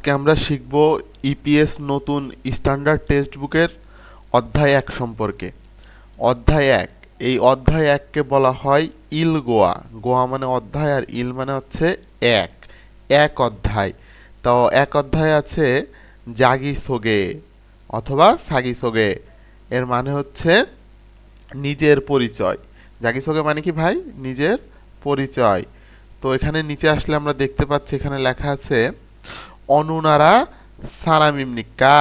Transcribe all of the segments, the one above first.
আজকে আমরা শিখব ইপিএস নতুন স্ট্যান্ডার্ড টেক্সট বুকের অধ্যায় 1 সম্পর্কে। অধ্যায় 1, এই অধ্যায় 1 কে বলা হয় ইল গোয়া। গোয়া মানে অধ্যায় আর ইল মানে হচ্ছে এক। এক অধ্যায়। তো এক অধ্যায় আছে জাগি সোগে অথবা সাগি সোগে। এর মানে হচ্ছে নিজের পরিচয়। জাগি সোগে মানে কি ভাই? নিজের পরিচয়। তো এখানে নিচে আসলে আমরা দেখতে পাচ্ছি এখানে লেখা আছে অনু নারা সারামিম নিক্কা।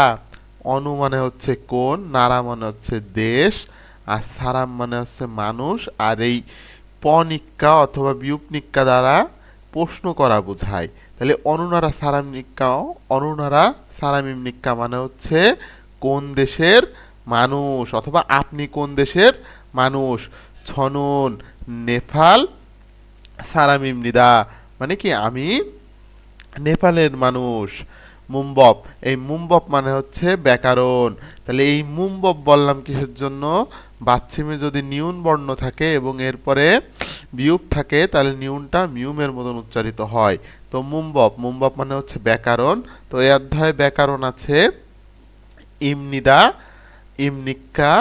অনু মানে হচ্ছে কোন, নারা মানে হচ্ছে দেশ, আর সারাম মানে হচ্ছে মানুষ। আর এই পনিক্কা অথবা বিউপ নিক্কা দ্বারা প্রশ্ন করা বোঝায়। তাহলে অনুনারা সারাম নিক্কাও, অনুনারা সারামিম নিক্কা মানে হচ্ছে কোন দেশের মানুষ অথবা আপনি কোন দেশের মানুষ। ছনুন নেপাল সারামিম নিদা মানে কি আমি নেপালের মানুষ। মুম্বপ, এই মুম্বপ মানে হচ্ছে ব্যাকরণ। তাহলে এই মুম্বপ বললাম কিসের জন্য? বাচ্চিমে যদি নিউন বর্ণ থাকে এবং এরপরে বিয়ুপ থাকে তাহলে নিউনটা মিউমের মতন উচ্চারিত হয়। তো মুম্বপ, মুম্বপ মানে হচ্ছে ব্যাকরণ। তো এই অধ্যায়ে ব্যাকরণ আছে ইমনিদা, ইমনিক্কা,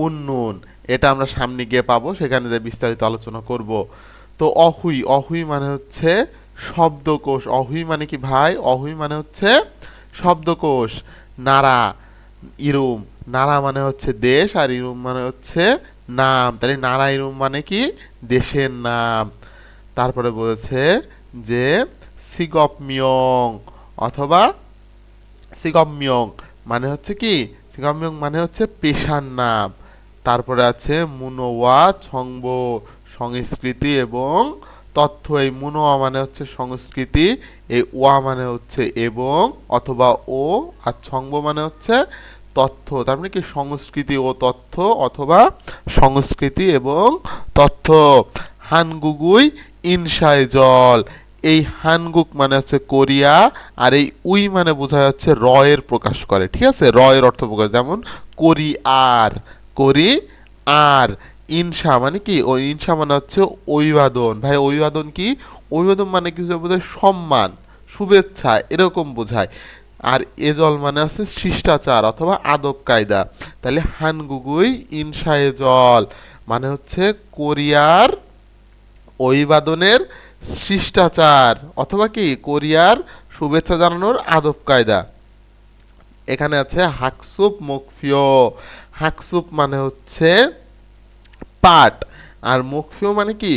উন্নুন। এটা আমরা সামনে গিয়ে পাবো, সেখানে যে বিস্তারিত আলোচনা করব। তো অহুই, অহুই মানে হচ্ছে শব্দকোষ। অহুই মানে কি ভাই? অহুই মানে হচ্ছে শব্দকোষ। নারা, ইরুম, নারা মানে হচ্ছে দেশ আর ইরুম মানে হচ্ছে নাম। তাহলে নারা ইরুম মানে কি? দেশের নাম। তারপরে বলেছে যে সিগপমিয়ং অথবা সিগপমিয়ং মানে হচ্ছে কি? সিগপমিয়ং মানে হচ্ছে পেশার নাম। তারপরে আছে মুনোয়া ছংব, সংস্কৃতি এবং তথ্য। এই মুনোয়া মানে হচ্ছে সংস্কৃতি, এই ওয়া মানে হচ্ছে এবং অথবা ও, আর ছংব মানে হচ্ছে তথ্য। তার মানে কি? সংস্কৃতি ও তথ্য অথবা সংস্কৃতি এবং তথ্য। হানগুগুই ইনসায় জল, এই হানগুক মানে হচ্ছে কোরিয়া, আর এই উই মানে বোঝা যাচ্ছে র এর প্রকাশ করে। ঠিক আছে, র এর অর্থ প্রকাশ, যেমন করি আর, করি আর। ইনসা মানে কি? ওই ইনসা মানে হচ্ছে অভিবাদন। ভাই অভিবাদন কি? অভিবাদন মানে কি বোঝায়? সম্মান, শুভেচ্ছা এরকম বোঝায়। আর এজল মানে হচ্ছে শিষ্টাচার অথবা আদব কায়দা। তাহলে হানগুগুই ইনসা এজল মানে হচ্ছে কোরিয়ার অভিবাদনের শিষ্টাচার অথবা কি কোরিয়ার শুভেচ্ছা জানানোর আদব কায়দা। এখানে আছে হাকসুপ মুখফিও। হাকসুপ মানে হচ্ছে পাঠ, আর মুখফিও মানে কি?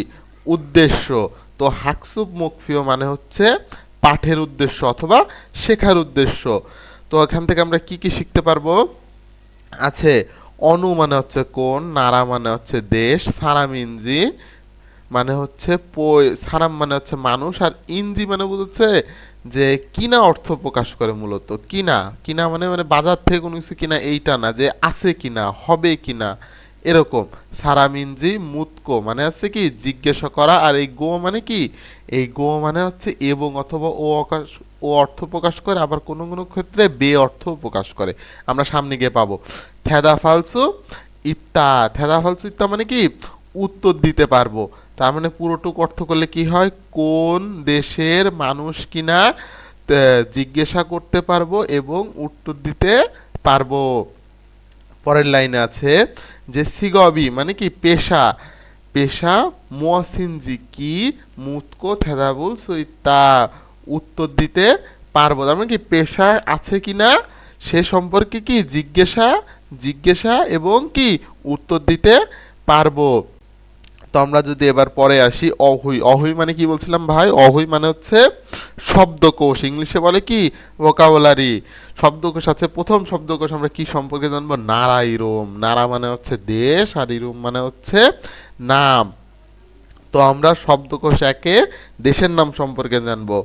উদ্দেশ্য। তো হাকসুপ মুখফিও মানে হচ্ছে পাঠের উদ্দেশ্য অথবা শেখার উদ্দেশ্য। তো এখান থেকে আমরা কি কি শিখতে পারবো? আছে অনু মানে হচ্ছে কোন, নারা মানে হচ্ছে দেশ, সারাম ইঞ্জি মানে হচ্ছে সারাম মানে হচ্ছে মানুষ, আর ইঞ্জি মানে বুঝছে যে কিনা অর্থ প্রকাশ করে। মূলত কিনা, কিনা মানে মানে বাজার থেকে কোনো কিছু কিনা এইটা না, যে আছে কিনা, হবে কিনা এরকম। সারাম ইঞ্জি মুতকো মানে হচ্ছে কি? জিজ্ঞাসা করা। আর এই গো মানে কি? এই গো মানে হচ্ছে এবং অথবা ও আকাশ, ও অর্থ প্রকাশ করে, আবার কোনো কোনো ক্ষেত্রে বে অর্থ প্রকাশ করে। আমরা সামনে গিয়ে পাবো। থেদা ফালসু ইত্তা, থেদা ফালসু ইত্তা মানে কি? উত্তর দিতে পারবো। তার মানে পুরোটুক অর্থ করলে কি হয়? কোন দেশের মানুষ কিনা জিজ্ঞাসা করতে পারবো এবং উত্তর দিতে পারবো। পরের লাইনে আছে যে সিগবি মানে কি? পেশা, পেশা মুয়াসিনজি কি? মুতকো থেদাবুল সুইতা, উত্তর দিতে পারবো। তার মানে কি? পেশা আছে কিনা সে সম্পর্কে কি? জিজ্ঞাসা, জিজ্ঞাসা এবং কি? উত্তর দিতে পারবো। তো আমরা যদি এবার পরে আসি অহুই। অহুই মানে কি বলছিলাম ভাই? অহুই মানে হচ্ছে শব্দকোষ। ইংলিশে বলে কি? ভোকাবুলারি। শব্দকোষ আছে। প্রথম শব্দকোষ আমরা কি সম্পর্কে জানবো? নারা ইরোম। নারা মানে হচ্ছে দেশ, আর ইরোম মানে হচ্ছে নাম। তো আমরা শব্দকোষ একে দেশের নাম সম্পর্কে জানবো।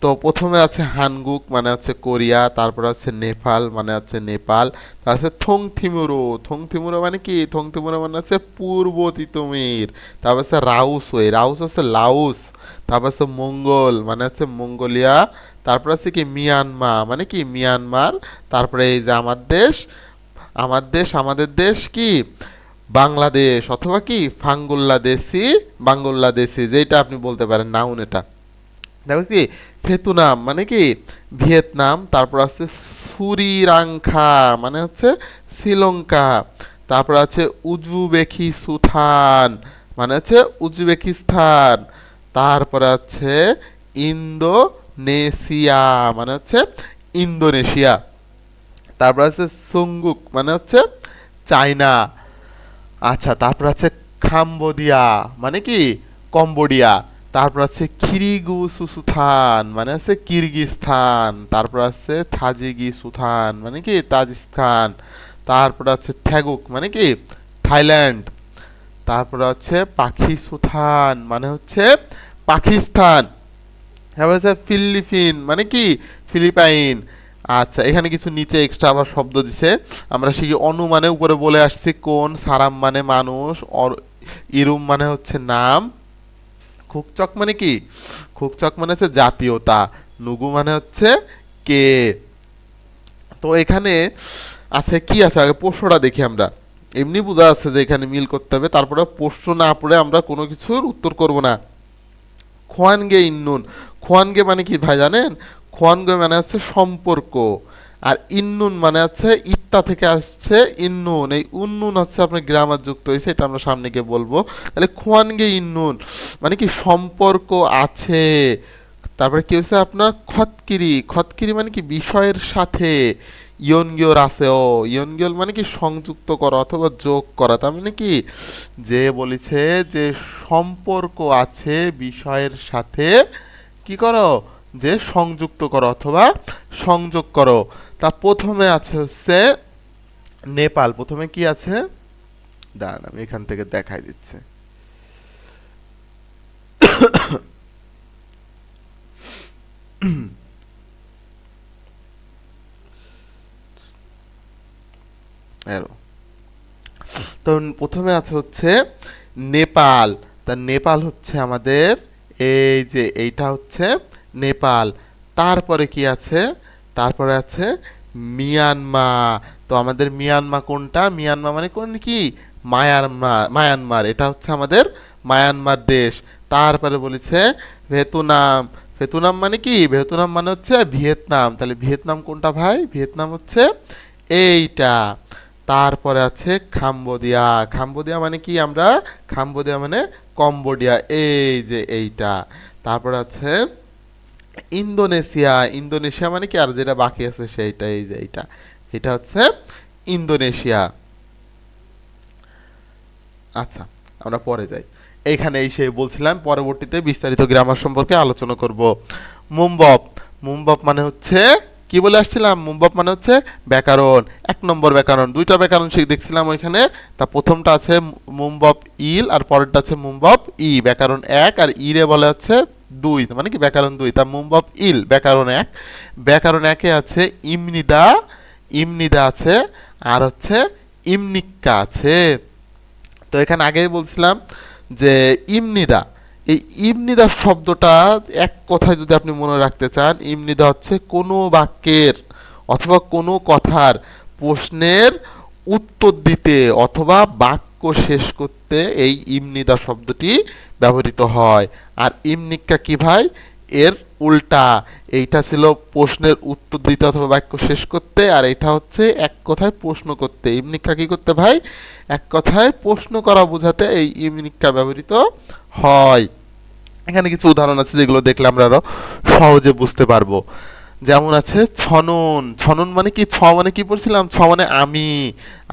তো প্রথমে আছে হানগুক মানে হচ্ছে কোরিয়া, তারপর আছে নেপাল মানে হচ্ছে নেপাল, তারপর আছে থংথিমুরো। থংথিমুরো মানে কি? থংথিমুরো মানে হচ্ছে পূর্ব তিতুমির। তারপর আছে রাউসওয়ে, রাউস হচ্ছে লাউস। তারপর আছে মঙ্গল মানে হচ্ছে মঙ্গোলিয়া। তারপর আছে কি? মিয়ানমা মানে কি? মিয়ানমার। তারপরে এই যে আমার দেশ, আমার দেশ, আমাদের দেশ কি? বাংলাদেশ অথবা কি? ফাঙ্গুল্লাদেশি, বাঙ্গুল্লাদেশি, যেটা আপনি বলতে পারেন নাউন এটা। দেখো কি? ভেতুনাম মানে কি ভিয়েতনাম, তারপর আছে সুরিরাংখা মানে হচ্ছে শ্রীলঙ্কা, তারপর আছে উজবেকিস্তান মানে হচ্ছে উজবেকিস্তান, তারপর আছে ইন্দোনেশিয়া মানে হচ্ছে ইন্দোনেশিয়া, তারপর আছে সুঙ্গুক মানে হচ্ছে চায়না। আচ্ছা, তারপর আছে কাম্বোডিয়া মানে কি কম্বোডিয়া, তারপর আছে কিরগিজস্তান মানে আছে কিরগিজস্তান, তারপর আছে তাজিকিস্তান মানে কি তাজিকিস্তান, তারপর আছে থ্যাগুক মানে কি থাইল্যান্ড, তারপর আছে পাকিস্তান মানে হচ্ছে পাকিস্তান, তারপর আছে ফিলিপিন মানে কি ফিলিপাইন। আচ্ছা, এখানে কিছু নিচে এক্সট্রা আবার শব্দ দিছে, আমরা শিখি। অনু মানে উপরে বলে আসছি কোন, সারাম মানে মানুষ, ইরুম মানে হচ্ছে নাম, খুকচক মানে কি খুকচক মানে হচ্ছে জাতীয়তা, নুগু মানে হচ্ছে কে। তো এখানে আছে কি আছে, আগে প্রশ্নটা দেখি আমরা। এমনি বোঝা আছে যে এখানে মিল করতে হবে, তারপরে প্রশ্ন না পড়ে আমরা কোনো কিছুর উত্তর করব না। খোয়ানগে ইন্নুন, খোয়ানগে মানে কি ভাই জানেন? খোয়ানগে মানে হচ্ছে সম্পর্ক, আর ইন্নুন মানে হচ্ছে ইত্তা থেকে আসছে ইন্নুন, এই উন্নুন হচ্ছে আপনার গ্রামার যুক্ত হয়েছে, এটা আমরা সামনে গিয়ে বলবো। তাহলে খোয়ানগে ইন্নুন মানে কি সম্পর্ক আছে। তারপরে কি হচ্ছে আপনার খতকিরি, খতকিরি মানে কি বিষয়ের সাথে। ইয়নগিওর আছে, ও ইয়নগিওর মানে কি সংযুক্ত করা অথবা যোগ করা, তার মানে কি যে বলেছে যে সম্পর্ক আছে বিষয়ের সাথে, কি করো যে সংযুক্ত করো অথবা সংযোগ করো। তা প্রথমে আছে হচ্ছে নেপাল, প্রথমে কি আছে দাঁড়ান আমি এখান থেকে দেখাই দিচ্ছি। এরো, তো প্রথমে আছে হচ্ছে নেপাল। তা নেপাল হচ্ছে আমাদের, এই যে এইটা হচ্ছে নেপাল। তারপরে কি আছে, তারপরে আছে মিয়ানমার। তো আমাদের মিয়ানমার কোনটা, মিয়ানমার মানে কোন কি মায়ানমার, মায়ানমার এটা হচ্ছে আমাদের মায়ানমার দেশ। তারপরে বলেছে ভিয়েতনাম, ভিয়েতনাম মানে কি ভিয়েতনাম মানে হচ্ছে ভিয়েতনাম, তাহলে ভিয়েতনাম কোনটা ভাই, ভিয়েতনাম হচ্ছে এইটা। তারপরে আছে কাম্বোডিয়া, কাম্বোডিয়া মানে কি আমরা, কাম্বোডিয়া মানে কম্বোডিয়া, এই যে এইটা। তারপরে আছে ইন্দোনেশিয়া, ইন্দোনেশিয়া মানে কি আর যেটা বাকি আছে সেইটা, এই যে এইটা, এটা হচ্ছে ইন্দোনেশিয়া। আচ্ছা, আমরা পরে যাই। এইখানে এসে বলছিলাম পরবর্তীতে বিস্তারিত গ্রামার সম্পর্কে আলোচনা করব। মুম্বপ, মুম্বপ মানে হচ্ছে কি বলে আসছিলাম, মুম্বপ মানে হচ্ছে ব্যাকরণ, 1 নম্বর ব্যাকরণ। দুইটা ব্যাকরণ শিখ দেখছিলাম ওইখানে। তা প্রথমটা আছে মুম্বপ ইল, আর পরেরটা আছে মুম্বপ ই, ব্যাকরণ 1, আর ই রে বলে হচ্ছে 2, মানে কি ব্যাকরণ 2। তা মুম্বপ ইল ব্যাকরণ 1, ব্যাকরণ 1-এ আছে ইমনিদা, ইমনিদা আছে, আর হচ্ছে ইমনিক্কা আছে। তো এখানে আগেই বলছিলাম যে ইমনিদা, এই ইমনিদা শব্দটা এক কথায় যদি আপনি মনে রাখতে চান, ইমনিদা হচ্ছে কোনো বাক্যের অথবা কোনো কথার প্রশ্নের উত্তর দিতে অথবা বাক্য শেষ করতে এই ইমনিদা শব্দটি ব্যবহৃত হয়। আর ইমনিক্কা কি ভাই, এর উল্টা। এইটা ছিল প্রশ্নের উত্তর দিতে অথবা বাক্য শেষ করতে, আর এটা হচ্ছে এক কথায় প্রশ্ন করতে। ইমনিক্কা কি করতে ভাই, এক কথায় প্রশ্ন করা বোঝাতে এই ইমনিক্কা ব্যবহৃত হয়। এখানে কিছু উদাহরণ আছে যেগুলো দেখলে আমরা আরো সহজে বুঝতে পারবো। যেমন আছে ছনন, ছনন মানে কি, ছ মানে কি পড়ছিলাম, ছ মানে আমি,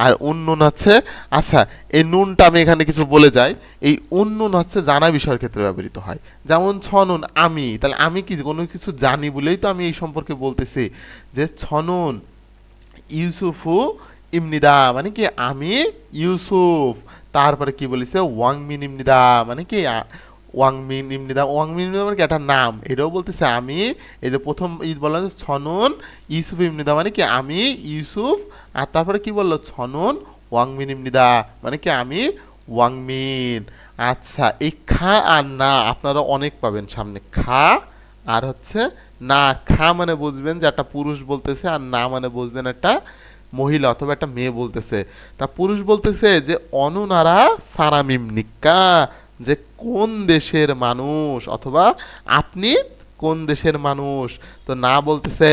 আর উন্নুন আছে। আচ্ছা, এই নুনটা আমি এখানে কিছু বলে যাই। এই উন্নুন হচ্ছে জানা বিষয়ের ক্ষেত্রে ব্যবহৃত হয়। যেমন ছনন আমি, তাহলে আমি কি কোনো কিছু জানি বলেই তো আমি এই সম্পর্কে বলতেছি যে ছনন ইউসুফু ইমনিদা মানে কি আমি ইউসুফ। তারপরে কি বলেছে ওয়াংমিন ইমনিদা মানে কি ওয়াংমিন ইমনিদা, ওয়াংমিন ইমনিদা মানে কি একটা নাম, এটাও বলতেছে আমি। এই যে প্রথম ঈদ বললো ছনন ইউসুফ ইমনিদা মানে কি আমি ইউসুফ, আর তারপরে কি বললো ছনন ওয়াংমিন ইমনিদা মানে কি আমি ওয়াংমিন। আচ্ছা, এই খা আর না আপনারা অনেক পাবেন সামনে, খা আর হচ্ছে না। খা মানে বুঝবেন যে একটা পুরুষ বলতেছে, আর না মানে বুঝবেন একটা মহিলা অথবা একটা মেয়ে বলতেছে। তা পুরুষ বলতেছে যে অনুনারা সারামিম নিক্কা, যে কোন দেশের মানুষ অথবা আপনি কোন দেশের মানুষ। তো না বলতেছে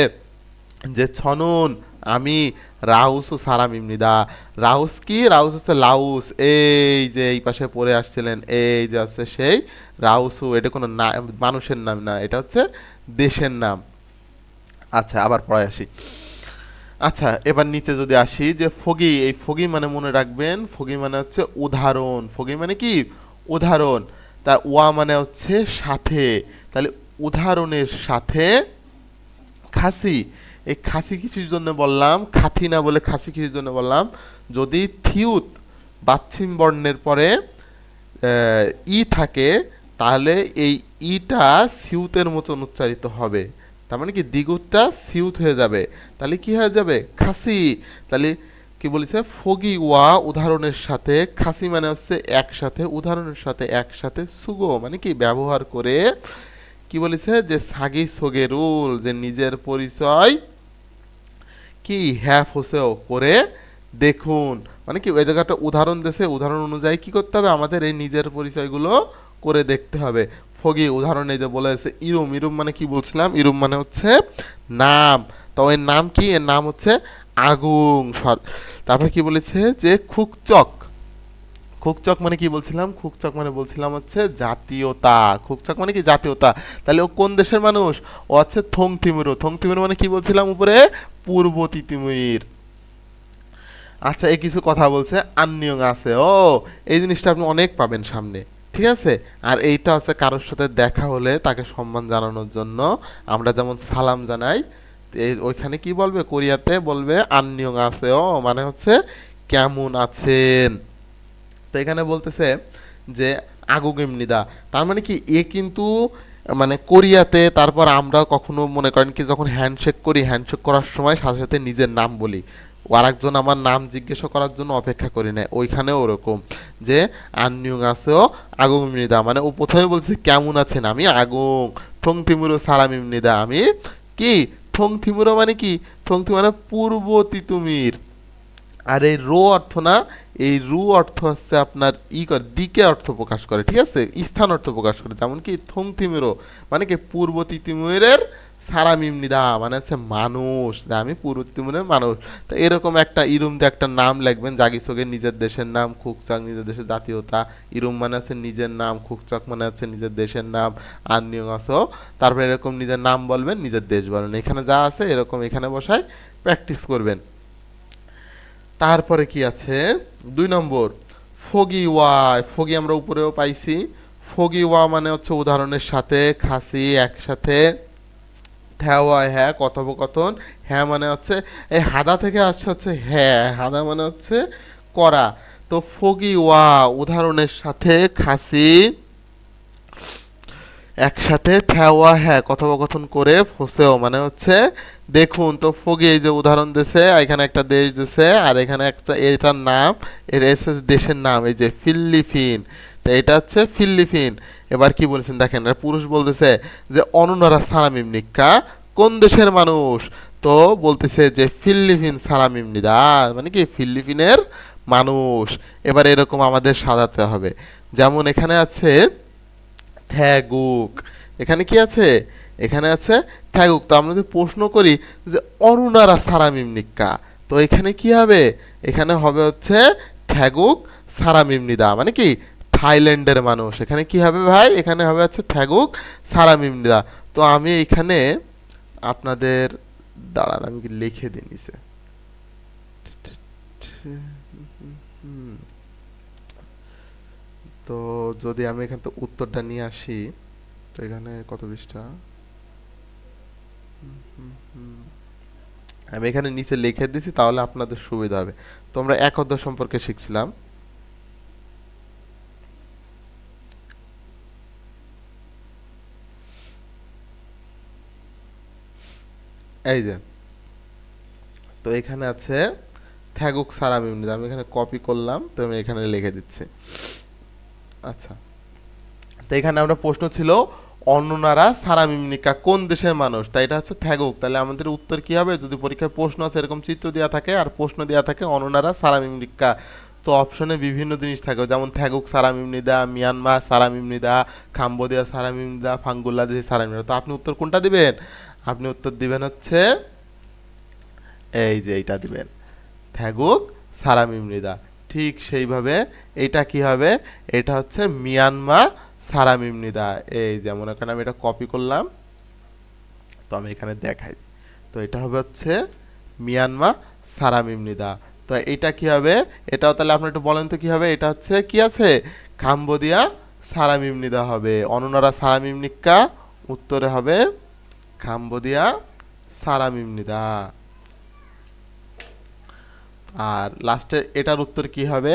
যে ছনুন আমি রাউস ও সারাম ইমনিদা। রাউস কি? রাউস হচ্ছে লাউস, এই যে এই পাশে পড়ে আসছিলেন, এই যে আছে সেই রাউসু। এটা কোনো মানুষের নাম না, এটা হচ্ছে দেশের নাম। আচ্ছা, আবার পড়ায় আসি। আচ্ছা, এবার নিচে যদি আসি যে ফগি, এই ফগি মানে মনে রাখবেন, ফগি মানে হচ্ছে উদাহরণ। ফগি মানে কি? উদাহরণ। তা ওয়া মানে হচ্ছে সাথে, তাহলে উদাহরণের সাথে খাসি। এই খাসি কিসের জন্য বললাম? খাথি না বলে খাসি কিসের জন্য বললাম? যদি থিউত বাচ্ছিম বর্ণের পরে ই থাকে, তাহলে এই ইটা সিউতের মতন উচ্চারিত হবে। তার মানে কি দ্বিগুণটা সিউত হয়ে যাবে, তাহলে কি হয়ে যাবে? খাসি। তাহলে কি বলেছে? ফগি ওয়া উদাহরণের সাথে, খাসি মানে হচ্ছে একসাথে, উদাহরণের সাথে একসাথে, সুগো মানে কি ব্যবহার করে, কি বলেছে? যে সাগি সোগে রুল, যে নিজের পরিচয় কি হ্যাঁ হোসেও করে দেখুন। মানে কি ওই জায়গাটা উদাহরণ দিয়েছে, উদাহরণ অনুযায়ী কি করতে হবে? আমাদের এই নিজের পরিচয়গুলো করে দেখতে হবে। ফগি উদাহরণে যে বলেছে ইরুম, ইরুম মানে কি বলছিলাম? ইরুম মানে হচ্ছে নাম। তো এর নাম কি? এর নাম হচ্ছে আগুন। তারপরে কি বলেছে? যে খুকচক, খুকচক মানে কি বলছিলাম? খুকচক মানে বলছিলাম হচ্ছে জাতীয়তা। খুকচক মানে কি? জাতীয়তা। তাহলে ও কোন দেশের মানুষ? ও হচ্ছে থংথিমুরো। থংথিমুরো মানে কি বলছিলাম উপরে? পূর্ব তিতুমির। আচ্ছা, এই কিছু কথা বলছে আন্নিয়ং আছে। ও, এই জিনিসটা আপনি অনেক পাবেন সামনে, ঠিক আছে? আর এইটা হচ্ছে কারোর সাথে দেখা হলে তাকে সম্মান জানানোর জন্য আমরা যেমন সালাম জানাই, ওইখানে কি বলবে? কোরিয়াতে বলবে আন্নিয়ং আছে। ও মানে হচ্ছে কেমন আছেন। তো এখানে বলতেছে যে আগুগেমনিদা, তার মানে কি এ কিন্তু মানে কোরিয়াতে, তারপর আমরা কখনো মনে করেন কি যখন হ্যান্ডশেক করি, হ্যান্ডশেক করার সময় সাথে সাথে নিজের নাম বলি, ও আরেকজন আমার নাম জিজ্ঞাসা করার জন্য অপেক্ষা করি না, ওইখানেও ওরকম যে আন্নিউং আছেও আগুগেমনিদা, মানে ও প্রথমে বলছে কেমন আছেন, আমি আগুং। থং তিমুরো সালামিমনিদা, আমি কি? থং থিমুরো মানে কি? থং থিমুরো মানে পূর্ব তিতুমির। আর এই রো অর্থ না, এই রু অর্থ হচ্ছে আপনার ই করে, দিকে অর্থ প্রকাশ করে, ঠিক আছে? স্থান অর্থ প্রকাশ করে। যেমন কি থংথিমেরো মানে কি পূর্ব তিতিমুরের সারামিমনিদা মানে হচ্ছে মানুষ, যে আমি পূর্ব তিতিমুরের মানুষ। তো এরকম একটা ইরুম দিয়ে একটা নাম লিখবেন, জাগিসোগে নিজের দেশের নাম, খুকচাক নিজের দেশের জাতীয়তা, ইরুম মানে হচ্ছে নিজের নাম, খুকচাক মানে হচ্ছে নিজের দেশের নাম, আর নিয়ম আসো। তারপরে এরকম নিজের নাম বলবেন, নিজের দেশ বলবেন, এখানে যা আছে এরকম এখানে বসায় প্র্যাকটিস করবেন। তারপরে কি আছে? 2 নম্বর ফগি ওয়া। ফগি আমরা উপরেও পাইছি। ফগি ওয়া মানে হচ্ছে উদাহরণের সাথে, খাসি একসাথে, থ্যাওয়া হ্যাঁ কথোপকথন। হ্যাঁ মানে হচ্ছে এই হাদা থেকে আসছে হচ্ছে হ্যাঁ, হাদা মানে হচ্ছে করা। তো ফগি ওয়া উদাহরণের সাথে, খাসি একসাথে, থ্যাওয়া হ্যাঁ কথোপকথন করে, ফোসেও মানে হচ্ছে দেখুন। তো ফগি এই যে উদাহরণ দিছে, এখানে একটা দেশ দিছে, আর এখানে একটা এটার নাম, এর এসে দেশের নাম এই যে ফিলিপিন। তো এটা হচ্ছে ফিলিপিন। এবার কি বলেছেন দেখেন, আর পুরুষ বলতেছে যে অনুনারা সালামিম নিক্কা, কোন দেশের মানুষ? তো বলতেছে যে ফিলিপিন সালামিম নিদা, মানে কি ফিলিপিনের মানুষ। এবার এরকম আমাদের সাজাতে হবে। যেমন এখানে আছে থ্যাগুক। এখানে কি আছে? এখানে আছে থ্যাগুক। তো আমরা যদি প্রশ্ন করি যে অরুণারা সারামিম নিক্কা, তো এখানে কি হবে? এখানে হবে হচ্ছে থ্যাগুক সারামিমনিদা, মানে কি থাইল্যান্ডের মানুষ। এখানে কি হবে ভাই? এখানে হবে হচ্ছে থ্যাগুক সারামিমনিদা। তো আমি এখানে আপনাদের, দাঁড়ান আমি কি লিখে দিই নিচে। তো যদি আমি এখান থেকে উত্তরটা নিয়ে আসি, তো এখানে কত পৃষ্ঠা? আমি এখানে নিচে লিখে দিছি, তাহলে আপনাদের সুবিধা হবে। তোমরা এক অধ্যায় সম্পর্কে শিখছিলাম। এই যে, তো এখানে আছে থ্যাগুক সারামিম, আমি এখানে কপি করলাম, তো আমি এখানে লিখে দিচ্ছি। আচ্ছা, তো এখানে আমরা প্রশ্ন ছিল অন্যনারা সারামিমনিকা কোন দেশের মানুষ, তাই এটা হচ্ছে থ্যাগুক। তাহলে আমাদের উত্তর কি হবে? যদি পরীক্ষায় প্রশ্ন আছে এরকম চিত্র দেওয়া থাকে আর প্রশ্ন দেওয়া থাকে অন্যনারা সারামিমনিকা, তো তো অপশনে বিভিন্ন জিনিস থাকে, যেমন থাকুক সারামিমনিদা, মিয়ানমার সারামিমনিদা, কাম্বোডিয়া সারামিমনিদা, বাংলাদেশ সারামিমনিদা। তো আপনি উত্তর কোনটা দিবেন? আপনি উত্তর দিবেন হচ্ছে এই যে এইটা দিবেন, থাকুক সারামিমনিদা। ঠিক সেইভাবে এটা কি হবে? এটা হচ্ছে মিয়ানমার সারামিমনিদা। এই যেমন এখানে আমি এটা কপি করলাম, তো আমি এখানে দেখাই। তো এটা হবে হচ্ছে মিয়ানমার সারামিমনিদা। তো এটা কি হবে? এটাও তাহলে আপনি একটু বলেন তো কি হবে? এটা হচ্ছে কি আছে? কাম্বোডিয়া সারামিমনিদা হবে। অনুনারা সারামিমনিক্কা, উত্তরে হবে কাম্বোডিয়া সারামিমনিদা। আর লাস্টে এটার উত্তর কি হবে?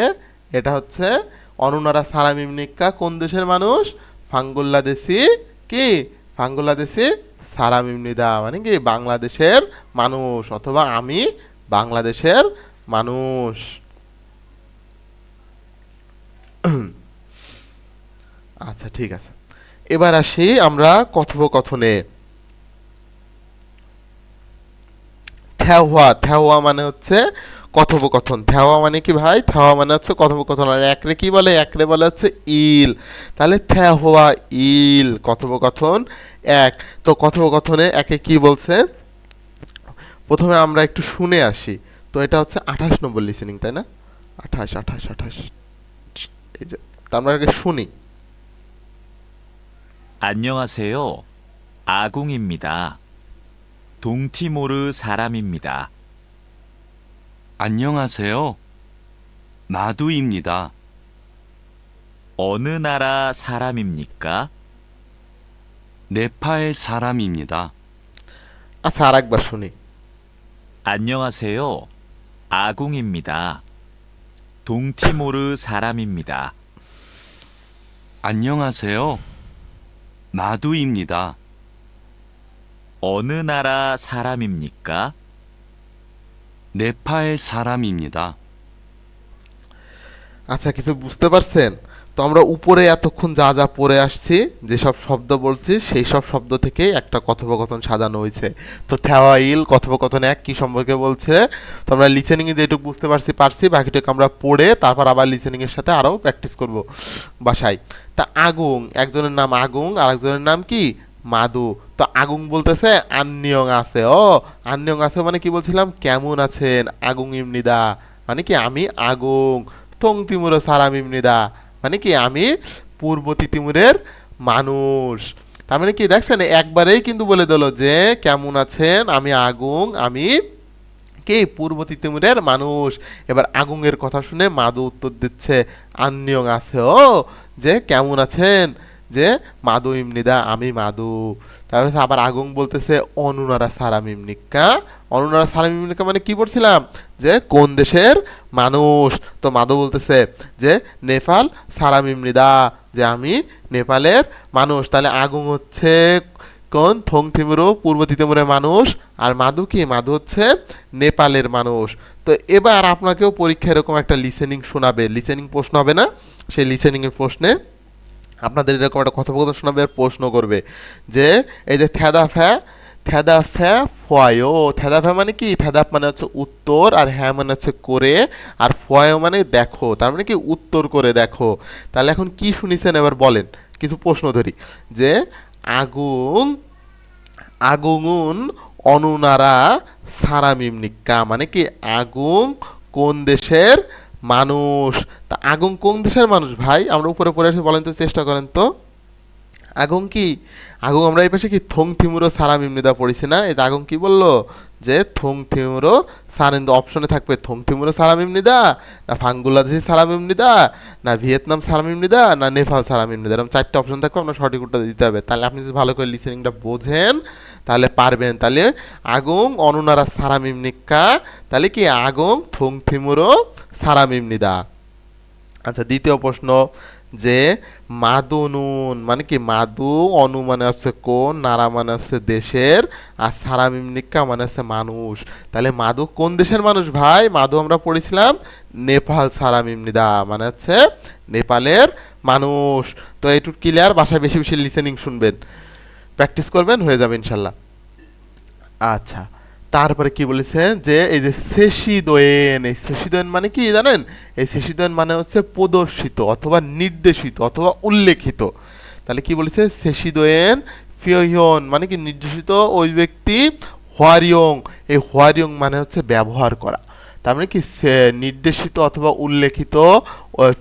এটা হচ্ছে অনুনারা সারামিমনিক্কা কোন দেশের মানুষ? বাংলাদেশি কি? বাংলাদেশি সারামিমনিদা মানে কি বাংলাদেশের মানুষ, অথবা আমি বাংলাদেশের মানুষ। আচ্ছা ঠিক আছে, এবার আসি আমরা কথোপকথনে। থ্যাওয়া, থ্যাওয়া মানে হচ্ছে কথোপকথন। থ্যাওয়া মানে কি ভাই? থ্যাওয়া মানে হচ্ছে কথোপকথন। আর একরে কি বলে? একরে বলে হচ্ছে ইল। তাহলে থ্যাওয়া ইল কথোপকথন এক। তো কথোপকথনে একে কি বলছে? প্রথমে আমরা একটু শুনে আসি। তো এটা হচ্ছে 28 নম্বর লিসেনিং, তাই না? 28 28 28, এই যে, তা আমরা আগে শুনি। 안녕하세요. 아궁입니다. 동티모르 사람입니다. 안녕하세요. 마두입니다. 어느 나라 사람입니까? 네팔 사람입니다. আচ্ছা আর একবার শুনি। 안녕하세요. 아궁입니다. 동티모르 사람입니다. 안녕하세요. 마두입니다. 어느 나라 사람입니까? 네팔 사람입니다. আচ্ছা কিছু বুঝতে পারছেন? তো আমরা উপরে এতক্ষণ যা যা পড়ে আসছি, যেসব শব্দ বলছি, সেই সব শব্দ থেকে একটা কথোপকথন সাজানো হয়েছে। তো থ্যাওয়াইল কথোপকথন এক কি সম্পর্কে বলছে? তো আমরা লিসেনিং এ যেটুকু বুঝতে পারছি, বাকিটুকু আমরা পড়ে তারপর আবার লিসেনিং এর সাথে আরো প্র্যাকটিস করব বাসায়। তা আগুং, একজনের নাম আগুং আর একজনের নাম কি? মাদু। তো আগুং বলতেছে আন্নিয়ং আছে। ও আন্নিয়ং আছে মানে কি বলছিলাম? কেমন আছেন? আগুং ইমনিদা মানে কি আমি আগুং। থং তিমুর সারাম ইমনিদা মানে কি আমি পূর্ব তিমুরের মানুষ। তার মানে কি দেখছেন, একবারেই কিন্তু বলে দিল যে কেমন আছেন, আমি আগুং, আমি কি পূর্ব তিমুরের মানুষ। এবার আগুংয়ের কথা শুনে মাদু উত্তর দিচ্ছে আন্নিয়ং আছে। ও যে কেমন আছেন, যে মাদু ইমনিদা আমি মাদু। তারপর আবার আগুং বলতেছে অনুনারা সারাম ইমনিকা। অনুনারা সারাম ইমনিকা মানে কি পড়ছিলাম? যে কোন দেশের মানুষ। তো মাদু বলতেছে যে নেপাল সারাম ইমনিদা, যে আমি নেপালের মানুষ। তাহলে আগুং হচ্ছে কোন? থং থিমুরো পূর্ব তিমুরের মানুষ। আর মাদু কি? মাদু হচ্ছে নেপালের মানুষ। তো এবার আপনাকেও পরীক্ষায় এরকম একটা লিসেনিং শোনাবে, লিসেনিং প্রশ্ন হবে না? সেই লিসেনিং এর প্রশ্নে আপনাদের এরকম একটা কথোপকথন শোনাবে আর প্রশ্ন করবে যে এই যে থ্যাদা ফ্যা, থ্যাদা ফ্যা ফয়ও। থ্যাদা ফ্যা মানে কি? থ্যাদাপ মানে হচ্ছে উত্তর, আর হ্যাঁ মানে হচ্ছে করে, আর ফয়ও মানে দেখো, তার মানে কি উত্তর করে দেখো। তাহলে এখন কি শুনিছেন এবার বলেন। কিছু প্রশ্ন ধরি যে আগুন, আগুন অনুনারা সারামিমনিকা মানে কি আগুন কোন দেশের মানুষ। তা আগুন কোন দেশের মানুষ ভাই? আমরা উপরে পড়ে এসে বলেন তো, চেষ্টা করেন তো। আগুন কি? আগুন আমরা এই পাশে কি থং থিমুরো সারাম ইমনিদা পড়েছি না? এই আগুন কি বললো? যে থং থিমুরো সারেন। অপশনে থাকবে থং থিমুরো সারাম ইমনিদা, না বাংলাদেশি সারাম ইমনিদা, না ভিয়েতনাম সারাম ইমনিদা, না নেপাল সারাম ইমনিদা। এরকম চারটে অপশন থাকবে, আপনার সঠিক উত্তর দিতে হবে। তাহলে আপনি যদি ভালো করে লিসেনিংটা বোঝেন তাহলে পারবেন। তাহলে আগুন অনুনারা সারাম ইমনিকা, তাহলে কি আগুন থং থিমুরো সারাম ইমনিদা। আচ্ছা দ্বিতীয় প্রশ্ন যে মাদু নুন মানে কি? মাদু অনু মানে হচ্ছে কোন, নারা মানে হচ্ছে দেশের, আর সারামিমনিকা মানে হচ্ছে মানুষ। তাহলে মাদু কোন দেশের মানুষ ভাই? মাদু আমরা পড়েছিলাম নেপাল সারামিমনিদা মানে হচ্ছে নেপালের মানুষ। তো এইটুকু ক্লিয়ার। বাসায় বেশি বেশি লিসেনিং শুনবেন, প্র্যাকটিস করবেন, হয়ে যাবে ইনশাল্লাহ। আচ্ছা তারপরে কি বলেছেন যে এই যে সেশিদোয়েন, এই সেশিদোয়েন মানে কি জানেন? এই সেশিদোয়েন মানে হচ্ছে প্রদর্শিত অথবা নির্দেশিত অথবা উল্লেখিত। তাহলে কি বলেছে? সেশিদোয়েন ফিওহিয়ন মানে কি নির্দেশিত ওই ব্যক্তি, হোয়ারিয়ং, এই হোয়ারিয়ং মানে হচ্ছে ব্যবহার করা। তার মানে কি নির্দেশিত অথবা উল্লেখিত,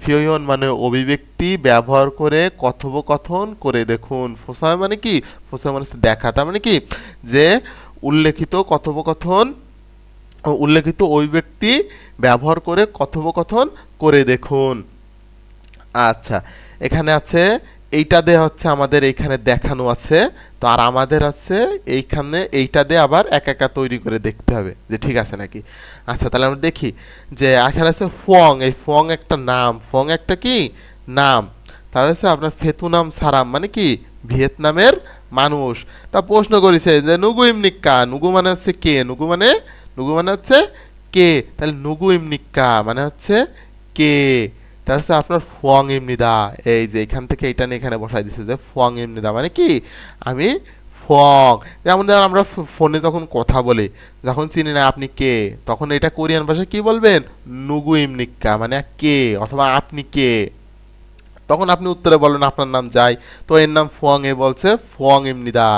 ফিওহিয়ন মানে অভিব্যক্তি ব্যবহার করে কথোপকথন করে দেখুন। ফোসায় মানে কি? ফোসায় মানে হচ্ছে দেখা। তার মানে কি যে উল্লেখিত কথোপকথন, উল্লেখিত ওই ব্যক্তি ব্যবহার করে কথোপকথন করে দেখুন। আচ্ছা, এখানে আছে এইটা দিয়ে হচ্ছে আমাদের এইখানে দেখানো আছে। তো আর আমাদের আছে এইখানে এইটা দিয়ে আবার একা একা তৈরি করে দেখতে হবে যে ঠিক আছে নাকি। আচ্ছা, তাহলে আমরা দেখি যে এখানে আছে ফং। এই ফং একটা নাম, ফং একটা কি নাম। তাহলে হচ্ছে আপনার ফেতুনাম সারাম মানে কি ভিয়েতনামের মানুষ। তা প্রশ্ন করেছে যে নুগু ইমনিক্কা, নুগু মানে হচ্ছে কে, নুগু মানে হচ্ছে কে। তাহলে নুগু ইমনিক্কা মানে হচ্ছে কে। তাহলে হচ্ছে আপনার ফুয়াং ইমনিদা, এই যে এখান থেকে এইটা নিয়ে এখানে বসাই দিচ্ছে যে ফুয়াং ইমনিদা মানে কি আমি ফং। যেমন ধর আমরা ফোনে যখন কথা বলি, যখন চিনি না আপনি কে, তখন এটা কোরিয়ান ভাষায় কি বলবেন? নুগু ইমনিক্কা মানে কে অথবা আপনি কে। তখন আপনি উত্তরে বলবেন আপনার নাম যাই, তো এর নাম ফুয়াং, এ বলছে ফুয়াং ইমনিদা।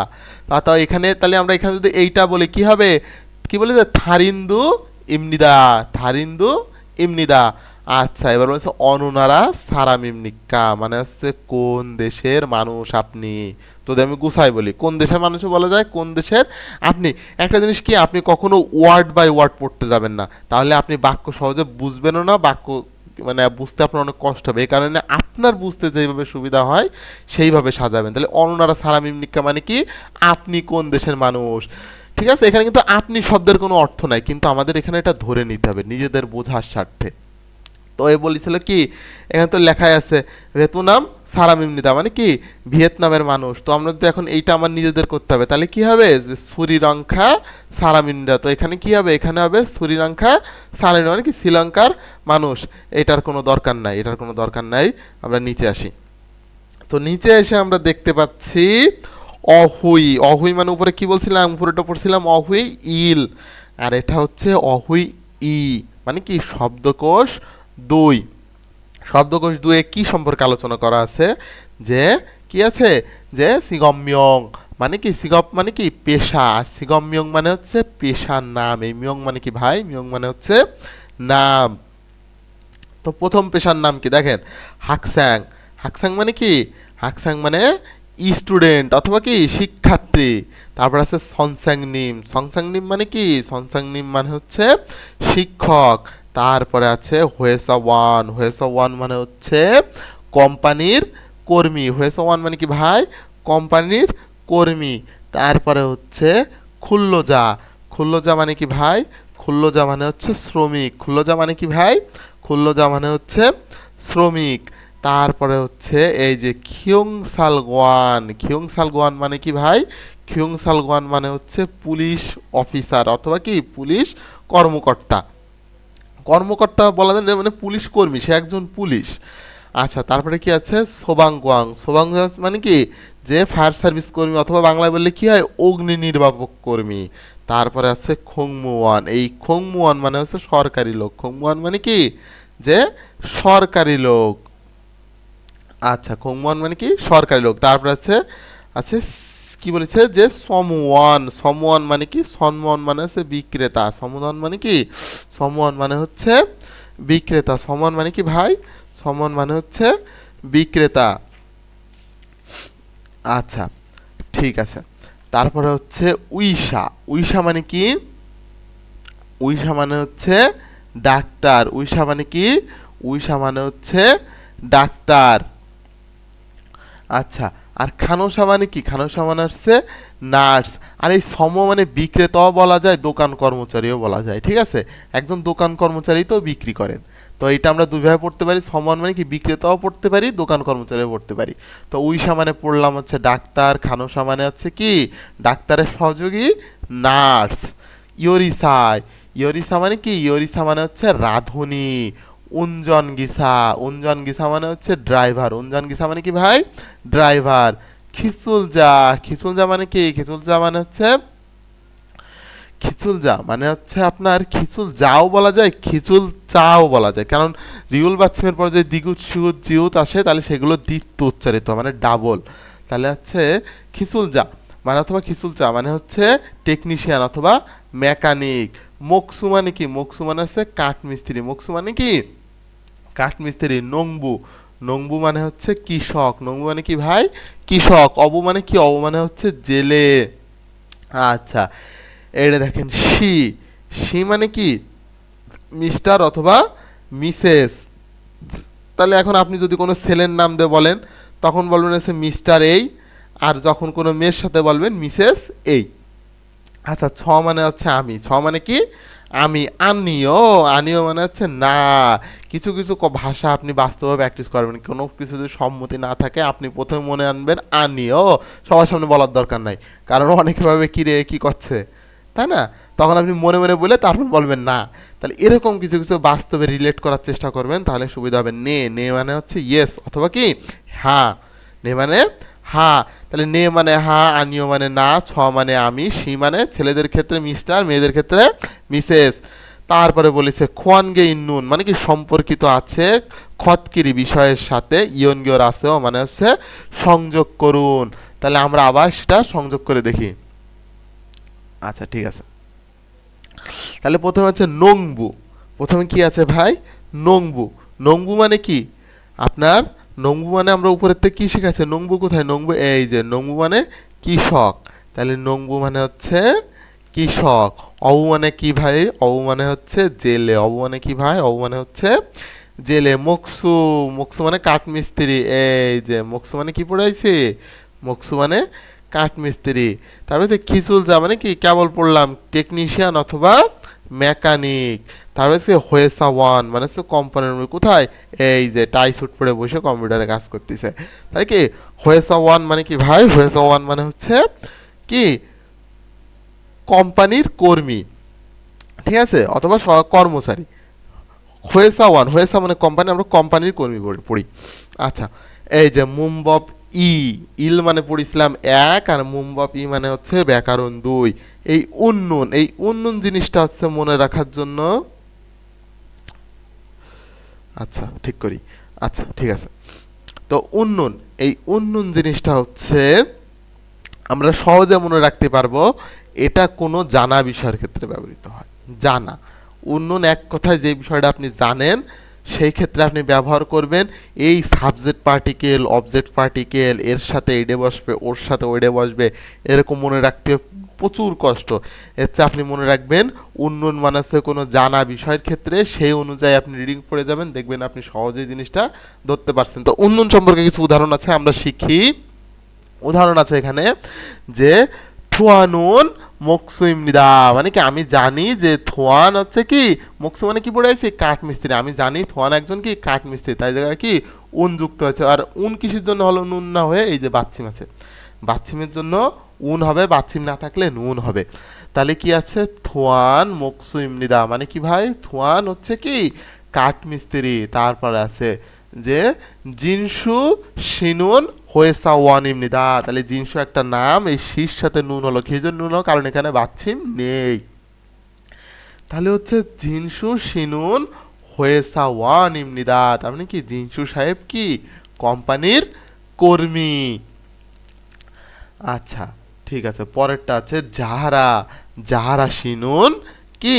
তা এখানে তাহলে আমরা এখানে যদি এইটা বলি কি হবে? কি বলে যে থারিন্দু ইমনিদা, থারিন্দু ইমনিদা। আচ্ছা, এবার বলছে অনুনারা সারাম ইমনিক্কা মানে হচ্ছে কোন দেশের মানুষ আপনি। তো যদি আমি গুছাই বলি কোন দেশের মানুষও বলা যায়, কোন দেশের আপনি। একটা জিনিস কি, আপনি কখনো ওয়ার্ড বাই ওয়ার্ড পড়তে যাবেন না, তাহলে আপনি বাক্য সহজে বুঝবেনও না, বাক্য মানে বুঝতে আপনার অনেক কষ্ট হবে। এই কারণে আপনার বুঝতে যেভাবে সুবিধা হয় সেইভাবে সাজাবেন। তাহলে অনুনারা সালাম ইমনিক্কা মানে কি আপনি কোন দেশের মানুষ। ঠিক আছে, এখানে কিন্তু আপনি শব্দের কোনো অর্থ নাই, কিন্তু আমাদের এখানে এটা ধরে নিতে হবে নিজেদের বোঝার স্বার্থে। তো এ বলেছিল কি, এখানে তো লেখাই আছে ভেতনাম সারাম ইমনিদা মানে কি ভিয়েতনামের মানুষ। তো আমরা তো এখন এইটা আমার নিজেদের করতে হবে। তাহলে কি হবে যে শ্রীলঙ্কা সারাম ইমনিদা। তো এখানে কি হবে? এখানে হবে শ্রীলঙ্কা সারাম মানে কি শ্রীলঙ্কার মানুষ। এটার কোনো দরকার নাই, এটার কোনো দরকার নাই। আমরা নিচে আসি। তো নিচে এসে আমরা দেখতে পাচ্ছি অহুই। অহুই মানে উপরে কি বলছিলাম? উপরেটা পড়ছিলাম অহুই ইল, আর এটা হচ্ছে অহুই ই মানে কি শব্দকোষ 2। শব্দকোষ 2 এ কি সম্পর্কে আলোচনা করা আছে? যে কি আছে যে সিগম্যং মানে কি, সিগপ মানে কি পেশা, সিগম্যং মানে হচ্ছে পেশার নাম। এই মিয়ং মানে কি ভাই? মিয়ং মানে হচ্ছে নাম। তো প্রথম পেশার নাম কি দেখেন, হাকস্যাং। হাকস্যাং মানে কি? হাকস্যাং মানে স্টুডেন্ট অথবা কি শিক্ষার্থী। তারপর আছে সনস্যাংনিম। সনস্যাংনিম মানে কি? সনস্যাংনিম মানে হচ্ছে শিক্ষক। তারপরে আছে হোয়েসা ওয়ান। হোয়েসা ওয়ান মানে হচ্ছে কোম্পানির কর্মী। হোয়েসা ওয়ান মানে কি ভাই? কোম্পানির কর্মী। তারপরে হচ্ছে খুল্লজা। খুল্লজা মানে কি ভাই? খুল্লজা মানে হচ্ছে শ্রমিক। খুল্লজা মানে কি ভাই? খুল্লজা মানে হচ্ছে শ্রমিক। তারপরে হচ্ছে এই যে খিয়ং সালগোয়ান। খিয়ং সালগোয়ান মানে কি ভাই? খিয়ং সালগোয়ান মানে হচ্ছে পুলিশ অফিসার অথবা কি পুলিশ কর্মকর্তা। কর্মকর্তা বলা যায় না, মানে পুলিশ কর্মী, সে একজন পুলিশ। আচ্ছা, তারপরে কি আছে সোবাংগোয়াং। সোবাংগোয়াং মানে কি যে ফায়ার সার্ভিস কর্মী অথবা বাংলায় বললে কি হয় অগ্নি নির্বাপক কর্মী। তারপরে আছে খংমুয়ান। এই খংমুয়ান মানে হচ্ছে সরকারি লোক। খংমুয়ান মানে কি যে সরকারি লোক। আচ্ছা, খংমুয়ান মানে কি সরকারি লোক। তারপরে আছে আছে কি বলেছে যে সমওয়ান। সমওয়ান মানে কি? সমওয়ান মানে হচ্ছে বিক্রেতা। সমওয়ান মানে কি? সমওয়ান মানে হচ্ছে বিক্রেতা। সমওয়ান মানে কি ভাই? সমওয়ান মানে হচ্ছে বিক্রেতা। আচ্ছা, ঠিক আছে। তারপরে হচ্ছে উইশা। উইশা মানে কি? উইশা মানে হচ্ছে ডাক্তার। উইশা মানে কি? উইশা মানে হচ্ছে ডাক্তার। আচ্ছা, আর খানোসা মানে কি? খানোসা মানে হচ্ছে নার্স। আর এই সম মানে বিক্রেতাও বলা যায়, দোকান কর্মচারীও বলা যায়। ঠিক আছে, একজন দোকান কর্মচারী তো বিক্রি করেন। তো এটা আমরা দুইভাবে পড়তে পারি, সমান মানে কি বিক্রেতাও পড়তে পারি, দোকান কর্মচারীও পড়তে পারি। তো উইসা মানে পড়লাম হচ্ছে ডাক্তার, খানোসা মানে হচ্ছে কি ডাক্তারের সহযোগী নার্স। ইয়োরিসাই। ইয়োরিসা মানে কি? ইয়োরিসা মানে হচ্ছে রাঁধুনি। উনজন গিসা। উনজন গিসা মানে হচ্ছে ড্রাইভার। উনজন গিসা মানে কি ভাই? ড্রাইভার। খিচুলজা। খিচুলজা মানে কি? খিচুলজা মানে হচ্ছে খিচুল যা মানে হচ্ছে আপনার খিচুল যাও বলা যায়, খিচুল চাও বলা যায়, কারণ রিউল বাচ্চামের পরে যদি দ্বিগুণ সুগুণ জিউত আসে তাহলে সেগুলো দ্বিত্ব উচ্চারিত হয়, মানে ডাবল। তাহলে হচ্ছে খিচুল যা মানে অথবা খিচুল চা মানে হচ্ছে টেকনিশিয়ান অথবা মেকানিক। মকসু মানে কি? মকসু মানে হচ্ছে কাঠমিস্ত্রি। মকসু মানে কি? কাঠমিস্ত্রি। নংবু, নংবু মানে হচ্ছে কৃষক। নংবু মানে কি ভাই? কৃষক। অবু মানে কি? অবু মানে হচ্ছে জেলে। আচ্ছা, এটা দেখেন সি, সি মানে কি? মিস্টার অথবা মিসেস। তাহলে এখন আপনি যদি কোনো ছেলের নাম দিয়ে বলেন তখন বলবেন হচ্ছে মিস্টার এই, আর যখন কোনো মেয়ের সাথে বলবেন মিসেস এই। আচ্ছা, ছ মানে হচ্ছে আমি। ছ মানে কি? আমি। আনিও, আনিও মানে হচ্ছে না। কিছু কিছু ভাষা আপনি বাস্তবে প্র্যাকটিস করবেন, কোনো কিছু যদি সম্মতি না থাকে আপনি প্রথমে মনে আনবেন আনিও, সবার সামনে বলার দরকার নাই, কারণ অনেকে ভাবে কি রে কি করছে, তাই না? তখন আপনি মনে মনে বলে তারপর বলবেন না। তাহলে এরকম কিছু কিছু বাস্তবে রিলেট করার চেষ্টা করবেন, তাহলে সুবিধা হবে। নে, নে মানে হচ্ছে ইয়েস অথবা কি হ্যাঁ। নে মানে হ্যাঁ। তাহলে নে মানে হ্যাঁ, আনিও মানে না, ছ মানে আমি, সি মানে ছেলেদের ক্ষেত্রে মিস্টার, মেয়েদের ক্ষেত্রে মিসেস। তারপরে বলেছে খোয়ানগে ইন্নুন মানে কি? সম্পর্কিত আছে খতকিরি বিষয়ের সাথে। ইয়নগিওর আছেও মানে হচ্ছে সংযোগ করুন। তাহলে আমরা আবার সেটা সংযোগ করে দেখি। আচ্ছা ঠিক আছে, তাহলে প্রথমে হচ্ছে নংবু। প্রথমে কি আছে ভাই? নংবু। নংবু মানে কি আপনার? নংবু মানে আমরা উপরের থেকে কি শিখাচ্ছে? নংবু কোথায়? নংবু এই যে, নংবু মানে কৃষক। তাহলে নংবু মানে হচ্ছে কৃষক। অবু মানে কি ভাই? অবু মানে হচ্ছে জেলে। অবু মানে কি ভাই? অবু মানে হচ্ছে জেলে। মকসু, মকসু মানে কাঠমিস্ত্রি। এই যে মকসু মানে কি পড়াইছে? মকসু মানে কাঠমিস্ত্রি। তারপরে হচ্ছে খিচুল যা মানে কি? কেবল পড়লাম টেকনিশিয়ান অথবা মেকানিক। তারপরে হচ্ছে হোয়েসা ওয়ান মানে হচ্ছে কোম্পানির। কোথায়? এই যে টাই স্যুট পরে বসে কম্পিউটারে কাজ করতেছে। তাই কি হোয়েসা ওয়ান মানে কি ভাই? হোয়েসা ওয়ান মানে হচ্ছে কি? কোম্পানির কর্মী, ঠিক আছে, অথবা কর্মচারী। হোয়েসা ওয়ান, হোয়েসা মানে কোম্পানি, আমরা কোম্পানির কর্মী পড়ি। আচ্ছা, এই যে মুম্বব ই, ইল মানে পড়িছিলাম এক, আর মুম্বব ই মানে হচ্ছে ব্যাকরণ দুই। এই উন্নুন, এই উন্নুন জিনিসটা হচ্ছে মনে রাখার জন্য, আচ্ছা ঠিক করি, আচ্ছা ঠিক আছে। তো উন্নুন, এই উন্নুন জিনিসটা হচ্ছে আমরা সহজে মনে রাখতে পারবো, এটা কোনো জানা বিষয়ের ক্ষেত্রে ব্যবহৃত হয়। জানা, উন্নয়ন এক কথায় যে বিষয়টা আপনি জানেন সেই ক্ষেত্রে আপনি ব্যবহার করবেন। এই সাবজেক্ট পার্টিকেল, অবজেক্ট পার্টিকেল, এর সাথে এডে বসবে, ওর সাথে ওইডে বসবে, এরকম মনে রাখতে প্রচুর কষ্ট। এর চেয়ে আপনি মনে রাখবেন উন্নয়ন মানে হচ্ছে কোনো জানা বিষয়ের ক্ষেত্রে, সেই অনুযায়ী আপনি রিডিং পড়ে যাবেন, দেখবেন আপনি সহজেই জিনিসটা ধরতে পারছেন। তো উন্নয়ন সম্পর্কে কিছু উদাহরণ আছে, আমরা শিখি। উদাহরণ আছে এখানে যে থুয়ানুন মকসু ইমনিদা মানে কি? আমি জানি যে থোয়ান হচ্ছে কি? মকসু মানে কি পড়াইছি? কাঠমিস্ত্রি। আমি জানি থোয়ান একজন কি? কাঠমিস্ত্রি। তাই জায়গায় কি উন যুক্ত হয়েছে। আর উন কিসের জন্য হলো? নুন না হয়ে এই যে বাচ্ছিম আছে, বাচ্ছিমের জন্য উন হবে, বাচ্ছিম না থাকলে নুন হবে। তাহলে কি আছে? থোয়ান মকসু ইমনিদা মানে কি ভাই? থোয়ান হচ্ছে কি? কাঠমিস্ত্রি। তারপরে আছে যে জিনসু শিনুন হোয়েসা ওয়ান ইমনিদা। তাহলে জিনসু একটা নাম, এই শীর সাথে নুন হলো। কি জন্য নুন হলো? কারণ এখানে বাচ্ছিম নেই। তাহলে হচ্ছে জিনসু শিনুন হোয়েসা ওয়ান ইমনিদা, তার মানে কি? জিনসু সাহেব কি? কোম্পানির কর্মী। আচ্ছা ঠিক আছে, পরেরটা আছে জাহারা। জাহারা শিনুন কি?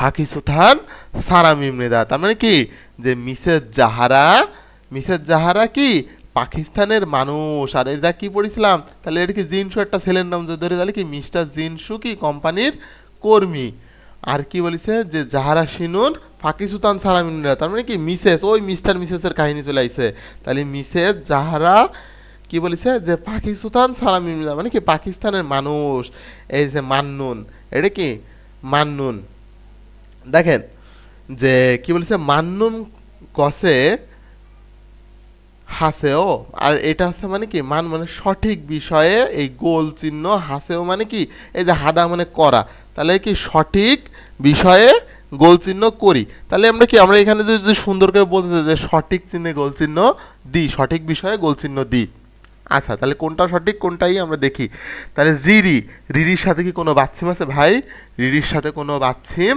পাকিস্তান সারাম ইমনিদা, তার মানে কি? যে মিসেস জাহারা, মিসেস জাহারা কি? পাকিস্তানের মানুষ। আর এটা কি পড়েছিলাম? তাহলে এটা কি জিনসু একটা ছেলের নাম যদি ধরে, তাহলে কি মিস্টার জিনসু কি? কোম্পানির কর্মী। আর কি বলেছে? যে জাহারা শিনুন পাকিস্তান সালাম ইমনিদা, তার মানে কি? মিসেস, ওই মিস্টার মিসেসের কাহিনী চলে আইছে। তাহলে মিসেস জাহারা কি বলেছে? যে পাকিস্তান সালাম ইমনিদা মানে কি? পাকিস্তানের মানুষ। এই যে মান্নুন, এটা কি? মান্নুন। দেখেন যে কি বলেছে? মান্নুন কসে হাসেও। আর এটা হচ্ছে মানে কি? মান মানে সঠিক বিষয়ে, এই গোল চিহ্ন, হাসেও মানে কি? এই যে হাদা মানে করা, তাহলে কি সঠিক বিষয়ে গোল চিহ্ন করি। তাহলে আমরা কি? আমরা এখানে যদি সুন্দর করে বলতে চাই যে সঠিক চিহ্নে গোল চিহ্ন দিই, সঠিক বিষয়ে গোল চিহ্ন দিই। আচ্ছা, তাহলে কোনটা সঠিক কোনটাই আমরা দেখি। তাহলে রিরি, রিরির সাথে কি কোনো বাচ্চিম আছে ভাই? রিরির সাথে কোনো বাচ্চিম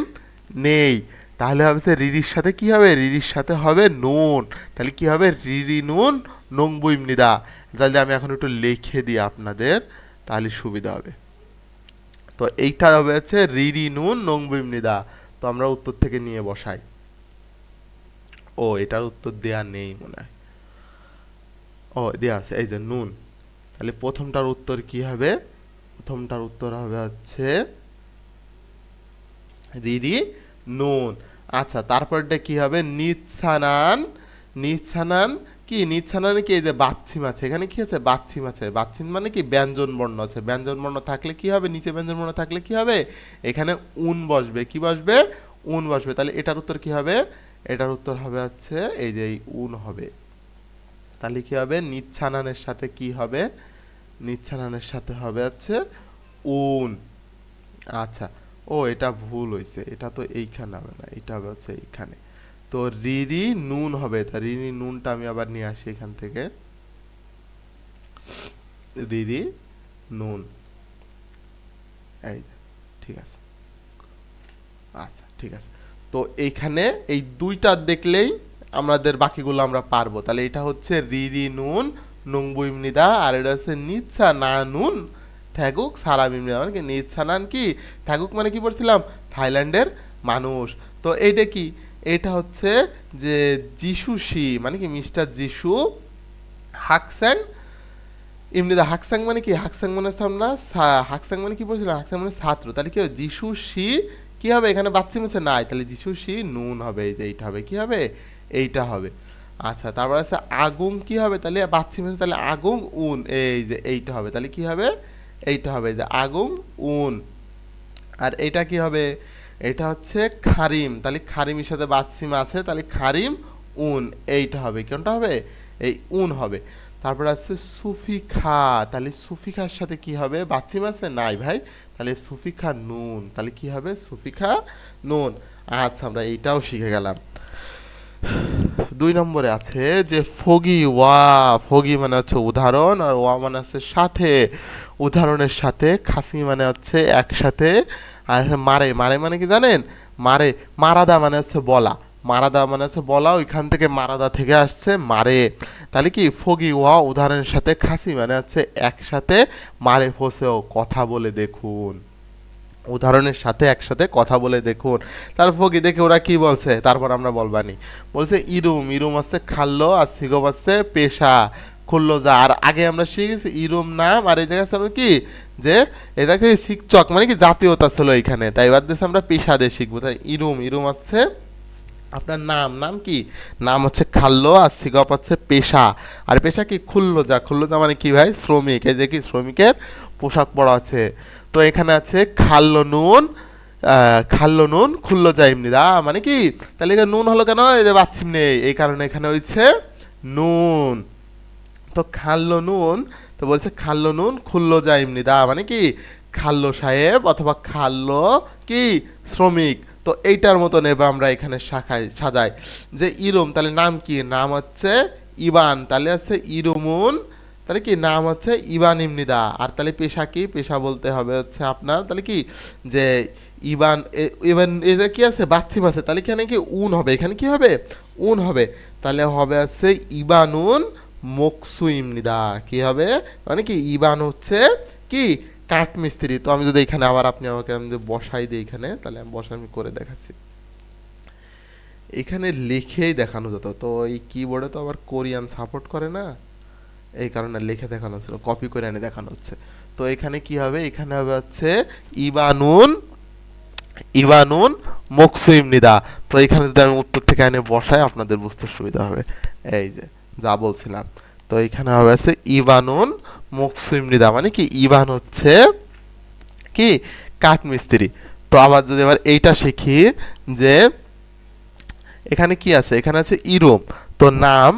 নেই। তাহলে হবে যে রিরির সাথে কি হবে? রিরির সাথে হবে নুন। তাহলে কি হবে? রিরি নুন নং বুইমনিদা। তাহলে আমি এখন একটু লিখে দিই আপনাদের, তাহলে সুবিধা হবে। তো এইটা হবে হচ্ছে রিরি নুন নং বুইমনিদা। তো আমরা উত্তর থেকে নিয়ে বসাই। ও, এটার উত্তর দেয়া নেই মনে হয়। ও, দেয়া আছে, এই যে নুন। তাহলে প্রথমটার উত্তর কি হবে? প্রথমটার উত্তর হবে হচ্ছে রিরি নুন। আচ্ছা, তারপরটা কি হবে? নিচ্ছানান। নিচ্ছানান কি? নিচ্ছানান কি? এই যে বাচ্ছিম আছে, এখানে কি আছে? বাচ্ছিম আছে। বাচ্ছিম মানে কি? ব্যঞ্জন বর্ণ আছে। ব্যঞ্জন বর্ণ থাকলে কি হবে? নিচে ব্যঞ্জন বর্ণ থাকলে কি হবে? এখানে উন বসবে। কি বসবে? উন বসবে। তাহলে এটার উত্তর কি হবে? এটার উত্তর হবে হচ্ছে এই যে এই উন হবে। তাহলে কি হবে? নিচ্ছানানের সাথে কি হবে? নিচ্ছানানের সাথে হবে হচ্ছে উন। আচ্ছা, ও এটা ভুল হয়েছে, এটা তো এইখানে হবে না, এটা হবে হচ্ছে এইখানে। তো রিরি নুন হবে। তা রিরি নুনটা আমি আবার নিয়ে আসি এখান থেকে। রিরি নুন, এই যে, ঠিক আছে। আচ্ছা, ঠিক আছে। তো এইখানে এই দুইটা দেখলেই আমাদের বাকিগুলো আমরা পারবো। তাহলে এটা হচ্ছে রিরি নুন নুংবুইমনিদা, আর এটা হচ্ছে নিচ্ছা না নুন থ্যাগুক সারাবিমনিদা। মানে কি? নিচ্ছানান কি? থ্যাগুক মানে কি পড়ছিলাম? থাইল্যান্ডের মানুষ। তো এইটা কি? এটা হচ্ছে যে যিশু শি, মানে কি মিস্টার যিশু হাকস্যাং এমনিতে হাকসাং মানে কি? হাকসাং মানে হচ্ছে আমরা হাকসাং মানে কি বলছিলাম? হাকসাং মানে ছাত্র। তাহলে কি হবে? যিশু সি কি হবে? এখানে বাচ্চিম আছে নাই, তাহলে যিশু সি নুন হবে। এই যে এইটা হবে, কি হবে? এইটা হবে। আচ্ছা, তারপর আছে আগুন কি হবে? তাহলে বাচ্চিম আছে, তাহলে আগুন উন, এই যে এইটা হবে। তাহলে কি হবে? এইটা হবে, এই যে আগুন উন। আর এটা কি হবে? এটা হচ্ছে খারিম। তাহলে খারিমের সাথে বাচ্চিম আছে, তাহলে খারিম উন, এইটা হবে। কোনটা হবে? এই উন হবে। তারপর আছে সুফিখা। তাহলে সুফিখার সাথে কি হবে? বাচ্চিম আছে নাই ভাই, তাহলে সুফিখা নুন। তাহলে কি হবে? সুফিখা নুন। আচ্ছা, আমরা এইটাও শিখে গেলাম। 2 নম্বরে আছে যে ফগি ওয়া। ফগি মানে হচ্ছে উদাহরণ, আর ওয়া মানে হচ্ছে সাথে। উদাহরণের সাথে, খাসি মানে হচ্ছে একসাথে, আর হচ্ছে মারে। মারে মানে কি জানেন? মারে, মারাদা মানে হচ্ছে বলা। মারাদা মানে হচ্ছে বলা, ওইখান থেকে মারাদা থেকে আসছে মারে। তাহলে কি? ফগি ওয়া উদাহরণের সাথে, খাসি মানে হচ্ছে একসাথে, মারে ফোসেও কথা বলে দেখুন। উদাহরণের সাথে একসাথে কথা বলে দেখুন। তারপর কি দেখে ওরা কি বলছে, তারপর আমরা বলবানি। বলছে ইরুম। ইরুম আছে খাল্লো, আর সিগব আছে পেশা। খুললো যা। আর আগে আমরা শিখেছি ইরুম নাম, আর এই জায়গায় ছিল কি যে এটাকে শিক্ষক মানে কি জাতীয়তা ছিল এখানে, তাই এবার দেশে আমরা পেশা দিয়ে শিখবো। তাই ইরুম। ইরুম আছে আপনার নাম। নাম কি? নাম হচ্ছে খাল্লো, আর সিগপ হচ্ছে পেশা। আর পেশা কি? খুললো যা। খুললো যা মানে কি ভাই? শ্রমিক। এই যে কি শ্রমিকের পোশাক পরা আছে। তো এখানে আছে খাল্লো নুন, খাল্লো নুন খুললো যা এমনিদা, মানে কি? তাহলে এখানে নুন হলো কেন? এই যে বাচ্চিম নেই, এই কারণে এখানে হয়েছে নুন। তো খাল্লো নুন, তো বলছে খাল্লো নুন খুললো যা এমনিদা, মানে কি? খাল্লো সাহেব অথবা খাল্লো কি শ্রমিক। তো এইটার মতন এবার আমরা এখানে শাখায় সাজাই যে ইরুম। তাহলে নাম কি? নাম হচ্ছে ইবান। তাহলে হচ্ছে ইরুমুন, তাহলে কি নাম হচ্ছে ইবান ইমনিদা। আর তাহলে পেশা কি? পেশা বলতে হবে হচ্ছে আপনার তাহলে কি যে ইবান। ইবান এদের কি আছে? বাচ্চিম আছে, তাহলে এখানে কি উন হবে। এখানে কি হবে? উন হবে। তাহলে হবে আছে ইবানুন মকসু ইমনিদা। কি হবে? মানে কি ইবান হচ্ছে কি কাঠ মিস্ত্রি। তো আমি যদি এখানে আবার আপনি আমাকে আমি যদি বসাই দিই এখানে, তাহলে আমি বসা আমি করে দেখাচ্ছি। এখানে লিখেই দেখানো যেত, তো এই কিবোর্ডে তো আবার কোরিয়ান সাপোর্ট করে না, এই কারণে লিখে দেখানো হচ্ছে, কপি করে এনে দেখানো হচ্ছে। তো এখানে কি হবে? এখানে হবে হচ্ছে ইবানুন, ইবানুন মকসুইম নিদা। তো এখানে যদি আমি উত্তর থেকে এনে বসাই আপনাদের বুঝতে সুবিধা হবে। এই যে যা বলছিলাম, তো এখানে হবে আছে ইবানুন মকসুইম নিদা, মানে কি ইবান হচ্ছে কি কাঠ মিস্ত্রি। তো আবার যদি এবার এইটা শিখি যে এখানে কি আছে? এখানে আছে ইরোম। তো নাম,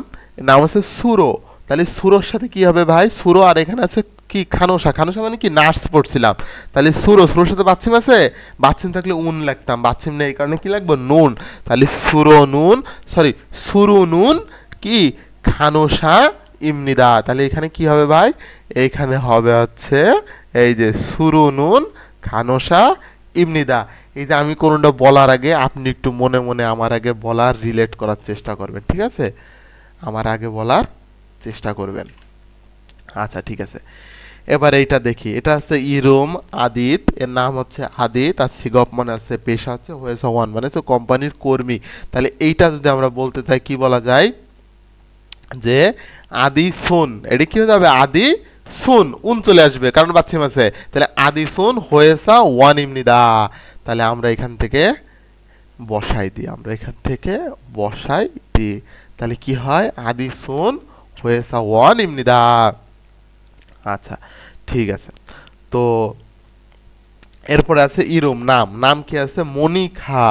নাম হচ্ছে সুরো। তাহলে সুরোর সাথে কি হবে ভাই? সুরো। আর এখানে আছে কি খানোসা। খানোসা মানে কি নার্স পড়ছিলাম। তাহলে সুরো, সুরোর সাথে বাচ্চিম আছে, বাচ্চিম থাকলে উন লিখতাম, বাচ্চিম নেই এই কারণে কি লাগবে? নুন। তাহলে সুরো নুন, সরি সুরু নুন কি খানোসা ইমনিদা। তাহলে এখানে কি হবে ভাই? এইখানে হবে হচ্ছে এই যে সুরুনুন খানোসা ইমনিদা। এই যে আমি কোনটা বলার আগে আপনি একটু মনে মনে আমার আগে বলার রিলেট করার চেষ্টা করবেন, ঠিক আছে? আমার আগে বলার চেষ্টা করবেন। আচ্ছা ঠিক আছে, এবার এইটা দেখি। এটা হচ্ছে ইরুম আদিত, এর নাম হচ্ছে আদিত, আর সিগপ মানে আছে পেশা হচ্ছে, হয়েছে ওয়ান মানে হচ্ছে কোম্পানির কর্মী। তাহলে এইটা যদি আমরা বলতে চাই কি বলা যায়? যে আদি সুন, এটা কি হয়ে যাবে? আদি সুন, উন চলে আসবে কারণ বাচ্চিম আছে। তাহলে আদি সুন হয়েছা ওয়ান ইমনিদা। তাহলে আমরা এখান থেকে বসাই দিই, আমরা এখান থেকে বসাই দিই। তাহলে কি হয়? আদি সুন হয়েছা ওয়ান ইমনিদা। আচ্ছা ঠিক আছে। তো এরপরে আছে ইরুম, নাম। নাম কি আছে? মনিখা।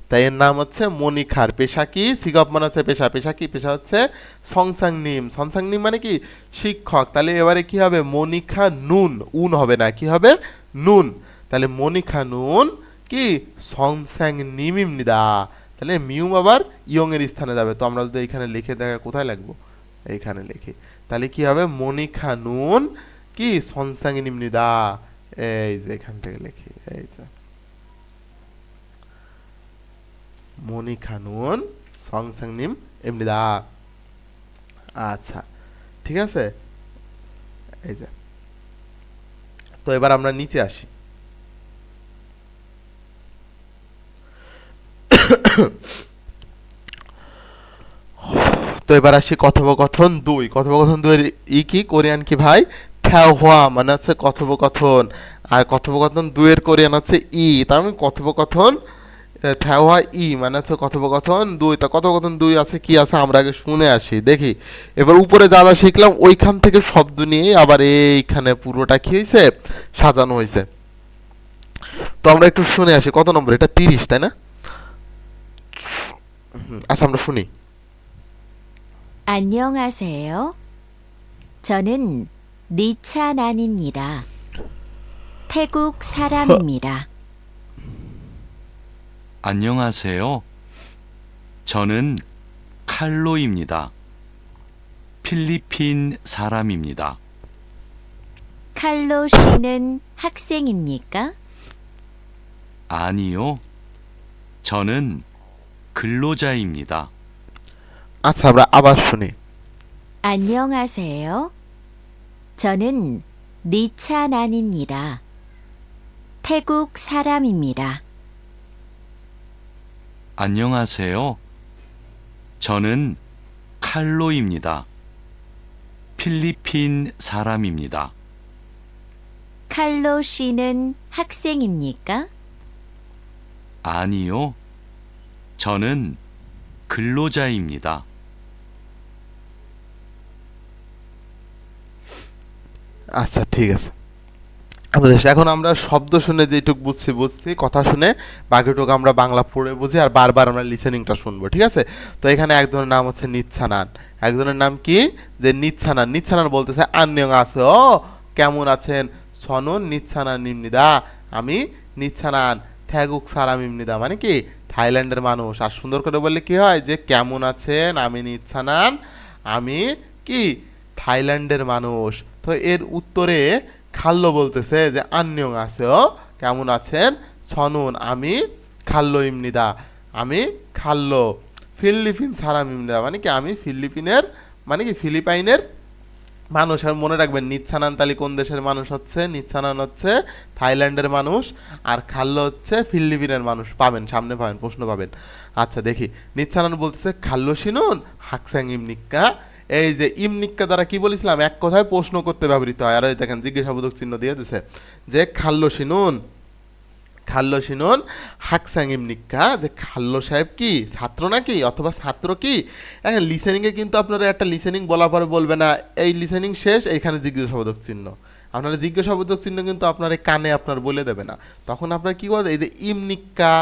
তাই এর নাম হচ্ছে মনিখার। পেশা কি? সিগপ মানে হচ্ছে পেশা। পেশা কি? পেশা হচ্ছে সংসাংনিম। সংসাংনিম মানে কি? শিক্ষক। তাহলে এবারে কি হবে? মনিখা নুন, উন হবে না, কি হবে? নুন। তাহলে মনিখা নুন কি? সংসাং নিমিম নিদা। তাহলে মিউম আবার ইয়ং এর স্থানে যাবে। তো আমরা যদি এখানে লিখে দেখা, কোথায় লিখবো? এইখানে লিখি। তাহলে কি হবে? মনিখা নুন কি? সংসাং নিমনিদা। এই যে এখান থেকে লিখি, এই যে মনি খানুন সংসাংনিম এমনিদা। আচ্ছা ঠিক আছে, এই যে। তো এবার আমরা নিচে আসি। তো এবার আসি কথোপকথন 2। কথোপকথন 2 এর কি? কোরিয়ান কি ভাই? থ্যাওয়া মানে হচ্ছে কথোপকথন। আর কথোপকথন 2 এর কোরিয়ান হচ্ছে ই। তার মানে কথোপকথন থ্যাওয়া ই মানে হচ্ছে কথোপকথন 2। তা কথোপকথন 2 আছে কি আছে আমরা আগে শুনে আসি, দেখি। এবার উপরে যা যা শিখলাম ওইখান থেকে শব্দ নিয়ে আবার এইখানে পুরোটা কি হয়েছে? সাজানো হয়েছে। তো আমরা একটু শুনে আসি। কত নম্বর? এটা 30, তাই না? আচ্ছা আমরা শুনি। 안녕하세요. 저는 니차난입니다. 태국 사람입니다. 안녕하세요. 저는 칼로입니다. 필리핀 사람입니다. 칼로 씨는 학생입니까? 아니요. 저는 근로자입니다. আচ্ছা আমরা আবার শুনি। 안녕하세요. 저는 니차난입니다. 태국 사람입니다. 안녕하세요. 저는 칼로입니다. 필리핀 사람입니다. 칼로 씨는 학생입니까? 아니요. 저는 근로자입니다. আচ্ছা ঠিক আছে। আমাদের এখন আমরা শব্দ শুনে যেটুক বুঝছি বুঝছি, কথা শুনে বাকিটুকু আমরা বাংলা পড়ে বুঝি আর বারবার আমরা লিসেনিংটা শুনবো, ঠিক আছে? তো এখানে একজনের নাম হচ্ছে নিচ্ছানান। একজনের নাম কি? যে নিচ্ছানান। নিচ্ছানান বলতেছে আন্যং আছে, ও কেমন আছেন? সনুন নিচ্ছানান নিমনিদা, আমি নিচ্ছানান। থ্যাগুক সারাম ইমনিদা মানে কি? থাইল্যান্ডের মানুষ। আর সুন্দর করে বললে কি হয়? যে কেমন আছেন? আমি নিচ্ছানান, আমি কি? থাইল্যান্ডের মানুষ। তো এর উত্তরে খাল্লো বলতেছে যে আন্যং আছে, ও কেমন আছেন? ছনুন আমি খাল্লো ইমনিদা, আমি খাল্লো। ফিলিপিন সারাম ইমনিদা মানে কি? আমি ফিলিপিনের মানে কি? ফিলিপাইনের মানুষ। আর মনে রাখবেন নিচ্ছানান তালি কোন দেশের মানুষ হচ্ছে? নিচ্ছানান হচ্ছে থাইল্যান্ডের মানুষ, আর খাল্লো হচ্ছে ফিলিপিনের মানুষ। পাবেন, সামনে পাবেন, প্রশ্ন পাবেন। আচ্ছা দেখি, নিচ্ছানান বলতেছে খাল্লো শিনুন হাকস্যাং ইমনিক্কা। এই যে ইমনিক্কা দ্বারা কি বলেছিলাম? এক কথায় প্রশ্ন করতে ব্যবহৃত হয়। আর এই দেখেন জিজ্ঞাসাবোধক চিহ্ন দিয়ে দিছে যে খাল্লো শিনুন, খাল্লো শিনুন হাকস্যাং ইমনিক্কা, যে খাল্লো সাহেব কি ছাত্র নাকি অথবা ছাত্র কি? এখন লিসেনিং এ কিন্তু আপনারা একটা লিসেনিং বলার পরে বলবে না এই লিসেনিং শেষ, এইখানে জিজ্ঞাসাবোধক চিহ্ন। আপনারা জিজ্ঞাসাবোধক চিহ্ন কিন্তু আপনার এই কানে আপনার বলে দেবে না। তখন আপনার কি করবে? এই যে ইমনিক্কা,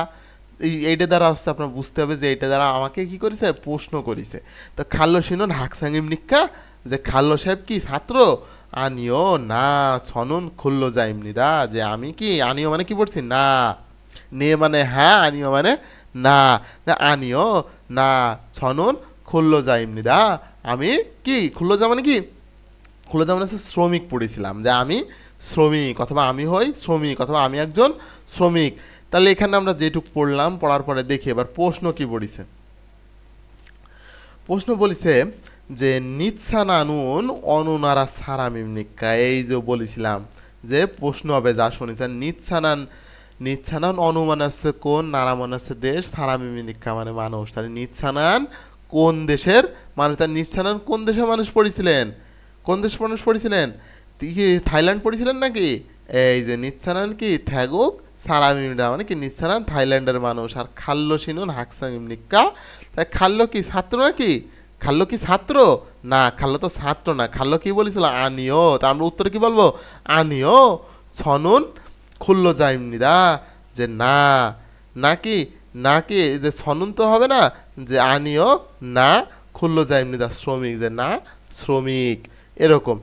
এইটা দ্বারা হচ্ছে আপনার বুঝতে হবে যে এইটা দ্বারা আমাকে কি করেছে? প্রশ্ন করেছে। তো খাল্লো শিনুন হাকস্যাং ইমনিক্কা, যে খাল্লো সাহেব কি ছাত্র? আনিও না ছনুন খুললো যায় এমনিদা, যে আমি কি? আনিও মানে কি পড়ছি? না। নে মানে হ্যাঁ, আনিও মানে না। আনিও না ছনুন খুললো যায় এমনিদা, আমি কি খুল্লজা মানে কি, খুল্লজা মানে হচ্ছে শ্রমিক পড়েছিলাম, যে আমি শ্রমিক অথবা আমি হই শ্রমিক অথবা আমি একজন শ্রমিক। তাহলে এখানে আমরা যেটুকু পড়লাম, পড়ার পরে দেখি এবার প্রশ্ন কি পড়িছে। প্রশ্ন বলিছে যে নিৎসানানুন অনুনারা সারামিমনিকা, এই যে বলেছিলাম যে প্রশ্ন হবে যা শুনেছেন, নিৎসানান নিৎসানান অনু মানে হচ্ছে কোন, নারা মানে হচ্ছে দেশ, সারামিমনিকা মানে মানুষ। তাহলে নিৎসানান কোন দেশের মানুষ, তার নিৎসানান কোন দেশের মানুষ পড়েছিলেন, কোন দেশের মানুষ পড়েছিলেন, কি থাইল্যান্ড পড়েছিলেন নাকি? এই যে নিৎসানান কি থ্যাগুক সারামিমনিকা মানে কি নিৎসানান থাইল্যান্ডের মানুষ। আর খাল্লো সিনুন হাকসামিমনিকা, তাই খাল্লো কি ছাত্র নাকি, খাল্লো কি ছাত্র না, খাল্লো তো ছাত্র না, খাল্লো কি বলেছিল আনিও, তা আমরা উত্তরে কি বলবো আনিও ছনুন খুললো যাইমনিদা, যে না নাকি, নাকি যে ছনুন তো হবে না, যে আনিও না খুললো যাইমনিদা শ্রমিক, যে না শ্রমিক এরকম।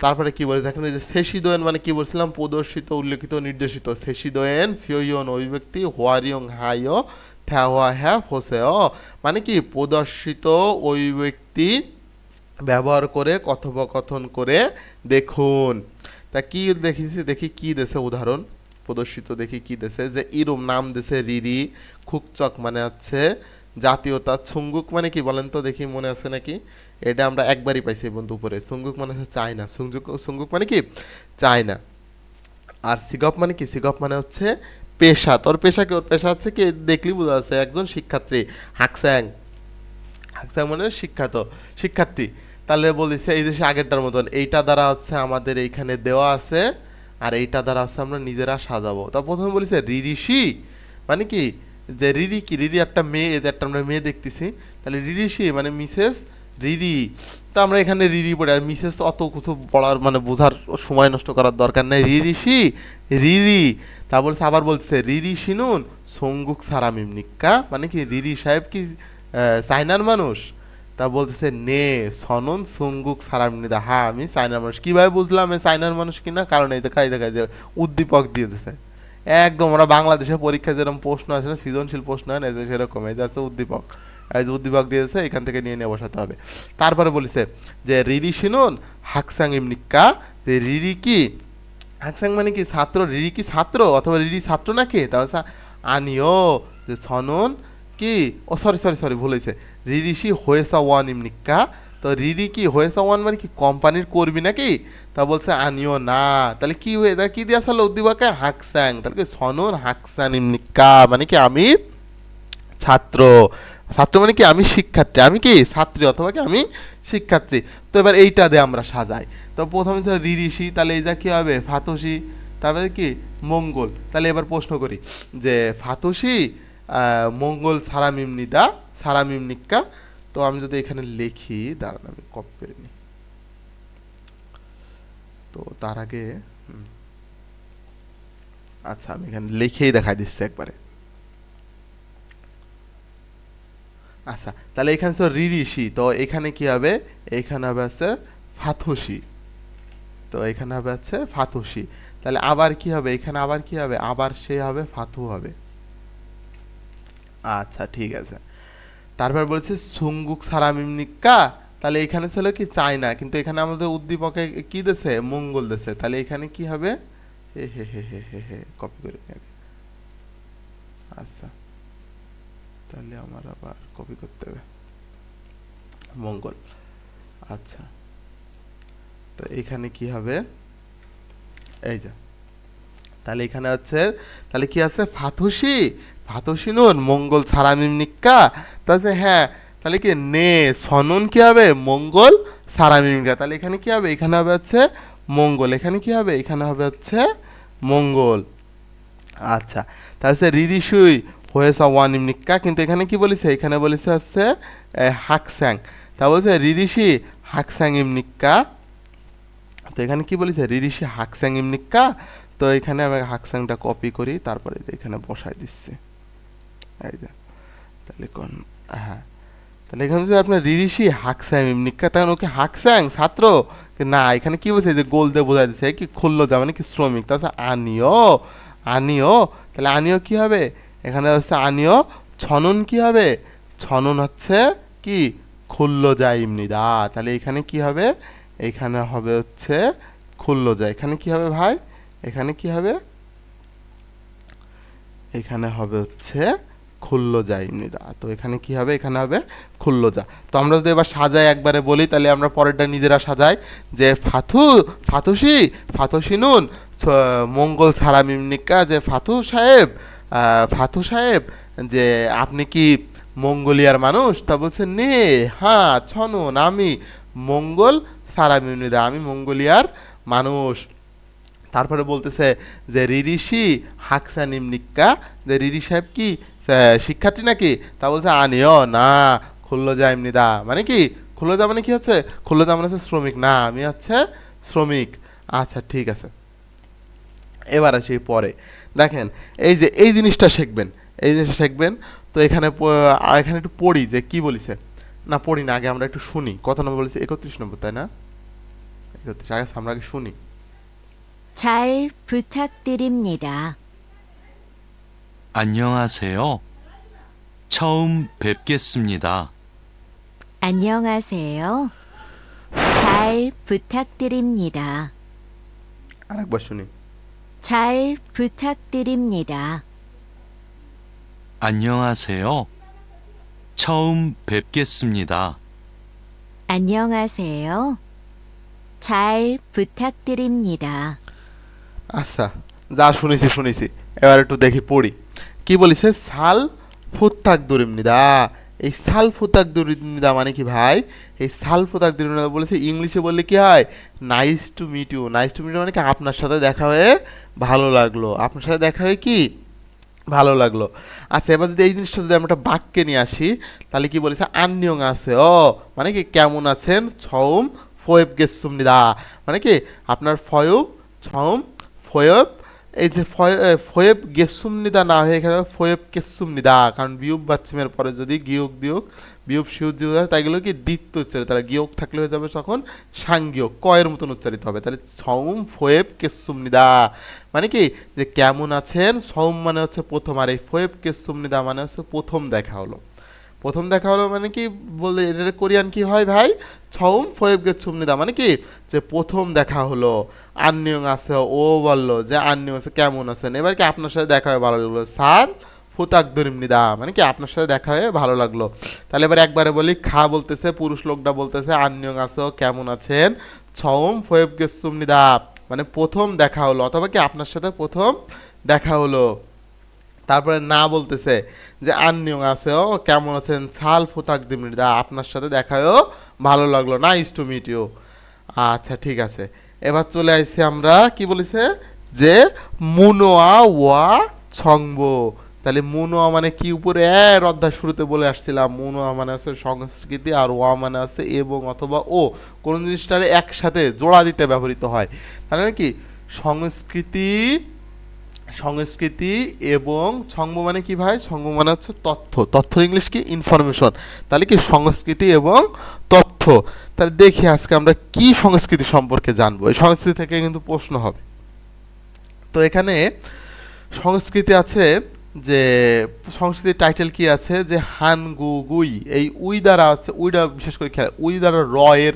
তারপরে কি বলে দেখেন, এই যে সেশিদোয়েন মানে কি বলছিলাম, প্রদর্শিত উল্লেখিত নির্দেশিত, সেশিদোয়েন ফিওইয়ন অভিব্যক্তি হোয়ারিয়ং হাইও থ্যাওয়া হ্যা ফোসেও মানে কি প্রদর্শিত ওই ব্যক্তি ব্যবহার করে কথোপকথন করে দেখুন। তা কি দেখিছি, দেখি কি দেশে উদাহরণ প্রদর্শিত, দেখি কি দেশে, যে ইরুম নাম দেশে রিরি, খুকচক মানে হচ্ছে জাতীয়তা, ছুঙ্গুক মানে কি বলেন তো দেখি, মনে আছে নাকি? এটা আমরা একবারই পাইছি বন্ধু উপরে। ছুঙ্গুক মানে হচ্ছে চায়না, ছুঙ্গুক মানে কি চায়না। আর সিগপ মানে কি, সিগপ মানে হচ্ছে পেশা, তোর পেশা কি, ওর পেশা হচ্ছে কি দেখলি বোঝা যাচ্ছে একজন শিক্ষার্থী। হাকস্যাং, হাকস্যাং মানে শিক্ষাত শিক্ষার্থী। তাহলে বলিছে এই দেশে আগেরটার মতন, এইটা দ্বারা হচ্ছে আমাদের এইখানে দেওয়া আছে, আর এইটা দ্বারা হচ্ছে আমরা নিজেরা সাজাবো। তা প্রথমে বলিছে রিরিষি মানে কি, যে রিরি কি, রিরি একটা মেয়ে, এই যে একটা আমরা মেয়ে দেখতেছি, তাহলে রিরিষি মানে মিসেস রিরি। তো আমরা এখানে রিরি পড়ে, আর মিসেস অত কিছু পড়ার মানে বোঝার সময় নষ্ট করার দরকার নেই, রিরিষি রিরি। তা বলছে, আবার বলছে রিরি শিনুন সঙ্গুক সারামিমনিকা মানে কি রিরি সাহেব কি চায়নার মানুষ। তা বলতেছে নে সনন সঙ্গুক সারামিমনিদা, হ্যাঁ আমি চায়নার মানুষ। কিভাবে বুঝলাম এই চায়নার মানুষ কিনা, কারণ এই দেখা যে উদ্দীপক দিয়ে দিছে একদম। আমরা বাংলাদেশে পরীক্ষায় যেরকম প্রশ্ন আসে না, সৃজনশীল প্রশ্ন হয় না, এই যে সেরকম, এই যে আছে উদ্দীপক, এই যে উদ্দীপক দিয়েছে এখান থেকে নিয়ে নিয়ে বসাতে হবে। তারপরে বলেছে যে রিরি শিনুন হাকসাং ইমনিকা, যে রিরি কি, হাকসাং মানে কি ছাত্র, রিরি কি ছাত্র অথবা রিরি ছাত্র নাকি, তাহলে আনিও যে ছনন কি, ও সরি সরি সরি ভুল হয়েছে, রিরিশি হয়েসা ওয়ান ইমনিকা। তো রিরি কি হয়েসা ওয়ান মানে কি কোম্পানির কর্মী নাকি, তা বলছে আনিও না, তাহলে কি হয়ে যায়, কি দিয়ে আসলে উদ্দীপকে হাকসাং, তাহলে কি ছনন হাকসান ইমনিকা মানে কি আমি ছাত্র, ছাত্র মানে কি আমি শিক্ষার্থী, আমি কি ছাত্রী অথবা কি আমি শিক্ষার্থী। তো এবার এইটা দিয়ে আমরা সাজাই। তো প্রথমে ছিল রিরিষি, তাহলে এই যা কি হবে ফাতসি, তারপরে কি মঙ্গল। তাহলে এবার প্রশ্ন করি যে ফাতসি মঙ্গল সারামিমনিদা সারামিমনিকা। তো আমি যদি এখানে লিখি, দাঁড়ান আমি কপি করে নিই। তো তার আগে আচ্ছা আমি এখানে লিখেই দেখাই দিচ্ছি একবারে। আচ্ছা তাহলে এখানে তো রিরিষি, তো এখানে কি হবে, এখানে হবে আছে ফাতসি, তো এখানে হবে আছে ফাতসি। তাহলে আবার কি হবে, এখানে আবার কি হবে, আবার সে হবে ফাতু হবে। আচ্ছা ঠিক আছে। তারপর বলছে সুঙ্গুক সারামিমনিকা, তাহলে এখানে ছিল কি চায়না, কিন্তু এখানে আমাদের উদ্দীপকে কি দেছে মঙ্গল দেছে, তাহলে এখানে কি হবে হে হে হে হে হে হে কপি করে নিই আগে। আচ্ছা তাহলে আমার আবার কপি করতে হবে মঙ্গল। আচ্ছা তো এখানে কি হবে, এই যে তাহলে এখানে আছে, তাহলে কি আছে ফাতসি, ফাতসি নুন মঙ্গল সারামিমনিকা, তাহলে হ্যাঁ, তাহলে কি নে সনন কি হবে মঙ্গল সারামিমনিকা, তাহলে এখানে কি হবে, এখানে হবে হচ্ছে মঙ্গল, এখানে কি হবে, এখানে হবে হচ্ছে মঙ্গল। আচ্ছা তাহলে রিরিসুই হয়েছে ওয়ান ইমনিকা, কিন্তু এখানে কি বলেছে, এখানে বলেছে হচ্ছে হাকস্যাং, তা বলছে রিরিসি হাকস্যাং ইমনিকা। তো এখানে কি বলেছে রিরিসি হাকস্যাং ইমনিকা। তো এখানে আমি হাকস্যাংটা কপি করি, তারপরে এখানে বসাই দিচ্ছি, এই যে তাহলে কোন, হ্যাঁ তাহলে এখানে যদি আপনার রিরিসি হাকস্যাং ইমনিকা, তখন ওকে হাকস্যাং ছাত্র না, এখানে কি বলছে যে গোল দিয়ে বোঝাই দিচ্ছে কি খুললো যা মানে কি শ্রমিক, তাহলে আনিও, আনিও তাহলে আনিও কি হবে, এখানে হচ্ছে আনিও ছনন কি হবে, ছনন হচ্ছে কি খুল্লজাইমনিদা। তাহলে এখানে কি হবে? এখানে হবে হচ্ছে খুল্লজা। এখানে কি হবে ভাই? এখানে কি হবে? এখানে হবে হচ্ছে খুল্লজাইমনিদা। তো এখানে কি হবে? এখানে হবে খুল্লজা। তো আমরা যদি এবার সাজাই একবারে বলি, তাহলে আমরা পরেরটা নিজেরা সাজাই যে ফাতুসি ফাতুসিনুন মঙ্গল সারামিমনিকা, যে ফাতু সাহেব যে আপনি কি মঙ্গোলিয়ার মানুষ? তা বলছে নে, হ্যাঁ ছনুন আমি মঙ্গল সারামিমনিদা, আমি মঙ্গোলিয়ার মানুষ। তারপরে বলতেছে যে রিরিশি হাকসা নিমনিক্কা, যে রিরি সাহেব কি শিক্ষার্থী নাকি? তা বলছে আনিও না খুল্লজা এমনিদা, মানে কি খুল্লজা মানে কি হচ্ছে? খুল্লজা মানে হচ্ছে শ্রমিক, না আমি হচ্ছে শ্রমিক। আচ্ছা ঠিক আছে, এবার আসি পরে। দেখেন এই যে এই জিনিসটা শিখবেন, এই জিনিসটা শিখবেন। তো এখানে এখানে একটু পড়ি যে কি বলিছে। না পড়ি না, আগে আমরা একটু শুনি। কত নম্বর বলেছে? 31 নম্বর, তাই না? 31। আগে আমরা আগে শুনি। 잘 부탁드립니다. 안녕하세요. 처음 뵙겠습니다. 안녕하세요. 잘 부탁드립니다. আরেকবার শুনি। 잘 부탁드립니다. 안녕하세요. 처음 뵙겠습니다. 안녕하세요. 잘 부탁드립니다. আচ্ছা, যা শুনেছি শুনেছি, এবার একটু দেখি পড়ি কি বলিছে। সাল ফুত্তাক দরিমনিদা। এই সাল ফুত্তাক দরিমনিদা মানে কি ভাই? এই সাল ফুত্তাক দরিমনিদা বলেছে ইংলিশে বললে কি হয়? Nice to meet you. Nice to meet you মানে কি আপনার সাথে দেখা হয়ে ভালো লাগলো, আপনার সাথে দেখা হয়ে কি ভালো লাগলো। আচ্ছা এবার যদি এই জিনিসটা যদি আমরা একটা বাক্যে নিয়ে আসি, তাহলে কি বলেছে? আন্যং আছে ও, মানে কি কেমন আছেন? ছৌম ফয়েব গেসুমনিদা, মানে কি আপনার ফয়ব ছৌম ফয়েব, এই যে ফয়েব গেসুমনিদা না হয়ে এখানে ফয়েব কেসুমনিদা, কারণ বিয়োগ বাচ্চিমের পরে যদি গিয়োগ দিয়োগ বিয়োগ শিউ দিয়োগ হয়, তাইগুলো কি দ্বিত্ব উচ্চারিত, তারা গিয়োগ থাকলে হয়ে যাবে তখন সাংগিয়োগ, কয়ের মতন উচ্চারিত হবে। তাহলে ছৌম ফয়েব কেসুমনিদা মানে কি যে কেমন আছেন। সৌম মানে হচ্ছে প্রথম, আর এই ফয়েব কেসুমনিদা মানে হচ্ছে প্রথম দেখা হলো। প্রথম দেখা হলো মানে কি বললে এটার কোরিয়ান কি হয় ভাই? ছৌম ফয়েব গেসুমনিদা মানে কি যে প্রথম দেখা হলো। আন্যং আছে ও বললো যে আন্যং আছে কেমন আছেন, এবার কি আপনার সাথে দেখা হয়ে ভালো লাগলো। সার ফুতাক দরিমনিদা মানে কি আপনার সাথে দেখা হয়ে ভালো লাগলো। তাহলে এবার একবারে বলি, খা বলতেছে পুরুষ লোকটা বলতেছে আন্যং আছে কেমন আছেন, ছৌম ফয়েব গেসুমনিদা মানে প্রথম দেখা হলো, অথবা কি আপনার সাথে প্রথম দেখা হলো। তারপরে না বলতেছে যে আন্যং আছে ও কেমন আছেন, ছাল ফুতাক দিমনিদা আপনার সাথে দেখা হয়েও ভালো লাগলো, নাইস টু মিট ইউ। আচ্ছা ঠিক আছে, এবার চলে আসছি আমরা কি বলেছে যে মুনোয়া ওয়া ছংবো। তাহলে মুনোয়া মানে কি? উপরে এর অধ্যায় শুরুতে বলে আসছিলাম, মুনোয়া মানে আছে সংস্কৃতি, আর ওয়া মানে আছে এবং অথবা ও, কোন জিনিসটারে একসাথে জোড়া দিতে ব্যবহৃত হয়। তাহলে কি সংস্কৃতি, সংস্কৃতি এবং ছংব মানে কি ভাই? ছংব মানে হচ্ছে তথ্য, তথ্যর ইংলিশ কি? ইনফরমেশন। তাহলে কি সংস্কৃতি এবং তথ্য। তাহলে দেখি আজকে আমরা কি সংস্কৃতি সম্পর্কে জানবো, এই সংস্কৃতি থেকে কিন্তু প্রশ্ন হবে। তো এখানে সংস্কৃতি আছে যে সংস্কৃতির টাইটেল কি আছে যে হানগুগুই। এই উই দ্বারা আছে, উইটা বিশেষ করে খেয়াল, উই দ্বারা র এর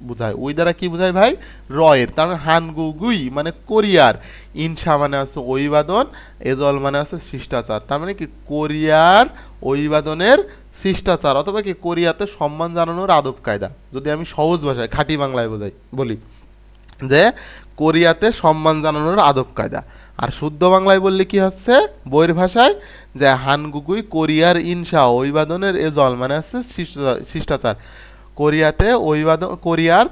বোঝায়। উই দ্বারা কি বোঝায় ভাই? র এর। তার মানে হানগুগুই মানে কোরিয়ার, ইনসা মানে আছে অভিবাদন, এজল মানে আছে শিষ্টাচার। তার মানে কি কোরিয়ার অভিবাদনের শিষ্টাচার, অথবা কি কোরিয়াতে সম্মান জানানোর আদব কায়দা। যদি আমি সহজ ভাষায় খাঁটি বাংলায় বোঝাই বলি যে কোরিয়াতে সম্মান জানানোর আদব কায়দা। আর শুদ্ধ বাংলায় বললে কি হচ্ছে বইয়ের ভাষায় যে হানগুগুই কোরিয়ার ইনসা অভিবাদনের এজল মানে আছে শিষ্টাচার। কোরিয়াতে অভিবাদন, কোরিয়ার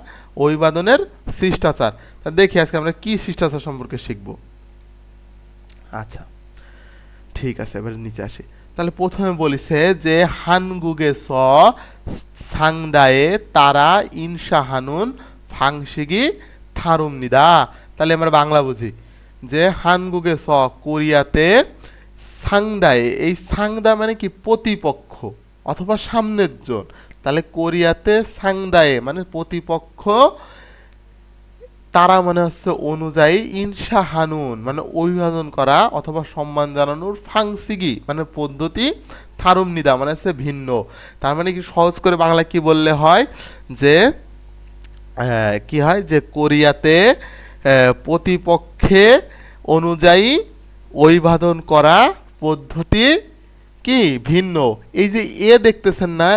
অভিবাদনের শিষ্টাচার। তা দেখি আজকে আমরা কি শিষ্টাচার সম্পর্কে শিখব। আচ্ছা ঠিক আছে, এবার নিচে আসি। তাহলে প্রথমে বলিছে যে হানগুগে স সাংদায়ে তারা ইনসা হানুন ফাংশিগি থারুমনিদা। তাহলে আমরা বাংলা বুঝি যে হানগুগে স কোরিয়াতে সাংদায়ে, এই সাংদা মানে কি প্রতিপক্ষ অথবা সামনের জন। তাহলে কোরিয়াতে সাংদায়ে মানে প্রতিপক্ষ তারা মানে হচ্ছে অনুযায়ী, ইনসা হানুন মানে অভিবাদন করা অথবা সম্মান জানানোর, ফাংসিগি মানে পদ্ধতি, থারুম নিদা মানে হচ্ছে ভিন্ন। তার মানে কি সহজ করে বাংলা কি বললে হয় যে কি হয় যে কোরিয়াতে প্রতিপক্ষে অনুযায়ী অভিবাদন করা পদ্ধতি কি ভিন্ন। এই যে এ দেখতেছেন না,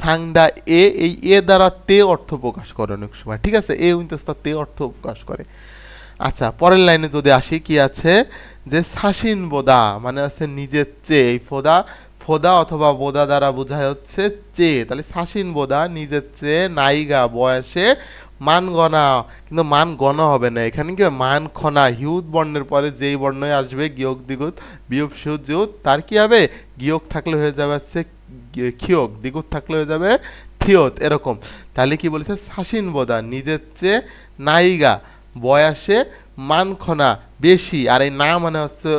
সাংদা এ, এই এ দ্বারা তে অর্থ প্রকাশ করে অনেক সময়, ঠিক আছে, এ উইন্টাসটা তে অর্থ প্রকাশ করে। আচ্ছা, পরের লাইনে যদি আসি কি আছে যে সাসিন বোদা মানে হচ্ছে নিজের চেয়ে, এই ফোদা ফোদা অথবা বোদা দ্বারা বোঝায় হচ্ছে চেয়ে, তাহলে সাসিন বোদা নিজের চেয়ে, নাইগা বয়সে, মান গণা, কিন্তু মান গণা হবে না এখানে, কি মান খনা, হিউদ বর্ণের পরে যেই বর্ণই আসবে গিয়ক দ্বিগুত বিয়োগ সুদ জিউত, তার কি হবে গিয়ক থাকলে হয়ে যাবে হচ্ছে খিয়ক, দ্বিগুত থাকলে হয়ে যাবে থিয়ত, এরকম। তাহলে কি বলেছে সাসিন বোদা নিজের চেয়ে, নাইগা বয়সে, মান খনা বেশি, আর এই না মানে হচ্ছে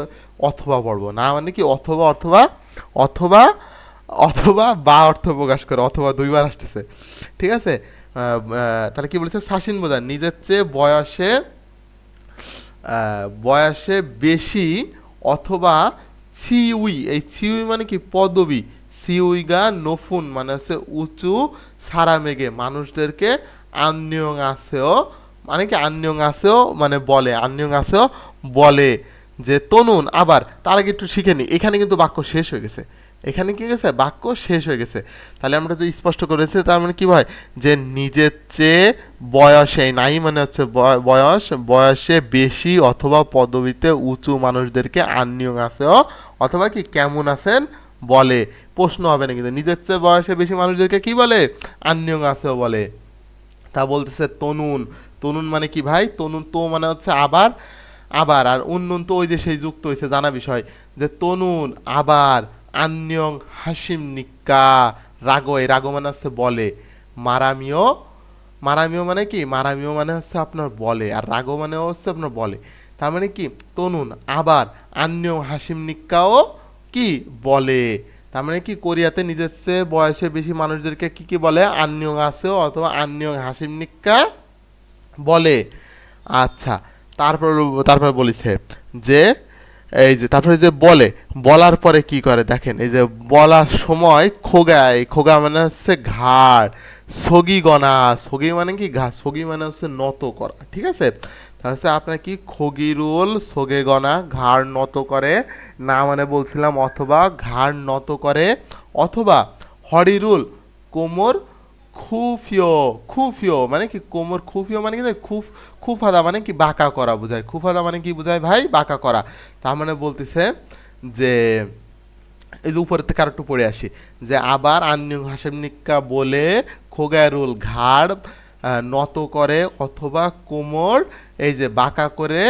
অথবা পড়বো, না মানে কি অথবা অথবা অথবা অথবা বা অর্থ প্রকাশ করে, অথবা দুইবার আসতেছে, ঠিক আছে। তাহলে কি বলেছে শাসিন বোঝা নিজের চেয়ে বয়সে বয়সে বেশি অথবা ছিউই, এই ছিউই মানে কি পদবী, সিউইগা নফুন মানে হচ্ছে উঁচু, সারা মেঘে মানুষদেরকে, আন্যং আছেও মানে কি আন্যং আছেও মানে বলে, আন্যং আছেও বলে যে তনুন। আবার তার আগে একটু শিখে নি, এখানে কিন্তু বাক্য শেষ হয়ে গেছে, এখানে কি গেছে বাক্য শেষ হয়ে গেছে। তাহলে আমরা তো স্পষ্ট করেছি, তার মানে কি হয় যে নিজের চেয়ে বয়সে, নাই মানে হচ্ছে বয়স, বয়সে বেশি অথবা পদবিতে উঁচু মানুষদেরকে আন্যং আছেও অথবা কি কেমন আছেন বলে। প্রশ্ন হবে না কিন্তু, নিজের চেয়ে বয়সে বেশি মানুষদেরকে কি বলে আন্যং আছেও বলে। তা বলতেছে তনুন, তনুন মানে কি ভাই, তনুন তো মানে হচ্ছে আবার, আবার আর উন্নন তো ওই যে সেই যুক্ত হয়েছে জানা বিষয়, যে তনুন আবার, আন্যং হাসিম নিক্কা রাগো, এই রাগো মানে হচ্ছে বলে, মারামিও, মারামিও মানে কি, মারামিও মানে হচ্ছে আপনার বলে, আর রাগো মানে হচ্ছে আপনার বলে। তার মানে কি তনুন আবার, আন্যং হাসিম নিক্কাও কি বলে। তার মানে কি কোরিয়াতে নিজের চেয়ে বয়সে বেশি মানুষদেরকে কি কি বলে, আন্যং আছেও অথবা আন্যং হাসিম নিক্কা বলে। আচ্ছা, তারপর তারপর বলেছে যে এই যে তারপরে যে বলে, বলার পরে কি করে দেখেন, এই যে বলার সময় খোগা, এই খোগা মানে হচ্ছে ঘাড়, সগি গনা, সগি মানে কি ঘা, সগি মানে হচ্ছে নত করা, ঠিক আছে। তাহলে আপনার কি খগিরুল সগে গনা ঘাড় নত করে, না মানে বলছিলাম অথবা ঘাড় নত করে, অথবা হরিরুল কোমর খুফিও, খুফিও মানে কি কোমর, খুফিও মানে কি খুফ, খুফাদা মানে কি বাঁকা করা বোঝায়, খুফাদা মানে কি বোঝায় ভাই বাঁকা করা। তার মানে বলতেছে যে এই যে উপরের থেকে আর একটু পড়ে আসি, যে আবার আন্যং হাসেম নিক্কা বলে খোগারুল ঘাড় নত করে অথবা কোমর এই যে বাঁকা করে,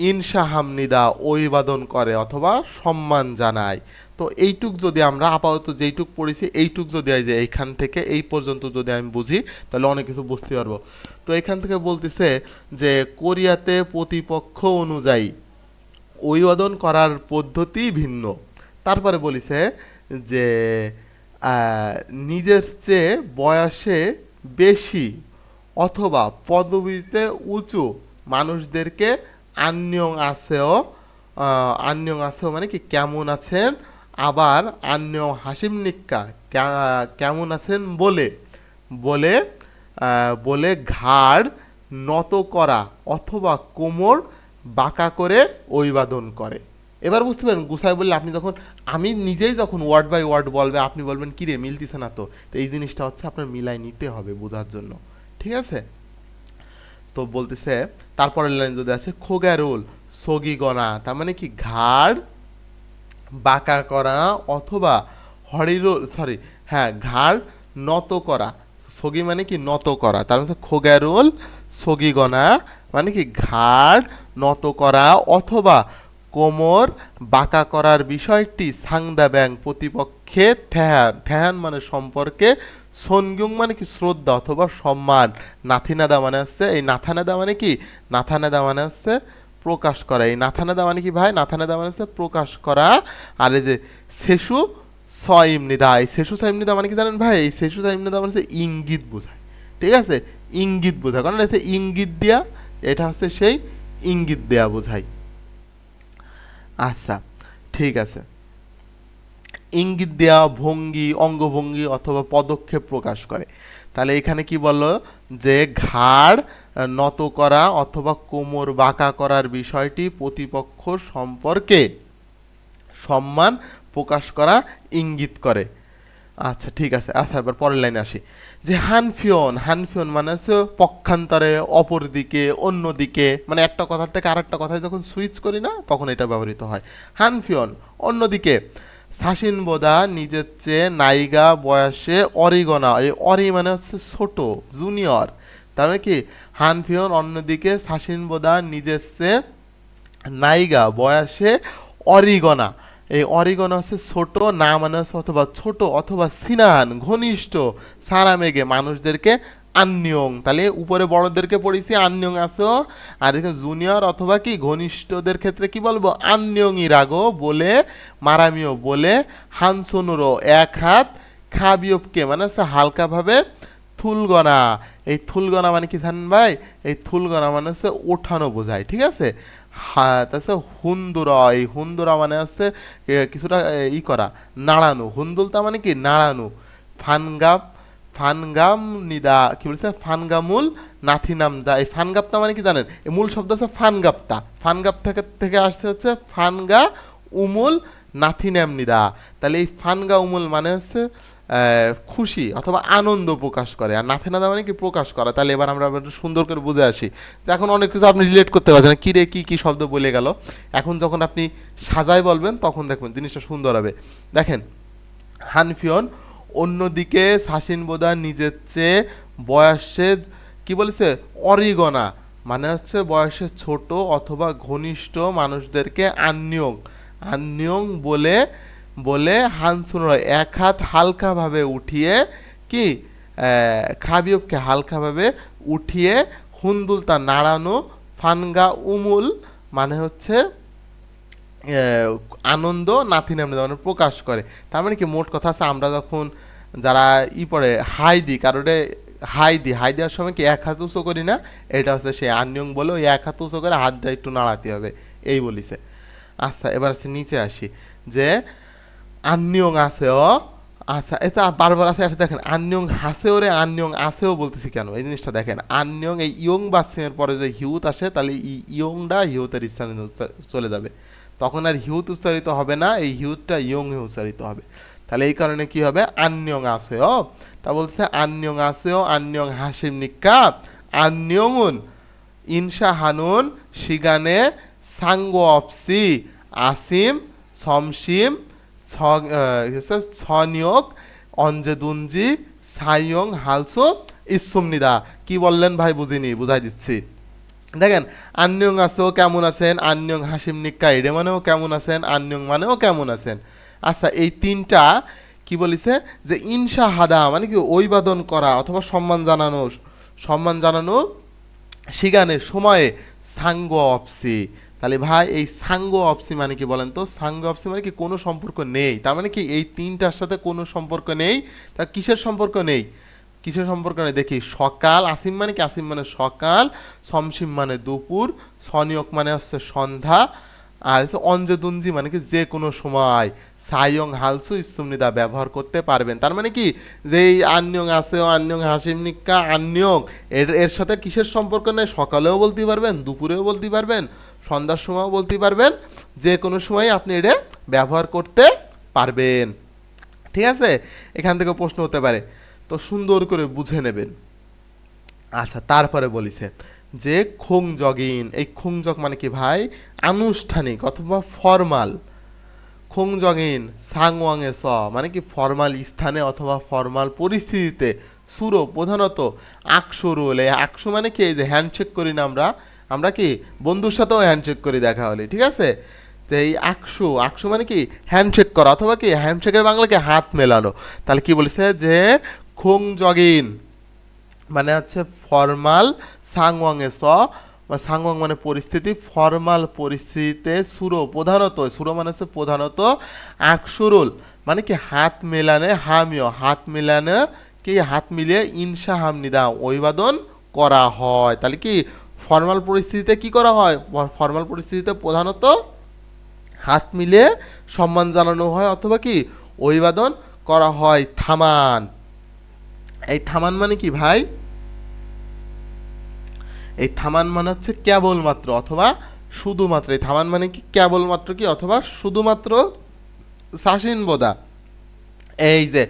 ইনসা হামনিদা অভিবাদন করে অথবা সম্মান জানায়। তো এইটুক যদি আমরা আপাতত যেইটুক পড়েছি, এইটুক যদি এই যে এইখান থেকে এই পর্যন্ত যদি আমি বুঝি, তাহলে অনেক কিছু বুঝতে পারবো। তো এখান থেকে বলতেছে যে কোরিয়াতে প্রতিপক্ষ অনুযায়ী অভিবাদন করার পদ্ধতি ভিন্ন। তারপরে বলিছে যে নিজের চেয়ে বয়সে বেশি অথবা পদবিতে উঁচু মানুষদেরকে আন্যং আছেও, আন্যং আছেও মানে কি কেমন আছেন, আবার আন্যং হাসিম নিক্কা কেমন আছেন বলে, বলে বলে ঘাড় নত করা অথবা কোমর বাঁকা করে অভিবাদন করে। এবার বুঝতে পারেন গুছাই বললে আপনি যখন, আমি নিজেই যখন ওয়ার্ড বাই ওয়ার্ড বলবে আপনি বলবেন কি রে মিলতেছে না তো, তো এই জিনিসটা হচ্ছে আপনার মিলাই নিতে হবে বোঝার জন্য, ঠিক আছে। তো বলতেছে তারপরের লাইন যদি আছে খোগারুল সগি গনা, তার মানে কি ঘাড় বাঁকা করা অথবা হরিরুল, সরি হ্যাঁ ঘাড় নত করা, সগি মানে কি নত করা, তার মানে খোগারুল সগি গনা মানে কি ঘাড় নত করা অথবা কোমর বাঁকা করার বিষয়টি সাংদা ব্যাং প্রতিপক্ষে ঠেহান, ঠেহান মানে সম্পর্কে, সনগুং মানে কি শ্রদ্ধা অথবা সম্মান, নাথিনাদা মানে হচ্ছে, এই নাথানাদা মানে কি, নাথানাদা মানে হচ্ছে প্রকাশ করা, এই নাথানাদা মানে কি ভাই, নাথানাদা মানে হচ্ছে প্রকাশ করা। আর এই যে শেষু সইমনিদা, এই শেষু সইমনিদা মানে কি জানেন ভাই, এই শেষু সইমনিদা মানে হচ্ছে ইঙ্গিত বোঝায়, ঠিক আছে, ইঙ্গিত বোঝায়, কারণ এতে ইঙ্গিত দিয়া এটা হচ্ছে সেই ইঙ্গিত দেয়া বোঝায়। আচ্ছা, ঠিক আছে। ইঙ্গিত দেয়া ভঙ্গি, অঙ্গভঙ্গি অথবা পদক্ষেপ প্রকাশ করে। তাহলে এখানে কি বললো যে ঘাড় নত করা অথবা কোমর বাঁকা করার বিষয়টি প্রতিপক্ষ সম্পর্কে সম্মান প্রকাশ করা ইঙ্গিত করে। আচ্ছা, ঠিক আছে। আচ্ছা, এবার পরের লাইনে আসি যে হানফিয়ন। হানফিয়ন মানে হচ্ছে পক্ষান্তরে, অপর দিকে, অন্য দিকে, মানে একটা কথা থেকে আরেকটা কথায় যখন সুইচ করি না তখন এটা ব্যবহৃত হয়। হানফিয়ন অন্যদিকে। শাসিন বোদা নিজের চেয়ে নায়িকা বয়সে অরিগনা, এই অরি মানে হচ্ছে ছোট, জুনিয়র। তার মানে কি হানফিয়ন অন্যদিকে শাসিন বোদা নিজের চেয়ে নায়িকা বয়সে অরিগনা, এই অরিগনা হচ্ছে ছোট, না মানে হচ্ছে অথবা ছোট অথবা সিনান ঘনিষ্ঠ, সারা মেঘে মানুষদেরকে আন্যং, তাহলে উপরে বড়দেরকে পড়েছি আন্যং আছো, আর এখানে জুনিয়র অথবা কি ঘনিষ্ঠদের ক্ষেত্রে কি বলবো আন্যং ইরাগো বলে, মারামিও বলে, হানসনুরো এক হাত, খাবিয়পকে মানে হচ্ছে হালকাভাবে, থুলগনা, এই থুলগনা মানে কি জানেন ভাই, এই থুলগনা মানে হচ্ছে ওঠানো বোঝায়, ঠিক আছে। হ্যাঁ, তাছাড়া হুন্দুরা, এই হুন্দুরা মানে হচ্ছে কিছুটা ই করা, নাড়ানো। হুন্দুলতা মানে কি নাড়ানো। ফানগাপ, ফানগাম নিদা কি বলছে, ফানগামুল নাথিনামদা, এই ফানগাপ্তা মানে কি জানেন, এই মূল শব্দ হচ্ছে ফানগাপ্তা, ফানগাপ থেকে থেকে আসছে হচ্ছে ফানগা উমুল নাথিনামনিদা। তাহলে এই ফানগা উমুল মানে হচ্ছে খুশি অথবা আনন্দ প্রকাশ করে, আর নাথেনাদা মানে কি প্রকাশ করা। তাহলে এবার আমরা একটু সুন্দর করে বুঝে আসি যে এখন অনেক কিছু আপনি রিলেট করতে পারছেন, কি রে কি কি শব্দ বলে গেল। এখন যখন আপনি সাজায় বলবেন তখন দেখবেন জিনিসটা সুন্দর হবে। দেখেন, হানফিয়ন অন্যদিকে শাসিন বোদা নিজের চেয়ে বয়সে কি বলেছে অরিগনা, মানে হচ্ছে বয়সে ছোট অথবা ঘনিষ্ঠ মানুষদেরকে আন্যং, আন্যং বলে বলে হানসুনর এক হাত হালকাভাবে উঠিয়ে কি খাবিয়বকে হালকাভাবে উঠিয়ে, হুন্দুলতা নাড়ানো, ফানগা উমুল মানে হচ্ছে আনন্দ, নাথিনাম মানে প্রকাশ করে। তার মানে কি মোট কথা আছে আমরা যখন যারা পড়ে হাই দিই কারোরে, হাই দিই, হাই দেওয়ার সময় কি এক হাত উঁচু করি না, এটা হচ্ছে সে আন্যং বলে ওই এক হাত উঁচু করে হাতটা একটু নাড়াতে হবে, এই বলিছে। আচ্ছা, এবার আছে নিচে আসি যে আন্যং আছেও। আচ্ছা, এটা বারবার আছে, এটা দেখেন আন্যং হাসেও রে, আন্যং আসেও বলতেছি কেন, এই জিনিসটা দেখেন। আন্যং এই ইয়ং বাচ্চের পরে যে হিউত আসে তাহলে ইয়ংটা হিউতের স্থানে চলে যাবে, তখন আর হিউত উচ্চারিত হবে না, এই হিউতটা ইয়ং উচ্চারিত হবে। তাহলে এই কারণে কি হবে আন্যং আসেও। তা বলছে আন্যং আসেও, আন্যং হাসিম নিকা, আন্যংউন ইনসা হানুন সিগানে সাঙ্গ অপসি আসিম সমসিম ছনিয়ক অঞ্জেদুঞ্জি সাইয়ং হালসো ইসুমনিদা। কি বললেন ভাই বুঝিনি, বুঝাই দিচ্ছি। দেখেন, আন্যং আছেও কেমন আছেন, আন্যং হাসিম নিক্কা এডে মানেও কেমন আছেন, আন্যং মানেও কেমন আছেন। আচ্ছা, এই তিনটা কি বলিছে যে ইনসা হাদা মানে কি অভিবাদন করা অথবা সম্মান জানানো, সম্মান জানানো সিগানের সময়ে সাঙ্গ অপসি। তাহলে ভাই এই সাঙ্গ অপসি মানে কি বলেন তো, সাঙ্গ অপসি মানে কি কোনো সম্পর্ক নেই, তার মানে কি এই তিনটার সাথে কোনো সম্পর্ক নেই। তা কিসের সম্পর্ক নেই, কিসের সম্পর্ক নেই দেখি। সকাল, আসিম মানে কি, আসিম মানে সকাল, সমসিম মানে দুপুর, সনিয়ক মানে হচ্ছে সন্ধ্যা, আর হচ্ছে অঞ্জদুঞ্জি মানে কি যে কোনো সময়, সাইয়ং হালসু ইসুমনিদা ব্যবহার করতে পারবেন। তার মানে কি যে এই আন্যং আছে, আন্যং হাসিম নিক্কা আন্যং এর এর সাথে কিসের সম্পর্ক নেই, সকালেও বলতে পারবেন, দুপুরেও বলতে পারবেন, সন্ধ্যার সময়ও বলতে পারবেন, যে কোনো সময় আপনি এটা ব্যবহার করতে পারবেন। ঠিক আছে, এখান থেকে প্রশ্ন হতে পারে, তো সুন্দর করে বুঝে নেবেন। আচ্ছা, তারপরে বলিছে যে খোংজগিন, এই খোংজগ মানে কি ভাই আনুষ্ঠানিক অথবা ফর্মাল। খোংজগিন সাংওয়াং এ স মানে কি ফর্মাল স্থানে অথবা ফর্মাল পরিস্থিতিতে, সুরো প্রধানত আকশো রোল, এই আকশো মানে কি এই যে হ্যান্ডশেক করি না আমরা, আমরা কি বন্ধুর সাথেও হ্যান্ডশেক করি দেখা হলে, ঠিক আছে। তো এই আকশো, আকশো মানে কি হ্যান্ডশেক করা অথবা কি হ্যান্ডশেকের বাংলা কি হাত মেলানো। তাহলে কি বলেছে যে খোংজগিন মানে হচ্ছে ফর্মাল, সাংওয়াং এ স বা সাংওয়াং মানে পরিস্থিতি, ফর্মাল পরিস্থিতিতে সুরো প্রধানত, সুরো মানে হচ্ছে প্রধানত, আকসুরুল মানে কি হাত মেলানে, হামিও হাত মেলানে কি হাত মিলিয়ে, ইনসা হামনিদা অভিবাদন করা হয়। তাহলে কি ফর্মাল পরিস্থিতিতে কি করা হয়? ফর্মাল পরিস্থিতিতে প্রধানত হাত মিলিয়ে সম্মান জানানো হয় অথবা কি অভিবাদন করা হয়। থামান, এই থামান মানে কি ভাই? এই থামান মানে হচ্ছে কেবলমাত্র অথবা শুধুমাত্র। এই থামান মানে কি? কেবলমাত্র কি অথবা শুধুমাত্র শাসিন বোদা। এই যে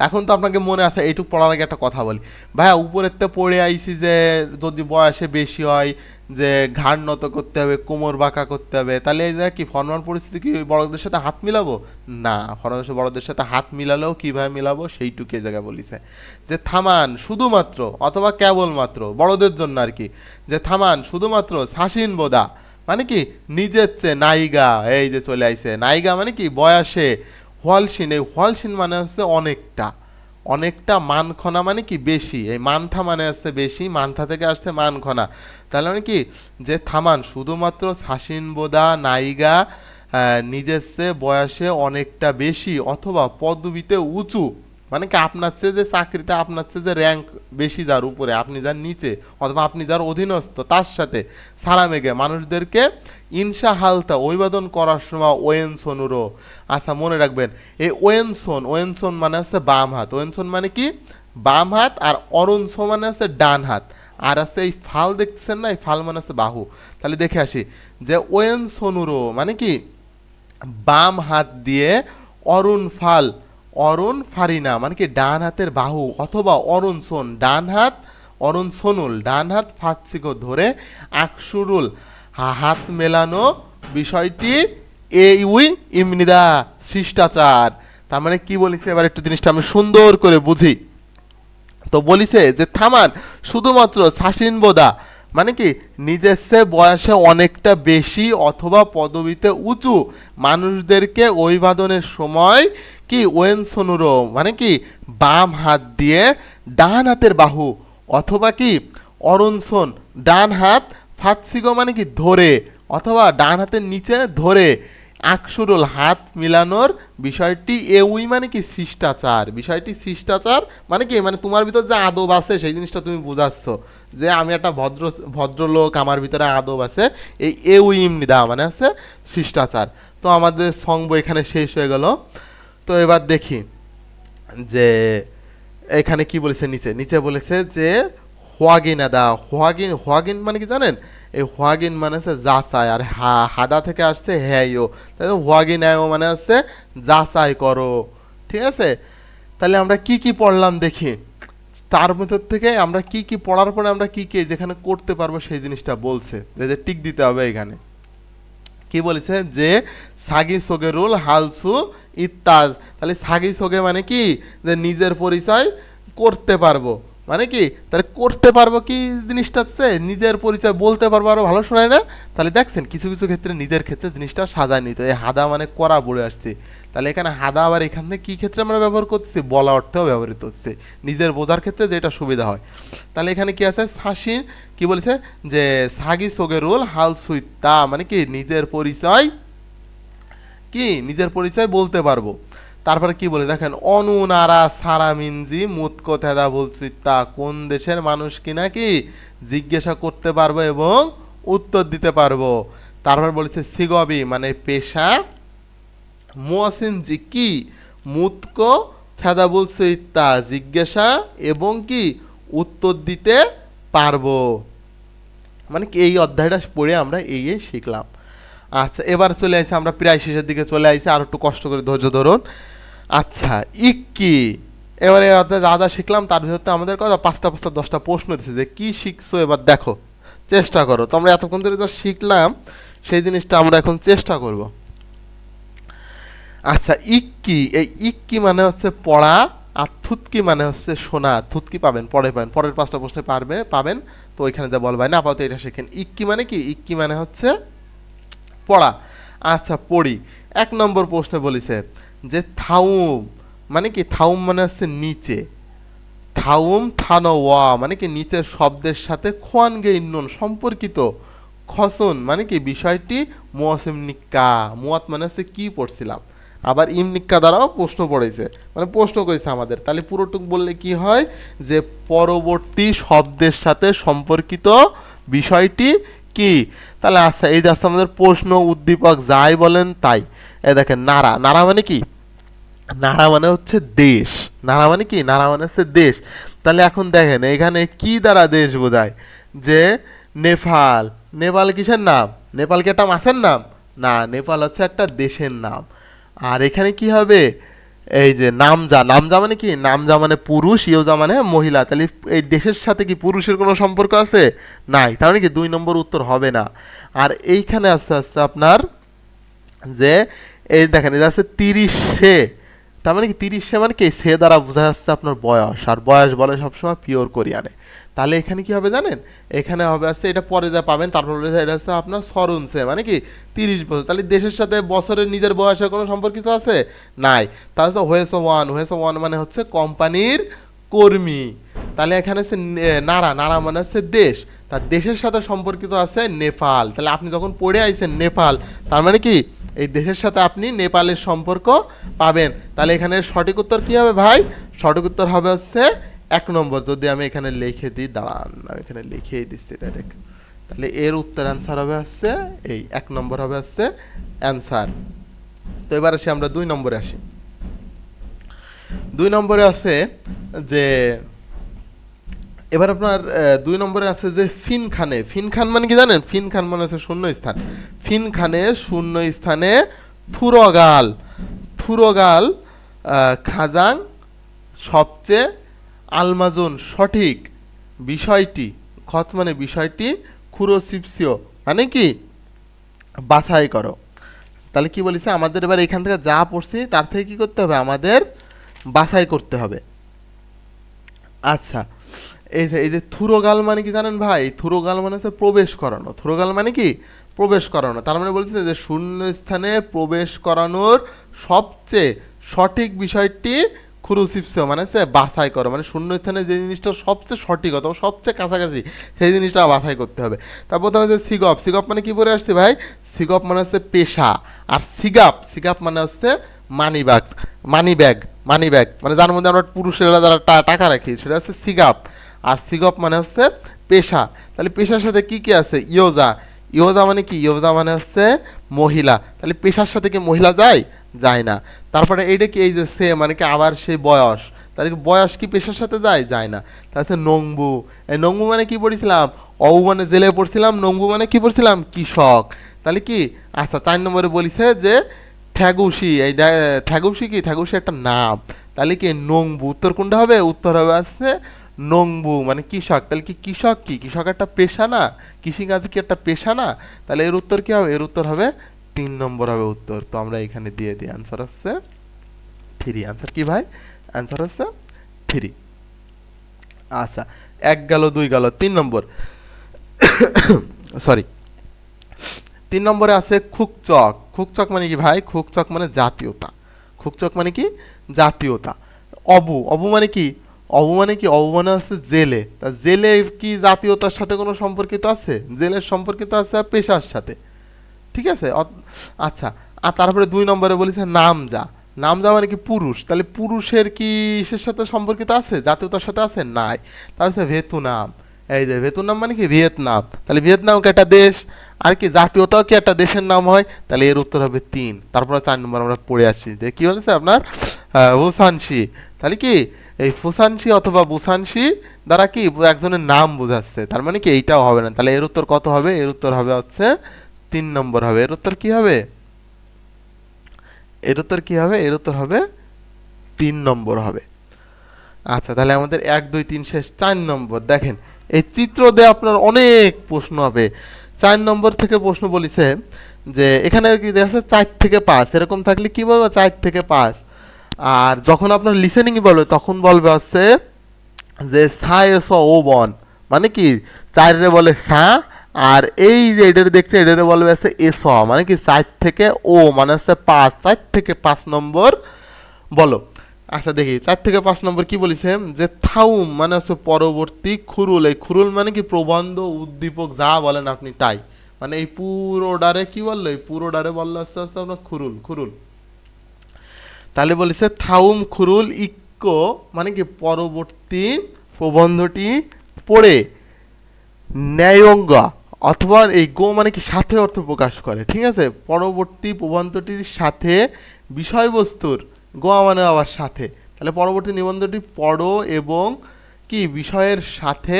এখন তো আপনাকে মনে আছে, এইটুকু পড়ার আগে একটা কথা বলি ভাইয়া, উপরের তে পড়ে আইছি যে যদি বয়সে বেশি হয় যে ঘাড় নত করতে হবে, কোমর বাঁকা করতে হবে, তাহলে এই যে কি ফর্মাল পরিস্থিতি কি বড়দের সাথে হাত মিলাবো? না, ফর্মাল বড়দের সাথে হাত মিলালেও কিভাবে মিলাবো সেইটুকু এই জায়গায় বলিছে যে থামান শুধুমাত্র অথবা কেবলমাত্র বড়দের জন্য আর কি, যে থামান শুধুমাত্র শাসিন বোদা মানে কি নিজের চেয়ে নায়িকা। এই যে চলে আইছে নায়িকা মানে কি বয়সে। হোয়ালসিন, এই হোয়ালসিন মানে হচ্ছে অনেকটা, অনেকটা। মানখনা মানে কি বেশি, এই মানথা মানে হচ্ছে বেশি, মানথা থেকে আসছে মানখনা। তাহলে মানে কি যে থামান শুধুমাত্র শাসিন বোদা নায়িকা নিজের চেয়ে বয়সে অনেকটা বেশি অথবা পদবিতে উঁচু, মানে কি আপনার চেয়ে যে চাকরিতে আপনার চেয়ে যে র্যাঙ্ক বেশি যার উপরে, আপনি যার নিচে অথবা আপনি যার অধীনস্থ, তার সাথে সারা মেঘে মানুষদেরকে ইনসা হালতা অভিবাদন করার সময় ওয়েন সোনুরো। আচ্ছা মনে রাখবেন, এই ওয়েনসন, ওয়েনসন মানে হচ্ছে বাম হাত, ওয়েনসন মানে কি বাম হাত, আর অরুণসো মানে হচ্ছে ডান হাত, আর আছে এই ফাল দেখছেন না, এই ফাল মানে হচ্ছে বাহু। তাহলে দেখে আসি যে ওয়েন সোনুরো মানে কি বাম হাত দিয়ে অরুণ ফাল, অরুণ ফারিনা মানে কি ডান হাতের বাহু অথবা অরুণ সোন ডান হাত, অরুণ সোনুল ডান হাত ফাৎসিকো ধরে আকসুরুল হাত মেলানো বিষয়টি এই উই ইমনিদা শিষ্টাচার। তার মানে কি বলিছে এবার একটু জিনিসটা আমি সুন্দর করে বুঝি। তো বলিছে যে থামান শুধুমাত্র শাসিন বোদা মানে কি নিজের চেয়ে বয়সে অনেকটা বেশি অথবা পদবিতে উঁচু মানুষদেরকে অভিবাদনের সময় কি ওয়েন সোনুরো মানে কি বাম হাত দিয়ে ডান হাতের বাহু অথবা কি অরুণসন ডান হাত ফাৎসিগো মানে কি ধরে অথবা ডান হাতের নিচে ধরে আকসুরুল হাত মিলানোর বিষয়টি এউই মানে কি শিষ্টাচার। বিষয়টি শিষ্টাচার মানে কি মানে তোমার ভিতর যে আদব আছে সেই জিনিসটা তুমি বুঝাচ্ছ যে আমি একটা ভদ্রলোক, আমার ভিতরে আদব আছে, এই এউই ইমনিদা মানে আছে শিষ্টাচার। তো আমাদের সঙ্গ এখানে শেষ হয়ে গেল। তো এবার দেখি যে এখানে কি বলেছে, নিচে নিচে বলেছে যে হোয়াগিনাদা, হোয়াগিন, হোয়াগিন মানে কি জানেন? এই হোয়াগিন মানে হচ্ছে যাচাই, আর হাদা থেকে আসছে হ্যাইও, তাহলে হোয়াগিন আয়ো মানে হচ্ছে যাচাই করো। ঠিক আছে, তাহলে আমরা কি কি পড়লাম দেখি, তার ভিতর থেকে আমরা কি কি পড়ার পরে আমরা কি কি যেখানে করতে পারবো সেই জিনিসটা বলছে, যে টিক দিতে হবে এখানে। কি বলেছে যে সাগি সোগেরুল হালসু ইত্তাজ, তাহলে সাগি সোগে মানে কি যে নিজের পরিচয় করতে পারবো, মানে কি তাহলে করতে পারবো কি জিনিসটা হচ্ছে নিজের পরিচয় বলতে পারবো, আরো ভালো শোনায় না? তাহলে দেখছেন কিছু কিছু ক্ষেত্রে নিজের ক্ষেত্রে জিনিসটা সাজায় নিতে, এই হাদা মানে করা বলে আসছে, তাহলে এখানে হাদা আবার এখান থেকে কি ক্ষেত্রে আমরা ব্যবহার করতেছি, বলা অর্থেও ব্যবহৃত হচ্ছে, নিজের বোঝার ক্ষেত্রে যেটা সুবিধা হয়। তাহলে এখানে কি আছে শাসি কি বলেছে যে সাগি সোগেরুল হাল সুইত্তা মানে কি নিজের পরিচয়, কি নিজের পরিচয় বলতে পারবো। তারপরে কি বলে দেখেন, অনুনারা সারামিনজি মুতকো থেদা বলছিতা, কোন দেশের মানুষ কিনা কি জিজ্ঞাসা করতে পারবো এবং উত্তর দিতে পারবো। তারপর বলেছে সিগবি মানে পেশা, মুয়াসিনজি কি মুতকো থেদা বলছিতা জিজ্ঞাসা এবং কি উত্তর দিতে পারবো, মানে কি এই অধ্যায়টা পড়ে আমরা এই শিখলাম। আচ্ছা এবার চলে আসছে, আমরা প্রায় শেষের দিকে চলে আসছি, আর একটু কষ্ট করে ধৈর্য ধরুন। আচ্ছা ইক্কি, এবারে যা যা শিখলাম তার ভিতরে আমাদের কথা 5টা 5টা 10টা প্রশ্ন দিচ্ছে যে কি শিখছো এবার দেখো, চেষ্টা করো। তো আমরা এতক্ষণ ধরে যা শিখলাম সেই জিনিসটা আমরা এখন চেষ্টা করব। আচ্ছা ইক্কি, এই ইক্কি মানে হচ্ছে পড়া, আর থুতকি মানে হচ্ছে শোনা। থুতকি পাবেন পরে, পাবেন পরের 5টা প্রশ্নে পাবেন, তো ওইখানে যা বলবেন না, আপাতত এটা শেখেন। ইক্কি মানে কি, ইক্কি মানে হচ্ছে পড়া। আচ্ছা পড়ি, 1 নম্বর প্রশ্নে বলেছে যে থাউম মানে কি, থাউম মানে হচ্ছে নিচে, থাউম থানো ওয়া মানে কি নিচের শব্দের সাথে খোয়ান গে ইন্নন সম্পর্কিত, খসন মানে কি বিষয়টি, মুয়াসিম নিক্কা মুয়াত মানে হচ্ছে কি পড়ছিলাম, আবার ইমনিক্কা দ্বারাও প্রশ্ন পড়েছে মানে প্রশ্ন করেছে আমাদের। তাহলে পুরোটুক বললে কি হয় যে পরবর্তী শব্দের সাথে সম্পর্কিত বিষয়টি কি? তাহলে আচ্ছা, এই যে আছে আমাদের প্রশ্ন উদ্দীপক যাই বলেন তাই। এই দেখেন নারা, নারা মানে কি? নারা মানে হচ্ছে দেশ। নারা মানে কি? নারা মানে হচ্ছে দেশ। তাহলে এখন দেখেন এখানে কি দ্বারা দেশ বোঝায়? যে নেপাল, নেপাল কিসের নাম? নেপাল কি একটা মাছের নাম? না, নেপাল হচ্ছে একটা দেশের নাম। আর এখানে কি হবে? এই যে নামজা, নামজা মানে কি? নামজা মানে পুরুষ, ইয়োজা মানে মহিলা। তাহলে এই দেশের সাথে কি পুরুষের কোনো সম্পর্ক আছে? নাই। তার মানে কি 2 নম্বর উত্তর হবে না। আর এইখানে আস্তে আস্তে আপনার যে এই দেখেন এটা আছে 30 সে, তার মানে কি 30 সে মানে কি? সে দ্বারা বোঝা যাচ্ছে আপনার বয়স, আর বয়স বলে সবসময় পিওর কোরিয়ানে। তাহলে এখানে কি হবে জানেন? এখানে হবে আছে, এটা পরে যা পাবেন তারপর এটা হচ্ছে আপনার সরুন সে মানে কি 30 বছর। তাহলে দেশের সাথে বছরের নিজের বয়সের কোনো সম্পর্কিত আছে? নাই। তাহলে হয়েছে ওয়ান, হয়েছে ওয়ান মানে হচ্ছে কোম্পানির কর্মী। তাহলে এখানে হচ্ছে নারা, নারা মানে হচ্ছে দেশ, তার দেশের সাথে সম্পর্কিত আছে নেপাল। তাহলে আপনি যখন পড়ে আইছেন নেপাল, তার মানে কি এই দেশের সাথে আপনি নেপালের সম্পর্ক পাবেন। তাহলে এখানে সঠিক উত্তর কি হবে ভাই? সঠিক উত্তর হবে হচ্ছে 1 নম্বর। যদি আমি এখানে লিখে দিই, দাঁড়ান আমি এখানে লিখেই দিচ্ছি ডাইরেক্ট। তাহলে এর উত্তর অ্যান্সার হবে হচ্ছে এই 1 নম্বর হবে হচ্ছে অ্যান্সার। তো এবার আসি আমরা 2 নম্বরে আসি। 2 নম্বরে আছে যে এবার আপনার 2 নম্বরে আছে যে ফিনখানে। ফিনখান মানে কি জানেন? ফিনখান মানে হচ্ছে শূন্য স্থান। ফিনখানে শূন্য স্থানে ফুরগাল, ফুরগাল খাজাং সবচেয়ে আলমাজুন সঠিক বিষয়টি, খত মানে বিষয়টি, খুরোসিপসিও মানে কি? বাছাই করো। তাহলে কি বলেছে? আমাদের এবার এখান থেকে যা পড়ছি তার থেকে কি করতে হবে? আমাদের বাছাই করতে হবে। আচ্ছা, এই যে থুরোগাল মানে কি জানেন ভাই? থুরোগাল মানে হচ্ছে প্রবেশ করানো। থুরোগাল মানে কি? প্রবেশ করানো। তার মানে বলছে যে শূন্য স্থানে প্রবেশ করানোর সবচেয়ে সঠিক বিষয়টি খুরুসিপসিও মানে হচ্ছে বাছাই করো। মানে শূন্য স্থানে যে জিনিসটা সবচেয়ে সঠিক অথবা সবচেয়ে কাছাকাছি সেই জিনিসটা বাছাই করতে হবে। তারপর প্রথমে যে সিগপ, সিগপ মানে কি পড়ে আসছে ভাই? সিগপ মানে হচ্ছে পেশা। আর সিগাপ, সিগাপ মানে হচ্ছে money bag, money bag, money bag মানে যার মধ্যে আমরা পুরুষেরা যারা টাকা রাখি সেটা হচ্ছে সিগাপ। আর সিগপ মানে হচ্ছে পেশা। তাহলে পেশার সাথে কি কি আছে? ইয়োজা, ইয়োজা মানে কি? ইয়োজা মানে হচ্ছে মহিলা। তাহলে পেশার সাথে কি মহিলা যায়? যায় না। তারপরে এইটা কি? এই যে সে মানে কি আবার সেই বয়স, তাহলে কি বয়স কি পেশার সাথে যায়? যায় না। তাহলে নংবু, এই নংবু মানে কি পড়েছিলাম? অউ মানে জেলে পড়ছিলাম, নংবু মানে কি পড়ছিলাম? কৃষক। তাহলে কি? আচ্ছা, 4 নম্বরে বলিছে যে ঠ্যাগুসি, এই ঠ্যাগুসি কি? ঠ্যাগুসি একটা নাম। তাহলে কি নংবু, উত্তর কোনটা হবে? উত্তর হবে আছে নংবু মানে কৃষক। তাহলে কি কৃষক কি? কৃষক একটা পেশা না? কৃষিকাজ কি একটা পেশা না? তাহলে এর উত্তর কি হবে? এর উত্তর হবে 3 নম্বর হবে উত্তর। তো আমরা এখানে দিয়ে দিই, আনসার হচ্ছে 3। আনসার কি ভাই? আনসার হচ্ছে 3। আচ্ছা, 1 গেল, 2 গেল, 3 নম্বর সরি 3 নম্বরে আছে খুকচক। খুকচক মানে কি ভাই? খুকচক মানে জাতীয়তা। খুকচক মানে কি? জাতীয়তা। অবু, অবু মানে কি? অবু মানে কি? অবু মানে হচ্ছে জেলে। তা জেলে কি জাতীয়তার সাথে কোনো সম্পর্কিত আছে? জেলের সম্পর্কিত আছে পেশার সাথে। ঠিক আছে। আচ্ছা, আর তারপরে 2 নম্বরে বলেছে নামজা। নামজা মানে কি? পুরুষ। তাহলে পুরুষের কি কিসের সাথে সম্পর্কিত আছে? জাতীয়তার সাথে আছে? নাই। তাহলে ভিয়েতনাম, এই যে ভিয়েতনাম মানে কি? ভিয়েতনাম। তাহলে ভিয়েতনাম কি একটা দেশ? আর কি জাতীয়তাও কি একটা দেশের নাম হয়? তাহলে এর উত্তর হবে 3। তারপরে 4 নম্বর আমরা পড়ে আসছি যে কি বলেছে আপনার বুসানসি। তাহলে কি এই ফুসানসি অথবা বুসানসি দ্বারা কি একজনের নাম বোঝাচ্ছে, তার মানে কি এইটাও হবে না। তাহলে এর উত্তর কত হবে? এর উত্তর হবে হচ্ছে 3 নম্বর হবে। এর উত্তর কি হবে? এর উত্তর কি হবে? এর উত্তর হবে 3 নম্বর হবে। আচ্ছা, তাহলে আমাদের 1 2 3 শেষ। 4 নম্বর দেখেন, এই চিত্র দিয়ে আপনার অনেক প্রশ্ন হবে। 4 নম্বর থেকে প্রশ্ন বলিছে যে এখানে কি দেখা যাচ্ছে 4 থেকে 5, এরকম থাকলে কি বলবো? 4 থেকে 5। আর যখন আপনার লিসেনিং বলবে তখন বলবে হচ্ছে যে সা এস ও বন মানে কি? 4 রে বলে সা, আর এই যে এটার দেখতে এটারে বলবে আছে এস মানে কি? 4 থেকে ও মানে হচ্ছে 5। 4 থেকে 5 নম্বর বলো। আচ্ছা দেখি 4 থেকে 5 নম্বর কি বলেছে যে থাউম মানে হচ্ছে পরবর্তী, খুরুল, এই খুরুল মানে কি? প্রবন্ধ, উদ্দীপক যা বলেন আপনি তাই। মানে এই পুরোডারে কি বললো? এই পুরোডারে বললো আস্তে আস্তে আপনার খুরুল, খুরুল। তাহলে বলেছে থাউম খুরুল ইক্কো মানে কি? পরবর্তী প্রবন্ধটি পড়ে ন্যায়ঙ্গা অথবা এই গো মানে কি সাথে অর্থ প্রকাশ করে, ঠিক আছে। পরবর্তী প্রবন্ধটির সাথে বিষয়বস্তুর, গোয়া মানে আবার সাথে, তাহলে পরবর্তী নিবন্ধটি পড়ো এবং কি বিষয়ের সাথে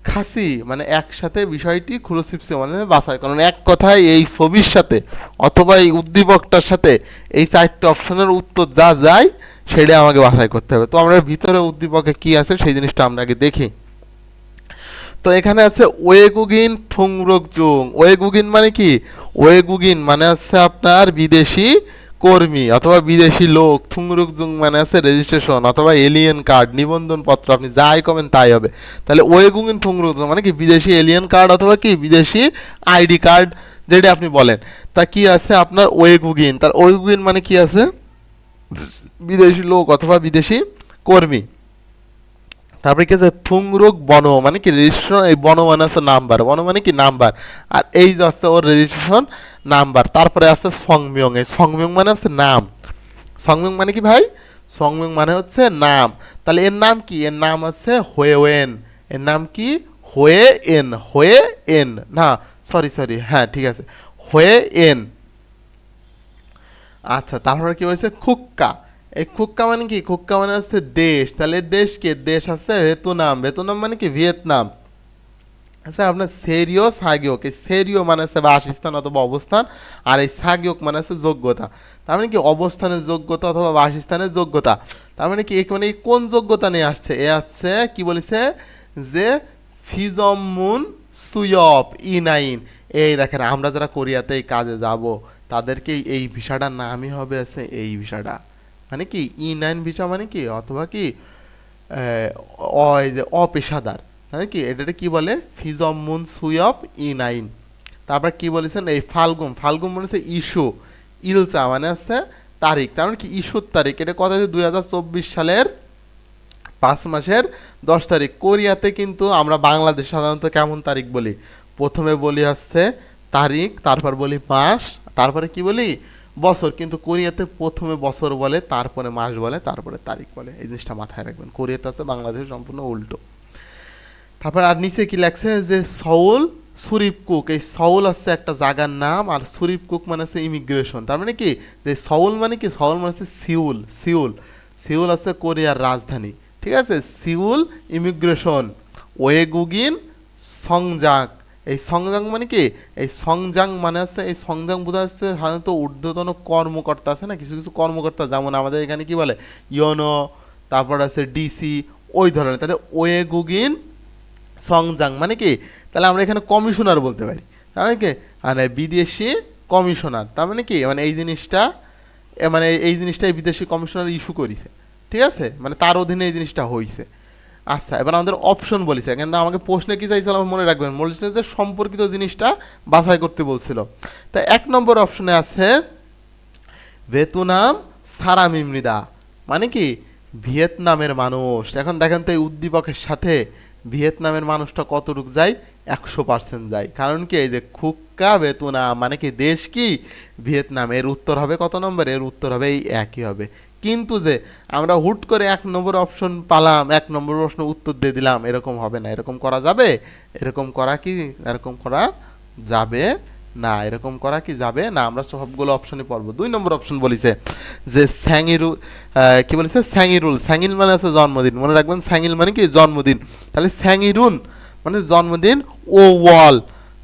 খাসি মানে একসাথে বিষয়টি খুরুসিপসে মানে বাছাই, কারণ এক কথায় এই ছবির সাথে অথবা এই উদ্দীপকটার সাথে এই চারটে অপশনের উত্তর যা যায় সেটা আমাকে বাছাই করতে হবে। তো আমরা ভিতরে উদ্দীপকে কি আছে সেই জিনিসটা আমরা আগে দেখি। তো এখানে আছে ওয়েগুগিন থুংরোকজুং। ওয়েগুগিন মানে কি? ওয়েগুগিন মানে হচ্ছে আপনার বিদেশি কর্মী অথবা বিদেশি লোক। থুংরুকজুং মানে আছে রেজিস্ট্রেশন অথবা এলিয়েন কার্ড, নিবন্ধন পত্র, আপনি যাই কমেন তাই হবে। তাহলে ওয়েগুগিন থুংরুকজুং মানে কি বিদেশি এলিয়েন কার্ড অথবা কি বিদেশি আইডি কার্ড যেটা আপনি বলেন। তা কি আছে আপনার ওয়েগুগিন, তার ওয়েগুগিন মানে কি আছে? বিদেশি লোক অথবা বিদেশি কর্মী। তারপরে কি আছে থুংরুক বন মানে কি রেজিস্ট্রেশন, এই বন মানে আছে নাম্বার, বন মানে কি নাম্বার, আর এই যে আছে ওর রেজিস্ট্রেশন নাম্বার। তারপরে আছে সংমিয়ং, এই সংমিয়ং মানে হচ্ছে নাম। সংমিয়ং মানে কি ভাই? সংমিয়ং মানে হচ্ছে নাম। তাহলে এর নাম কি? এর নাম হচ্ছে হোয়েওয়েন। এর নাম কি? হোয়ে এন, হোয়ে এন না সরি সরি হ্যাঁ ঠিক আছে হোয়ে এন। আচ্ছা তারপরে কি বলেছে খুক্কা। এই খুক্কা মানে কি? খুক্কা মানে হচ্ছে দেশ। তাহলে দেশ কে? দেশ আছে ভিয়েতনাম। ভিয়েতনাম মানে কি? ভিয়েতনাম। আচ্ছা আপনার সেরিও সাগিওক, এই সেরিও মানে হচ্ছে বাসস্থান অথবা অবস্থান, আর এই সাগিওক মানে হচ্ছে যোগ্যতা। তার মানে কি? অবস্থানের যোগ্যতা অথবা বাসস্থানের যোগ্যতা। তার মানে কি মানে কোন যোগ্যতা নিয়ে আসছে? এ আসছে কি বলেছে যে ফিজমমুন সুয়প ই9। এই দেখেন আমরা যারা কোরিয়াতে এই কাজে যাব তাদেরকে এই ভিসাটার নামই হবে আছে এই ভিসাটা, মানে কি ই9 ভিসা মানে কি অথবা কি এই যে অপেশাদার, মানে কি এটা কি বলে? ফিজমমুন সুয়প ই9। তারপর কি বলেছেন এই ফাল্গুন, ফাল্গুন বলেছে ইস্যু, ইলসা মানে হচ্ছে তারিখ, তার মানে কি ইস্যুর তারিখ। এটা কত? 2024 সালের 5 মাসের 10 তারিখ। কোরিয়াতে কিন্তু আমরা বাংলাদেশ সাধারণত কেমন তারিখ বলি? প্রথমে বলি হচ্ছে তারিখ, তারপর বলি মাস, তারপরে কি বলি? বছর। কিন্তু কোরিয়াতে প্রথমে বছর বলে, তারপরে মাস বলে, তারপরে তারিখ বলে। এই জিনিসটা মাথায় রাখবেন। কোরিয়াতে আছে, বাংলাদেশে সম্পূর্ণ উল্টো। তারপর আর নিচে কি লেখছে যে সউল সুরিপকুক। এই সউল হচ্ছে একটা জায়গার নাম, আর সুরিপকুক মানে হচ্ছে ইমিগ্রেশন। তার মানে কি যে সউল মানে কি? সউল মানে হচ্ছে সিউল, সিউল, সিউল হচ্ছে কোরিয়ার রাজধানী, ঠিক আছে। Seoul immigration. ওয়েগুগিন সংজাক। এই সংজাং মানে কি? এই সংজাং মানে হচ্ছে এই সংজাং বোঝা যাচ্ছে সাধারণত ঊর্ধ্বতন কর্মকর্তা আছে না, কিছু কিছু কর্মকর্তা, যেমন আমাদের এখানে কি বলে ইয়োনো, তারপর আছে ডিসি, ওই ধরনের। তাহলে ওয়েগুগিন সংজাং মানে কি? তাহলে আমরা এখানে কমিশনার বলতে পারি, তার মানে কি মানে বিদেশি কমিশনার। তার মানে কি মানে এই জিনিসটা মানে এই জিনিসটাই বিদেশি কমিশনার ইস্যু করেছে, ঠিক আছে, মানে তার অধীনে এই জিনিসটা হয়েছে। আচ্ছা এবার আমাদের অপশন বলেছে, কিন্তু আমাকে প্রশ্নে কি চাইছিল মনে রাখবেন, বলেছে যে সম্পর্কিত জিনিসটা বাছাই করতে বলছিল। তা 1 নম্বর অপশনে আছে ভিয়েতনাম সারামিমৃদা, মানে কি ভিয়েতনামের মানুষ। এখন দেখেন তো এই উদ্দীপকের সাথে ভিয়েতনামের মানুষটা কতটুকু যায়? 100% যায়। কারণ কি এই যে খুক্কা ভিয়েতনাম মানে কি দেশ কি? ভিয়েতনাম। এর উত্তর হবে কত নম্বর? এর উত্তর হবে এই একই হবে। কিন্তু যে আমরা হুট করে 1 নম্বর অপশন পালাম, 1 নম্বর প্রশ্ন উত্তর দিয়ে দিলাম, এরকম হবে না। এরকম করা যাবে? এরকম করা কি এরকম করা যাবে না, এরকম করা কি যাবে না। আমরা সবগুলো অপশনই পড়বো। 2 নম্বর অপশন বলেছে যে স্যাঙিরু, কি বলেছে? স্যাঙিরুল। স্যাঙিল মানে আছে জন্মদিন, মনে রাখবেন স্যাঙিল মানে কি? জন্মদিন। তাহলে স্যাঙিরুন মানে জন্মদিন। ও ওয়াল,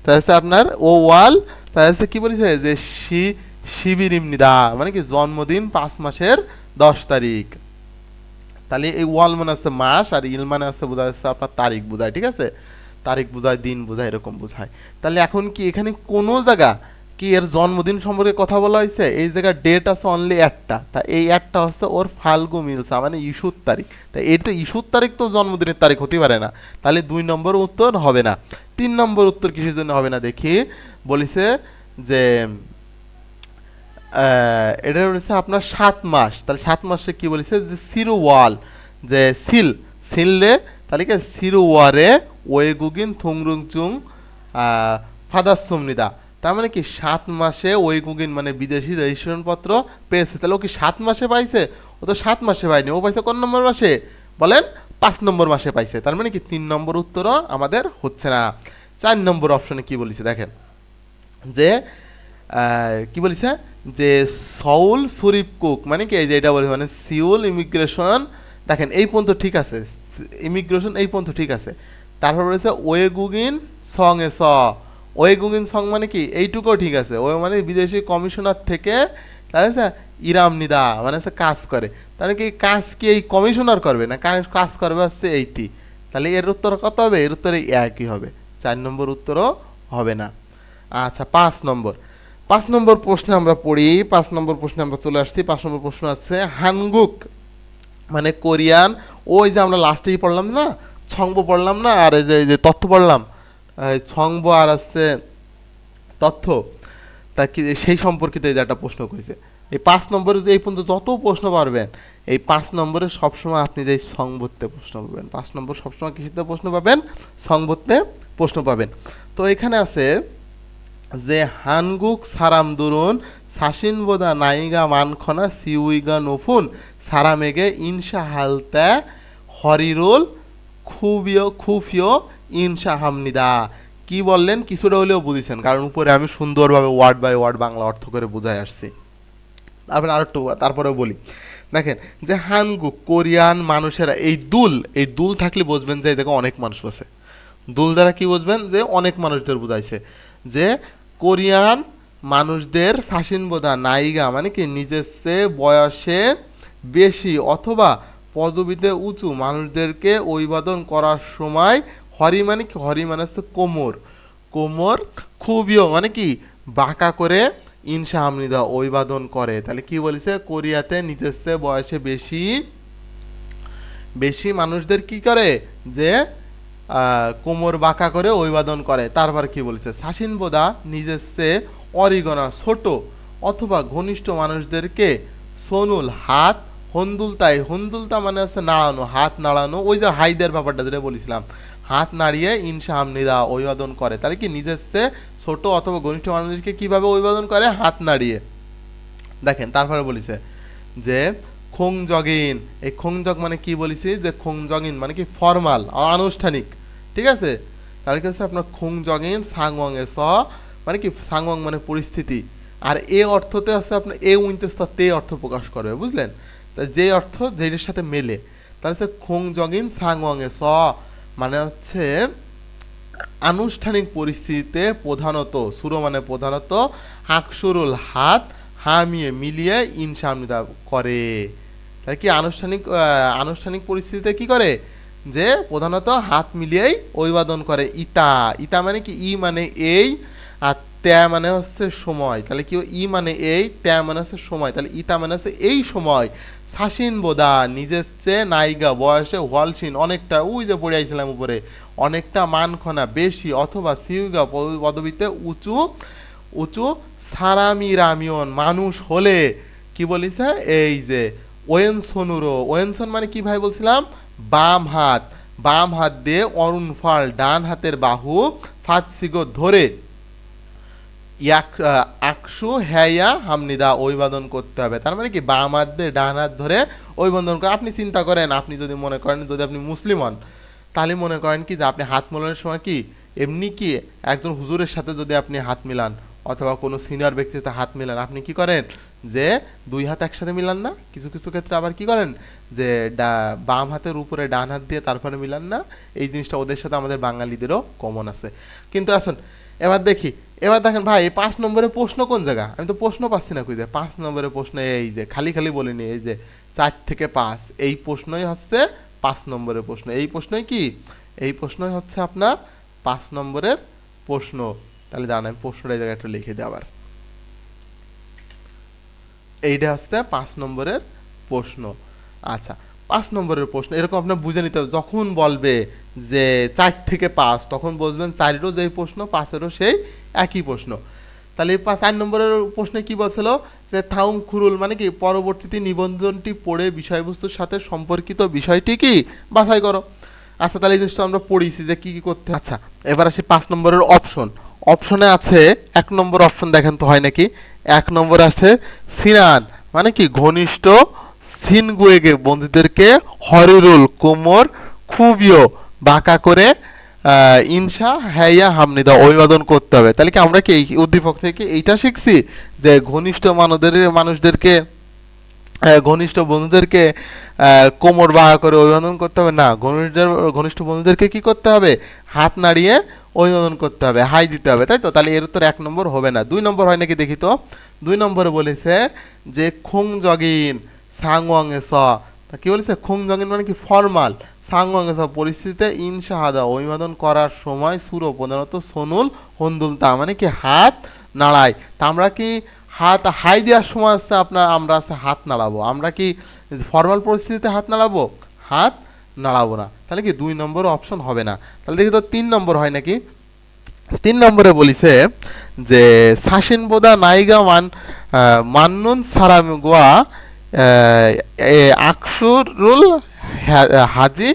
তাহলে আপনার ও ওয়াল, তাহলে কি বলেছে যে শিবিরিমনিদা মানে কি জন্মদিন 5 মাসের 10 তারিখ। তাহলে এই ওয়াল মানে আছে মাস, আর ইল মানে আছে বোঝা যাচ্ছে আপনার তারিখ বোঝায়, ঠিক আছে, তারিখ বোঝায়, দিন বোঝায়, এরকম বোঝায়। তাহলে এখন কি এখানে কোনো জায়গা কি এর জন্মদিন সম্পর্কে কথা বলা হয়েছে? এই জায়গায় ডেট আছে অনলি একটা, তা এই একটা হচ্ছে ওর ফাল্গু মিলসা মানে ইস্যুর তারিখ। তাই এটা ইস্যুর তারিখ তো জন্মদিনের তারিখ হতে পারে না। তাহলে 2 নম্বর উত্তর হবে না। 3 নম্বর উত্তর কিসের জন্য হবে না দেখি, বলেছে যে এটা হচ্ছে আপনার 7 মাস। তাহলে 7 মাসে কি বলেছে যে সিরু ওয়াল, যে সিললে তাহলে কি সিরু ওয়ারে ওয়েগুগিন থুংরুংচুং ফাদাসুমনিদা। তার মানে কি 7 মাসে ওয়েগুগিন মানে বিদেশি রেজিস্ট্রেশন পত্র পেয়েছে। তাহলে ও কি 7 মাসে পাইছে? ও তো 7 মাসে পায়নি, ও পাইছে কোন নম্বর মাসে বলেন? 5 নম্বর মাসে পাইছে। তার মানে কি 3 নম্বর উত্তরও আমাদের হচ্ছে না। 4 নম্বর অপশনে কি বলেছে দেখেন, যে কি বলেছে, যে সাউল শরীফ কুক মানে কি, এই যে এটা বলেছে মানে সিউল ইমিগ্রেশন, দেখেন এই পর্যন্ত ঠিক আছে, ইমিগ্রেশন এই পর্যন্ত ঠিক আছে। তারপর বলেছে ওয়েগুগিন সং এ স, ওয়েগুগিন সং মানে কি এইটুকুও ঠিক আছে, ওই মানে বিদেশি কমিশনার থেকে তাহলে ইরাম নিদা মানে হচ্ছে কাজ করে, তাহলে কি কাজ কি এই কমিশনার করবে না কাজ করবে হচ্ছে এইটি, তাহলে এর উত্তর কত হবে, এর উত্তর এই একই হবে, 4 নম্বর উত্তরও হবে না। আচ্ছা 5 নম্বর প্রশ্নে আমরা পড়ি, 5 নম্বর প্রশ্নে আমরা চলে আসছি। 5 নম্বর প্রশ্ন আছে হানগুক মানে কোরিয়ান, ওই যে আমরা লাস্টেই পড়লাম না, ছংব পড়লাম না, আর এই যে তথ্য পড়লাম, ছংব আর আছে তথ্য, তা কি সেই সম্পর্কিত এই যে একটা প্রশ্ন করেছে। এই 5 নম্বরে যে এই পর্যন্ত যত প্রশ্ন পারবেন, এই 5 নম্বরে সবসময় আপনি যে সংবদ্ধে প্রশ্ন পাবেন, 5 নম্বর সবসময় কৃষিতে প্রশ্ন পাবেন, সংবদ্ধে প্রশ্ন পাবেন। তো এখানে আছে যে হানগুক সারাম দুরুন সাসিনবোদা নাইগা মানখনা সিউইগা নফুন সারামেগে ইনশা হালতা হরিরুল খুফিও ইনশা হামনিদা, কি বললেন কিছুটা হলেও বুঝেছেন, কারণ উপরে আমি সুন্দরভাবে ওয়ার্ড বাই ওয়ার্ড বাংলা অর্থ করে বুঝাই আসছি। তারপরেও বলি, দেখেন যে হানগুক কোরিয়ান মানুষেরা, এই দুল থাকলে বুঝবেন যে দেখো অনেক মানুষ আছে, দুল দ্বারা কি বুঝবেন যে অনেক মানুষদের বুঝাইছে, যে কোরিয়ান মানুষদের শাসনবোধা নায়িকা মানে কি নিজের চেয়ে বয়সে বেশি অথবা পদবিতে উঁচু মানুষদেরকে অভিবাদন করার সময় হরি মানে কি, হরি মানে হচ্ছে কোমর, কোমর খুবিও মানে কি বাঁকা করে ইনশা হামনিদা অভিবাদন করে। তাহলে কি বলেছে, কোরিয়াতে নিজের চেয়ে বয়সে বেশি বেশি মানুষদের কি করে, যে কোমর বাঁকা করে অভিবাদন করে। তারপর কি বলেছে, শাসিনবোদা নিজের চেয়ে অরিগনা ছোট অথবা ঘনিষ্ঠ মানুষদেরকে সোনুল হাত হন্দুলতা মানে হচ্ছে নাড়ানো, হাত নাড়ানো, ওই যে হাইদের ব্যাপারটা যেটা বলেছিলাম, হাত নাড়িয়ে ইনশা হামনিদা অভিবাদন করে। তাহলে কি নিজের চেয়ে ছোট অথবা ঘনিষ্ঠ মানুষদেরকে কিভাবে অভিবাদন করে, হাত নাড়িয়ে। দেখেন তারপরে বলেছে যে খোংজগিন, এই খোংজগ মানে কি বলেছি, যে খোংজগিন মানে কি ফর্মাল আনুষ্ঠানিক, ঠিক আছে। তাহলে কি হচ্ছে আপনার খোংজগিন সাংওয়াং এ স মানে কি, সাংওয়াং মানে পরিস্থিতি, আর এ অর্থতে আছে আপনার এ উইন্তেস্তা তে অর্থ প্রকাশ করবে, বুঝলেন, তা যে অর্থ যেটার সাথে মেলে, তাহলে হচ্ছে খোংজগিন সাংওয়াং এ স মানে হচ্ছে আনুষ্ঠানিক পরিস্থিতিতে প্রধানত, সুরো মানে প্রধানত, আকসুরুল হাত হামিয়ে মিলিয়ে ইনসামনিদা করে। তাহলে কি আনুষ্ঠানিক পরিস্থিতিতে কি করে, যে প্রধানত হাত মিলিয়েই অভিবাদন করে। ইতা মানে কি, ই মানে এই, আর ত্যা মানে হচ্ছে সময়, তাহলে কি ই মানে এই, ত্যা মানে হচ্ছে সময়, তাহলে ইতা মানে হচ্ছে এই সময়। শাসিন বোদা নিজের চেয়ে নায়িকা বয়সে ওয়ালসিন অনেকটা, ওই যে পড়ে আইছিলাম উপরে, অনেকটা মানখনা বেশি অথবা সিউগা পদবিতে উঁচু উঁচু সারামি রামিয়ন মানুষ হলে কি বলিছে, এই যে ওয়েনসনুরো, ওয়েনসন মানে কি ভাই বলছিলাম, বাম হাত দিয়ে অরুণ ফল ডান হাতের বাহু ফাতসিগো ধরে আকসু হ্যায়া হামনিদা অভিবাদন করতে হবে। তার মানে কি বাম হাত দিয়ে ডান হাত ধরে অভিবাদন করে। আপনি চিন্তা করেন, আপনি যদি মনে করেন যদি আপনি মুসলিম হন, তাহলে মনে করেন কি যে আপনি হাত মেলানোর সময় কি এমনি কি একজন হুজুরের সাথে যদি আপনি হাত মিলান অথবা কোনো সিনিয়র ব্যক্তির সাথে হাত মিলান, আপনি কি করেন যে দুই হাত একসাথে মিলান না, কিছু কিছু ক্ষেত্রে আবার কি করেন যে বাম হাতের উপরে ডান হাত দিয়ে তারপরে মিলান না। এই জিনিসটা ওদের সাথে আমাদের বাঙালিদেরও কমন আছে। কিন্তু আসুন এবার দেখেন ভাই এই 5 নম্বরের প্রশ্ন কোন জায়গা, আমি তো প্রশ্ন পাচ্ছি না খুঁজে। 5 নম্বরের প্রশ্ন এই যে খালি বলিনি, এই যে 4 থেকে 5 এই প্রশ্নই হচ্ছে 5 নম্বরের প্রশ্ন। এই প্রশ্নই কি, এই প্রশ্নই হচ্ছে আপনার 5 নম্বরের প্রশ্ন। তাহলে জানেন আমি প্রশ্নটা এই জায়গায় একটু লিখে দিই আবার, এইটা হচ্ছে 5 নম্বরের প্রশ্ন। আচ্ছা 5 নম্বরের প্রশ্ন এরকম আপনার বুঝে নিতে হবে, যখন বলবে যে 4 থেকে 5 তখন বুঝবেন 4এরও যেই প্রশ্ন 5এরও সেই একই প্রশ্ন। তাহলে 4 নম্বরের প্রশ্নে কি বলছিল, যে থাউং খুরুল মানে কি পরবর্তীতে নিবন্ধনটি পড়ে বিষয়বস্তুর সাথে সম্পর্কিত বিষয়টি কি বাছাই করো। আচ্ছা তাহলে এই জিনিসটা আমরা পড়িছি যে কি কি করতে। আচ্ছা এবার আসি 5 নম্বরের অপশনে আছে 1 নম্বর অপশন, দেখেন তো হয় নাকি। 1 নম্বর আছে সিনান মানে কি ঘনিষ্ঠ সিনগুয়েগে বন্ধুদেরকে হরিরুল কোমর খুবিও বাঁকা করে ইনসা হাইয়া হামনিদা অভিবাদন করতে হবে। তাহলে কি আমরা কি এই উদ্দীপক থেকে এইটা শিখছি যে ঘনিষ্ঠ মানুষদেরকে ঘনিষ্ঠ বন্ধুদেরকে কোমর বাঁকা করে অভিবাদন করতে হবে? না, ঘনিষ্ঠ বন্ধুদেরকে কি করতে হবে? হাত নাড়িয়ে অভিবাদন করতে হবে, হাই দিতে হবে, তাই তো? তাহলে এর উত্তর 1 নম্বর হবে না, 2 নম্বর হয় নাকি দেখি তো। 2 নম্বরে বলেছে যে খুং জগিন সাংওয়াং এ স, তা কি বলেছে? খুং জগিন মানে কি ফর্মাল, সাংওয়াং এ স পরিস্থিতিতে ইন শাহাদা অভিবাদন করার সময় সুরো প্রধানত সোনুল হন্দুলতা মানে কি হাত নাড়াই। তা আমরা কি হাত হাই দেওয়ার সময় আছে আমরা আছে হাত নাড়াবো? আমরা কি ফর্মাল পরিস্থিতিতে হাত নাড়াবো? হাত নাড়াবো না। তাহলে কি 2 নম্বর অপশন হবে না। তাহলে দেখি তো 3 নম্বর হয় নাকি। 3 নম্বরে বলিছে যে সাশিন বোদা নাইগা মান্নুন সারাম গোয়া আকসুরুল হাজি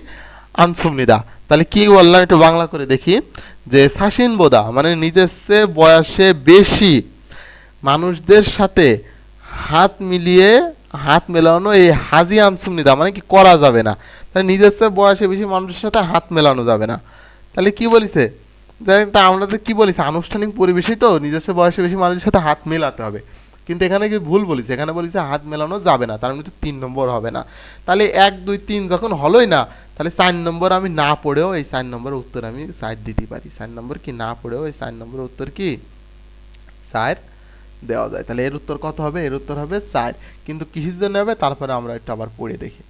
আনসুমনিদা। তাহলে কি বললাম একটু বাংলা করে দেখি, যে সাশিন বোদা মানে নিজের চেয়ে বয়সে বেশি মানুষদের সাথে হাত মেলানো এই হাজি আনসুমনিদা মানে কি করা যাবে না। তাহলে নিজের চেয়ে বয়সে বেশি মানুষের সাথে হাত মেলানো যাবে না। তাহলে কি বলিছে? তা আমরা তো কি বলিছে, আনুষ্ঠানিক পরিবেশেই তো নিজস্ব বয়সে বেশি মানুষের সাথে হাত মেলাতে হবে, কিন্তু এখানে কি ভুল বলিছে, এখানে বলিছে হাত মেলানো যাবে না, তার মানে তো 3 নম্বর হবে না। তাহলে 1 2 3 যখন হলোই না, তাহলে 4 নম্বর আমি না পড়েও এই 4 নম্বরের উত্তর আমি 4 দিতে পারি। 4 নম্বর কি না পড়েও এই 4 নম্বরের উত্তর কি 4 দেওয়া যায়। তাহলে এর উত্তর কত হবে? এর উত্তর হবে 4, কিন্তু কিসের জন্য হবে তারপরে আমরা একটু আবার পড়ে দেখি।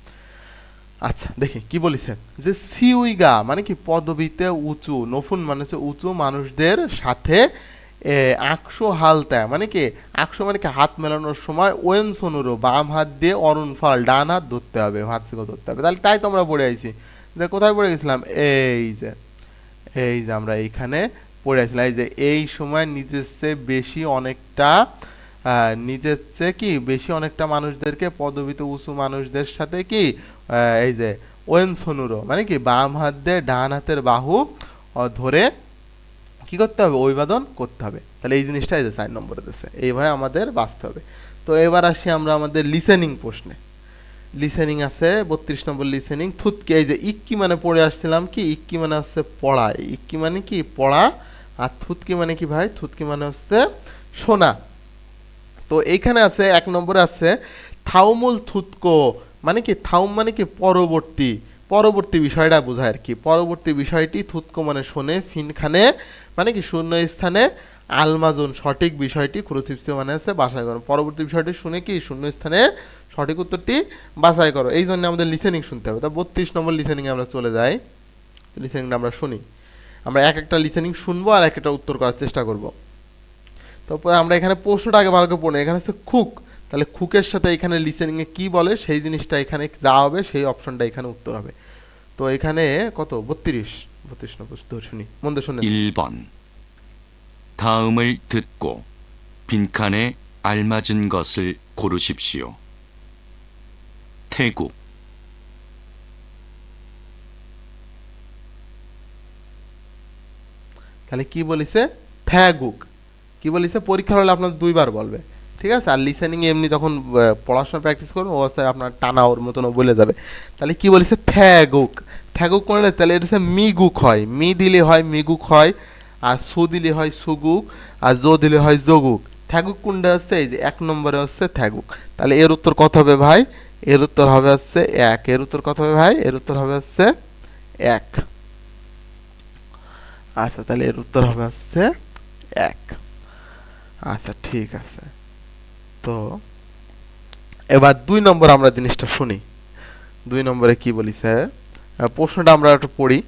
আচ্ছা দেখি কি বলেছে, যে সিউইগা মানে কি পদবিতে উঁচু, নফুন মানে হচ্ছে উঁচু মানুষদের সাথে আকশো হালতা মানে কি আকশো মানে কি হাত মেলানোর সময় ওয়েন সোনুরো বাম হাত দিয়ে অরুণ ফল ডান হাত ধরতে হবে, হাত থেকে ধরতে হবে। তাহলে তাই তো আমরা পড়ে আইছি, যে কোথায় পড়ে গেছিলাম? এই যে আমরা এইখানে পড়ে আসছিলাম, এই যে এই সময় নিজের চেয়ে বেশি অনেকটা নিজের চেয়ে কি বেশি অনেকটা মানুষদেরকে পদবিতে উঁচু মানুষদের সাথে কি এই যে ওয়েন সোনুরো মানে কি বাম হাত দিয়ে ডান হাতের বাহু ধরে কি করতে হবে? অভিবাদন করতে হবে। তাহলে এই জিনিসটা এই যে 4 নম্বরে দিচ্ছে, এইভাবে আমাদের বাঁচতে হবে। তো এবার আসি আমরা আমাদের লিসেনিং প্রশ্নে। লিসেনিং আছে 32 নম্বর লিসেনিং। থুতকি এই যে ইক্কি মানে পড়ে আসছিলাম কি, ইক্কি মানে হচ্ছে পড়া, ইক্কি মানে কি পড়া, আর থুতকি মানে কি ভাই? থুতকি মানে হচ্ছে শোনা। তো এইখানে আছে 1 নম্বরে আছে থাউমুল থুতকো মানে কি, থাউম মানে কি পরবর্তী, পরবর্তী বিষয়টা বোঝায় আর কি। পরবর্তী বিষয়টি থুতকো মানে শোনে, ফিনখানে মানে কি শূন্য স্থানে, আলমাজন সঠিক বিষয়টি, ক্রুসিপসে মানে আছে বাছাই করো। পরবর্তী বিষয়টি শুনে কি শূন্য স্থানে সঠিক উত্তরটি বাছাই করো। এই জন্য আমাদের লিসেনিং শুনতে হবে। তা 32 নম্বর লিসেনিং আমরা চলে যাই, লিসেনিংটা আমরা শুনি। আমরা এক একটা লিসেনিং শুনবো আর এক একটা উত্তর করার চেষ্টা করব। তারপরে আমরা এখানে প্রশ্নটা আগে ভালো করে পড়ি। এখানে হচ্ছে খুক, তাহলে খুকের সাথে এখানে লিসেনিং এ কি বলে সেই জিনিসটা এখানে যা হবে সেই অপশনটা এখানে উত্তর হবে। তো এখানে কত 32 নম্বর শুনি, মন দিয়ে শুনেন। 1번 다음을 듣고 빈칸에 알맞은 것을 고르십시오. 태국, তাহলে কি বলিছে? থ্যাগুক। কি বলিছে? পরীক্ষা হলে আপনার 2 বার বলবে, ঠিক আছে? আর লিসেনিং এমনি যখন পড়াশোনা প্র্যাকটিস করবেন ও স্যার আপনার টানা ওর মতন বলে যাবে। তাহলে কি বলিছে? থ্যাগুক। থ্যাগুক করলে তাহলে এটা হচ্ছে মিগুক হয়, মি দিলে হয় মিগুক হয়, আর সু দিলে হয় সুগুক, আর জো দিলে হয় যোগুক। থ্যাগুক কোনটা হচ্ছে? এই যে 1 নম্বরে হচ্ছে থ্যাগুক। তাহলে এর উত্তর কত হবে ভাই? এর উত্তর হবে হচ্ছে 1। এর উত্তর কত হবে ভাই? এর উত্তর হবে হচ্ছে 1। আচ্ছা তাহলে এর উত্তর হবে হচ্ছে 1। আচ্ছা ঠিক আছে। তো এবার 2 নম্বর আমরা জিনিসটা শুনি। 2 নম্বরে কি বলিছে? প্রশ্নটা আমরা একটু পড়ি।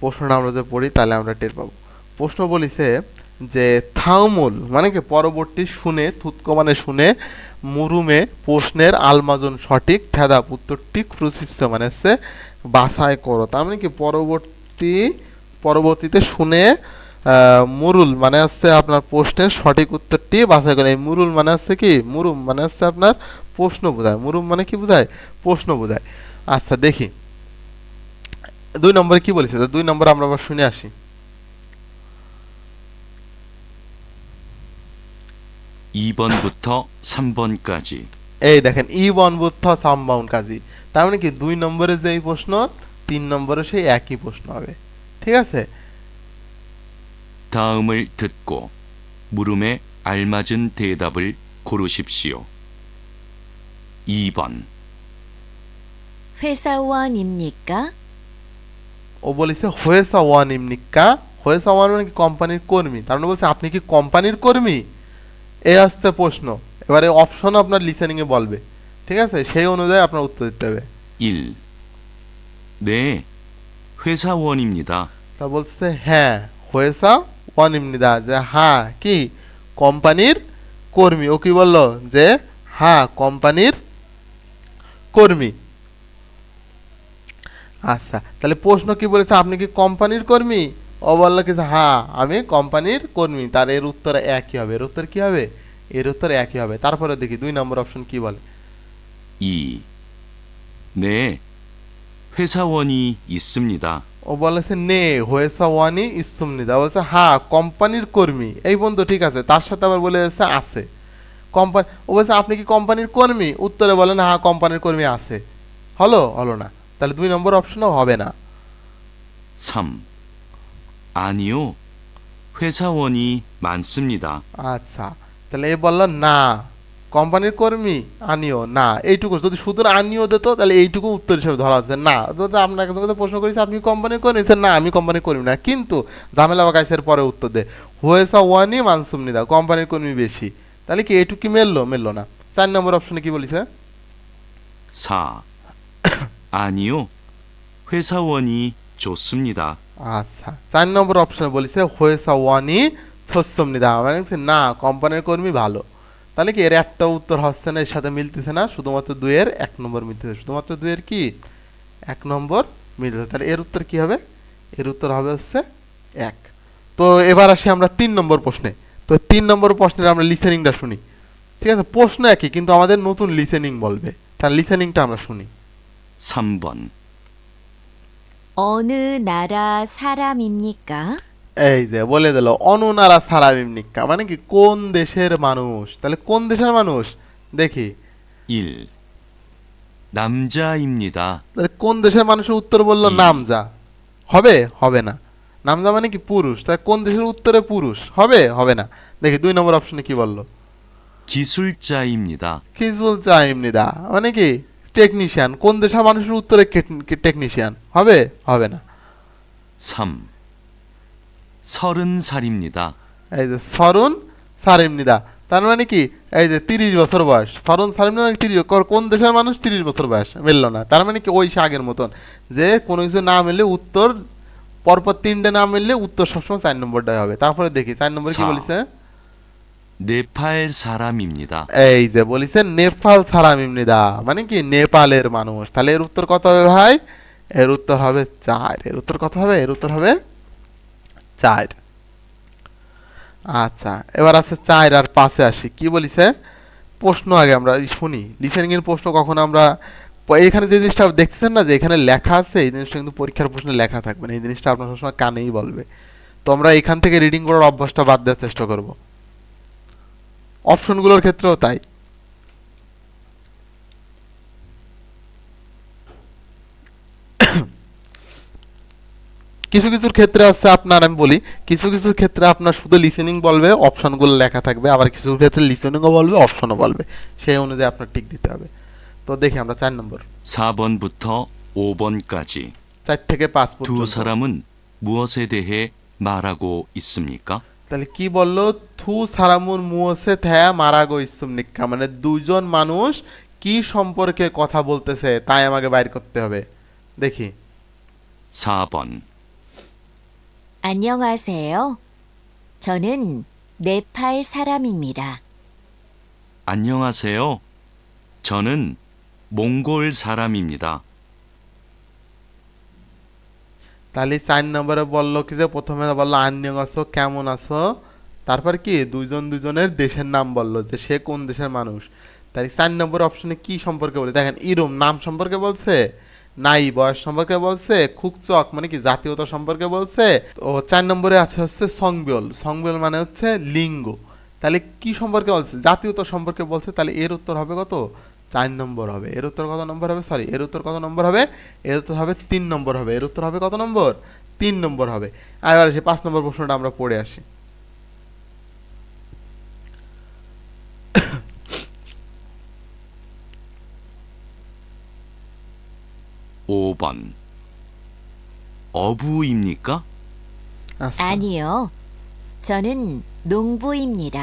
প্রশ্নটা আমরা যদি পড়ি তাহলে আমরা টের পাবো। প্রশ্ন বলিছে যে থাউমুল মানে কি পরবর্তী শুনে, থুতকো মানে শুনে, মুরুমে প্রশ্নের আলমাজন সঠিক, ফেদা উত্তরটি, ক্রুসিপসে মানে হচ্ছে বাছাই করো। তার মানে কি পরবর্তীতে শুনে মুরুল মানে হচ্ছে আপনার প্রশ্নের সঠিক উত্তরটি বাছাই করে। এই মুরুল মানে হচ্ছে কি, মুরুম মানে হচ্ছে আপনার প্রশ্ন বোঝায়। মুরুম মানে কি বোঝায়? প্রশ্ন বোঝায়। আচ্ছা দেখি 2 নম্বরে কি বলেছে। 2 নম্বর আমরা আবার শুনে আসি। 2번부터 3번까지. এই দেখেন ই1 বুদ্ধ সামবাউন্ড কাজী। তার মানে কি 2 নম্বরে যে এই প্রশ্ন 3 নম্বরে সেই একই প্রশ্ন হবে, ঠিক আছে? 다음을 듣고 물음에 알맞은 대답을 고르십시오. 2번, 회사원입니까? ও বলেছে হয়েসা ওয়ান ইমনিকা, হয়েসা ওয়ান মানে কি কোম্পানির কর্মী, তার মানে বলছে আপনি কি কোম্পানির কর্মী, এই আসছে প্রশ্ন। এবারে অপশন আপনার লিসেনিং এ বলবে, ঠিক আছে? সেই অনুযায়ী আপনার উত্তর দিতে হবে। 1. 네, 회사원입니다. তা বলছে হ্যাঁ হয়েসা ওয়ান ইমনিদা, যে হ্যাঁ কি কোম্পানির কর্মী। ও কি বললো যে হ্যাঁ কোম্পানির কর্মী। আচ্ছা, তাহলে প্রশ্ন কি বলেছে, আপনি কি কোম্পানির কর্মী? ও বললো কি যে হ্যাঁ আমি কোম্পানির কর্মী। তার এর উত্তর একই হবে। এর উত্তর কি হবে? এর উত্তর একই হবে। তারপরে দেখি 2 নম্বর অপশন কি বলে। 2. 네, 회사원이 있습니다. ও বলেছে নে হয়েছে ওয়ানি ইসুমনিদা, বলছে হ্যাঁ কোম্পানির কর্মী। এই বন্ধু ঠিক আছে, তার সাথে আবার বলে যাচ্ছে আছে কোম্পানি। ও বলছে আপনি কি কোম্পানির কর্মী? উত্তরে বলেন হ্যাঁ কোম্পানির কর্মী আছে। হলো হলো না, তাহলে 2 নম্বর অপশনও হবে না। 3. 아니요, 회사원이 많습니다. আচ্ছা, তাহলে এ বললো না কোম্পানির কর্মী আনিও না, এইটুকু যদি শুধু আনিও দিত তাহলে এইটুকু উত্তর হিসেবে ধরা হচ্ছে না। যদি আপনাকে কাছে প্রশ্ন করেছি আপনি কোম্পানির কর্মী, না আমি কোম্পানির কর্মী না, কিন্তু ঝামেলা বাগাইছের পরে উত্তর দে হয়েছে ওয়ানি মানসুমনি দা, কোম্পানির কর্মী বেশি। তাহলে কি এইটুকু মেললো? মেললো না। 4 নম্বর অপশনে কি বলিছে? 4. 아니요, 회사원이 좋습니다. আচ্ছা, 4 নম্বর অপশনে বলিছে হয়েছে ওয়ানি ছসমনিদা, মানে হচ্ছে না কোম্পানির কর্মী ভালো। তাহলে কি এর একটা উত্তর হচ্ছে না, এর সাথে মিলতেছে না, শুধুমাত্র 2 এর 1 নম্বর মিলতেছে, শুধুমাত্র 2 এর কি 1 নম্বর মিলতেছে। তাহলে এর উত্তর কি হবে? এর উত্তর হবে হচ্ছে 1। তো এবার আসি আমরা 3 নম্বর প্রশ্নে। তো 3 নম্বর প্রশ্নের আমরা লিসেনিংটা শুনি, ঠিক আছে? প্রশ্ন একই কিন্তু আমাদের নতুন লিসেনিং বলবে, তার লিসেনিংটা আমরা শুনি। 3번, 어느 나라 사람입니까? এই যে বলে দিল অনুনারা সারামিমনিকা, মানে কি কোন দেশের মানুষ। তাহলে কোন দেশের মানুষ দেখি। 1. 남자입니다. তাহলে কোন দেশের মানুষের উত্তর বললো নামজা, হবে? হবে না। নামজা মানে কি পুরুষ, তাহলে কোন দেশের উত্তরে পুরুষ হবে? হবে না। দেখি 2 নম্বর অপশনে কি বললো। 기술자입니다. খিজুল চাইমনিদা, মানে কি টেকনিশিয়ান। কোন দেশের মানুষের উত্তরে টেকনিশিয়ান হবে? হবে না। 3. 30살입니다. এই যে সরুন সারিমনিদা, তার মানে কি এই যে 30 বছর বয়স। সরুন সারিমনিদা মানে 30, কোন দেশের মানুষ 30 বছর বয়স, মিললো না। তার মানে কি ওই সে আগের মতন, যে কোনো কিছু না মিললে উত্তর পরপর 3টে না মিললে উত্তর সবসময় 4 নম্বরটাই হবে। তারপরে দেখি 4 নম্বরে কি বলিছে। 네팔 사람입니다. এই যে বলিছে নেপাল সারামিমনিদা, মানে কি নেপালের মানুষ। তাহলে এর উত্তর কত হবে ভাই? এর উত্তর হবে 4। এর উত্তর কত হবে? এর উত্তর হবে 4। আচ্ছা, এবার আছে 4 আর 5-এ আসি। কি বলিছে প্রশ্ন আগে আমরা শুনি। লিসেনিং এর প্রশ্ন কখন আমরা এখানে যে জিনিসটা দেখতেছেন না, যে এখানে লেখা আছে, এই জিনিসটা কিন্তু পরীক্ষার প্রশ্নে লেখা থাকবে না। এই জিনিসটা আপনার সবসময় কানেই বলবে। তো আমরা এখান থেকে রিডিং করার অভ্যাসটা বাদ দেওয়ার চেষ্টা করব। অপশনগুলোর ক্ষেত্রেও তাই। কিছু কিছুর ক্ষেত্রে আছে আপনার, আমি বলি কিছু কিছুর ক্ষেত্রে আপনার শুধু লিসেনিং বলবে, অপশনগুলো লেখা থাকবে। আবার কিছু ক্ষেত্রে লিসেনিংও বলবে, অপশনও বলবে। সেই অনুযায়ী আপনার টিক দিতে হবে। তো দেখি আমরা 4 নম্বর 4번부터 5번까지 4 থেকে 5 두 পর্যন্ত। 사람은 무엇에 대해 말하고 있습니까? তাহলে কি বললো? থু সারামুন মুয়সে থ্যা মারাগো ইসুমনিক্কা, মানে দুজন মানুষ কি সম্পর্কে কথা বলতেছে তাই আমাকে বাইর করতে হবে। দেখি 4번, 안녕하세요. 저는 네팔 사람입니다. 안녕하세요. 저는 몽골 사람입니다. তাহলে 4 নম্বরে বললো কি, যে প্রথমে বললো আন্যং আছো, কেমন আছো, তারপর কি দুইজন দুজনের দেশের নাম বললো, যে সে কোন দেশের মানুষ। তাই 4 নম্বর অপশনে কি সম্পর্কে বলে দেখেন। ইরুম নাম সম্পর্কে বলছে, নাই বয়স সম্পর্কে বলছে, খুকচক মানে কি জাতীয়তা সম্পর্কে বলছে। তো 4 নম্বরে আছে হচ্ছে সংবিয়ল। সংবিয়ল মানে হচ্ছে লিঙ্গ। তাহলে কি সম্পর্কে বলছে? জাতীয়তা সম্পর্কে বলছে। তাহলে এর উত্তর হবে কত? 4 নম্বর হবে। এর উত্তর কত নম্বর হবে? সরি, এর উত্তর কত নম্বর হবে? এর উত্তর হবে 3 নম্বর হবে। এর উত্তর হবে কত নম্বর? 3 নম্বর হবে। আর এবার আসি 5 নম্বর প্রশ্নটা আমরা পড়ে আসি। 5번. 어부입니까? আচ্ছা, 아니요. 저는 농부입니다.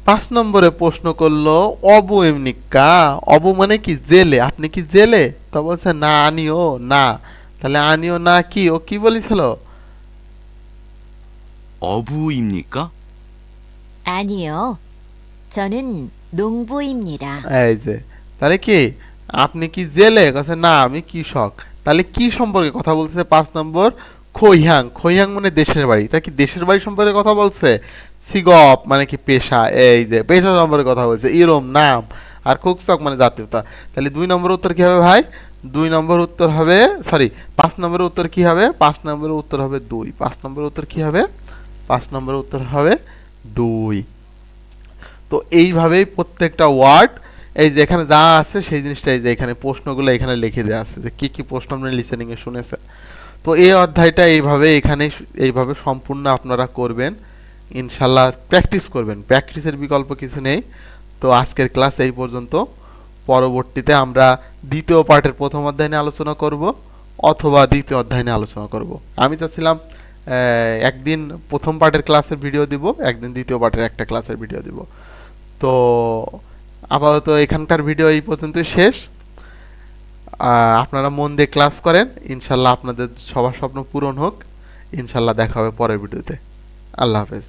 5 নম্বরে প্রশ্ন করলো অবু এমনিকা, অবু মানে কি জেলে, আপনি কি জেলে? তো বলছে না আনিও না, তাহলে আনিও না কি, ও কি বলেছিল? 어부입니까? 아니요. 저는 농부입니다. এই যে, তাহলে কি আপনি কি জেলে? কাছে না আমি কৃষক। তাহলে কি সম্পর্কে কথা বলছে 5 নম্বর? খৈহাং, খৈহাং মানে দেশের বাড়ি। তা কি দেশের বাড়ি সম্পর্কে কথা বলছে? সিগপ মানে কি পেশা, এই যে পেশা সম্পর্কে কথা বলছে। ইরম নাম, আর কুকচক মানে জাতীয়তা। তাহলে 2 নম্বর উত্তর কি হবে ভাই? 2 নম্বর উত্তর হবে, সরি 5 নম্বরের উত্তর কি হবে? 5 নম্বরের উত্তর হবে 2। 5 নম্বরের উত্তর কি হবে? 5 নম্বরের উত্তর হবে 2। তো এইভাবেই প্রত্যেকটা ওয়ার্ড এই যে এখানে যা আছে সেই জিনিসটা এই যে এখানে প্রশ্নগুলো এখানে লিখে দেওয়া আছে যে কি কি প্রশ্ন আপনি লিসেনিং এ শুনেছেন। তো এই অধ্যায়টা এইভাবে এখানে এইভাবে সম্পূর্ণ আপনারা করবেন ইনশাল্লাহ, প্র্যাকটিস করবেন, প্র্যাকটিসের বিকল্প কিছু নেই। তো আজকের ক্লাস এই পর্যন্ত। পরবর্তীতে আমরা দ্বিতীয় পার্টের প্রথম অধ্যায় নিয়ে আলোচনা করব অথবা দ্বিতীয় অধ্যায় নিয়ে আলোচনা করব। আমি চাচ্ছিলাম একদিন প্রথম পার্টের ক্লাসের ভিডিও দিব, একদিন দ্বিতীয় পার্টের একটা ক্লাসের ভিডিও দিব। তো আপাতত এখানকার ভিডিও এই পর্যন্তই শেষ। আপনারা মন দিয়ে ক্লাস করেন, ইনশাল্লাহ আপনাদের সবার স্বপ্ন পূরণ হোক। ইনশাল্লাহ দেখা হবে পরের ভিডিওতে। আল্লাহ হাফেজ।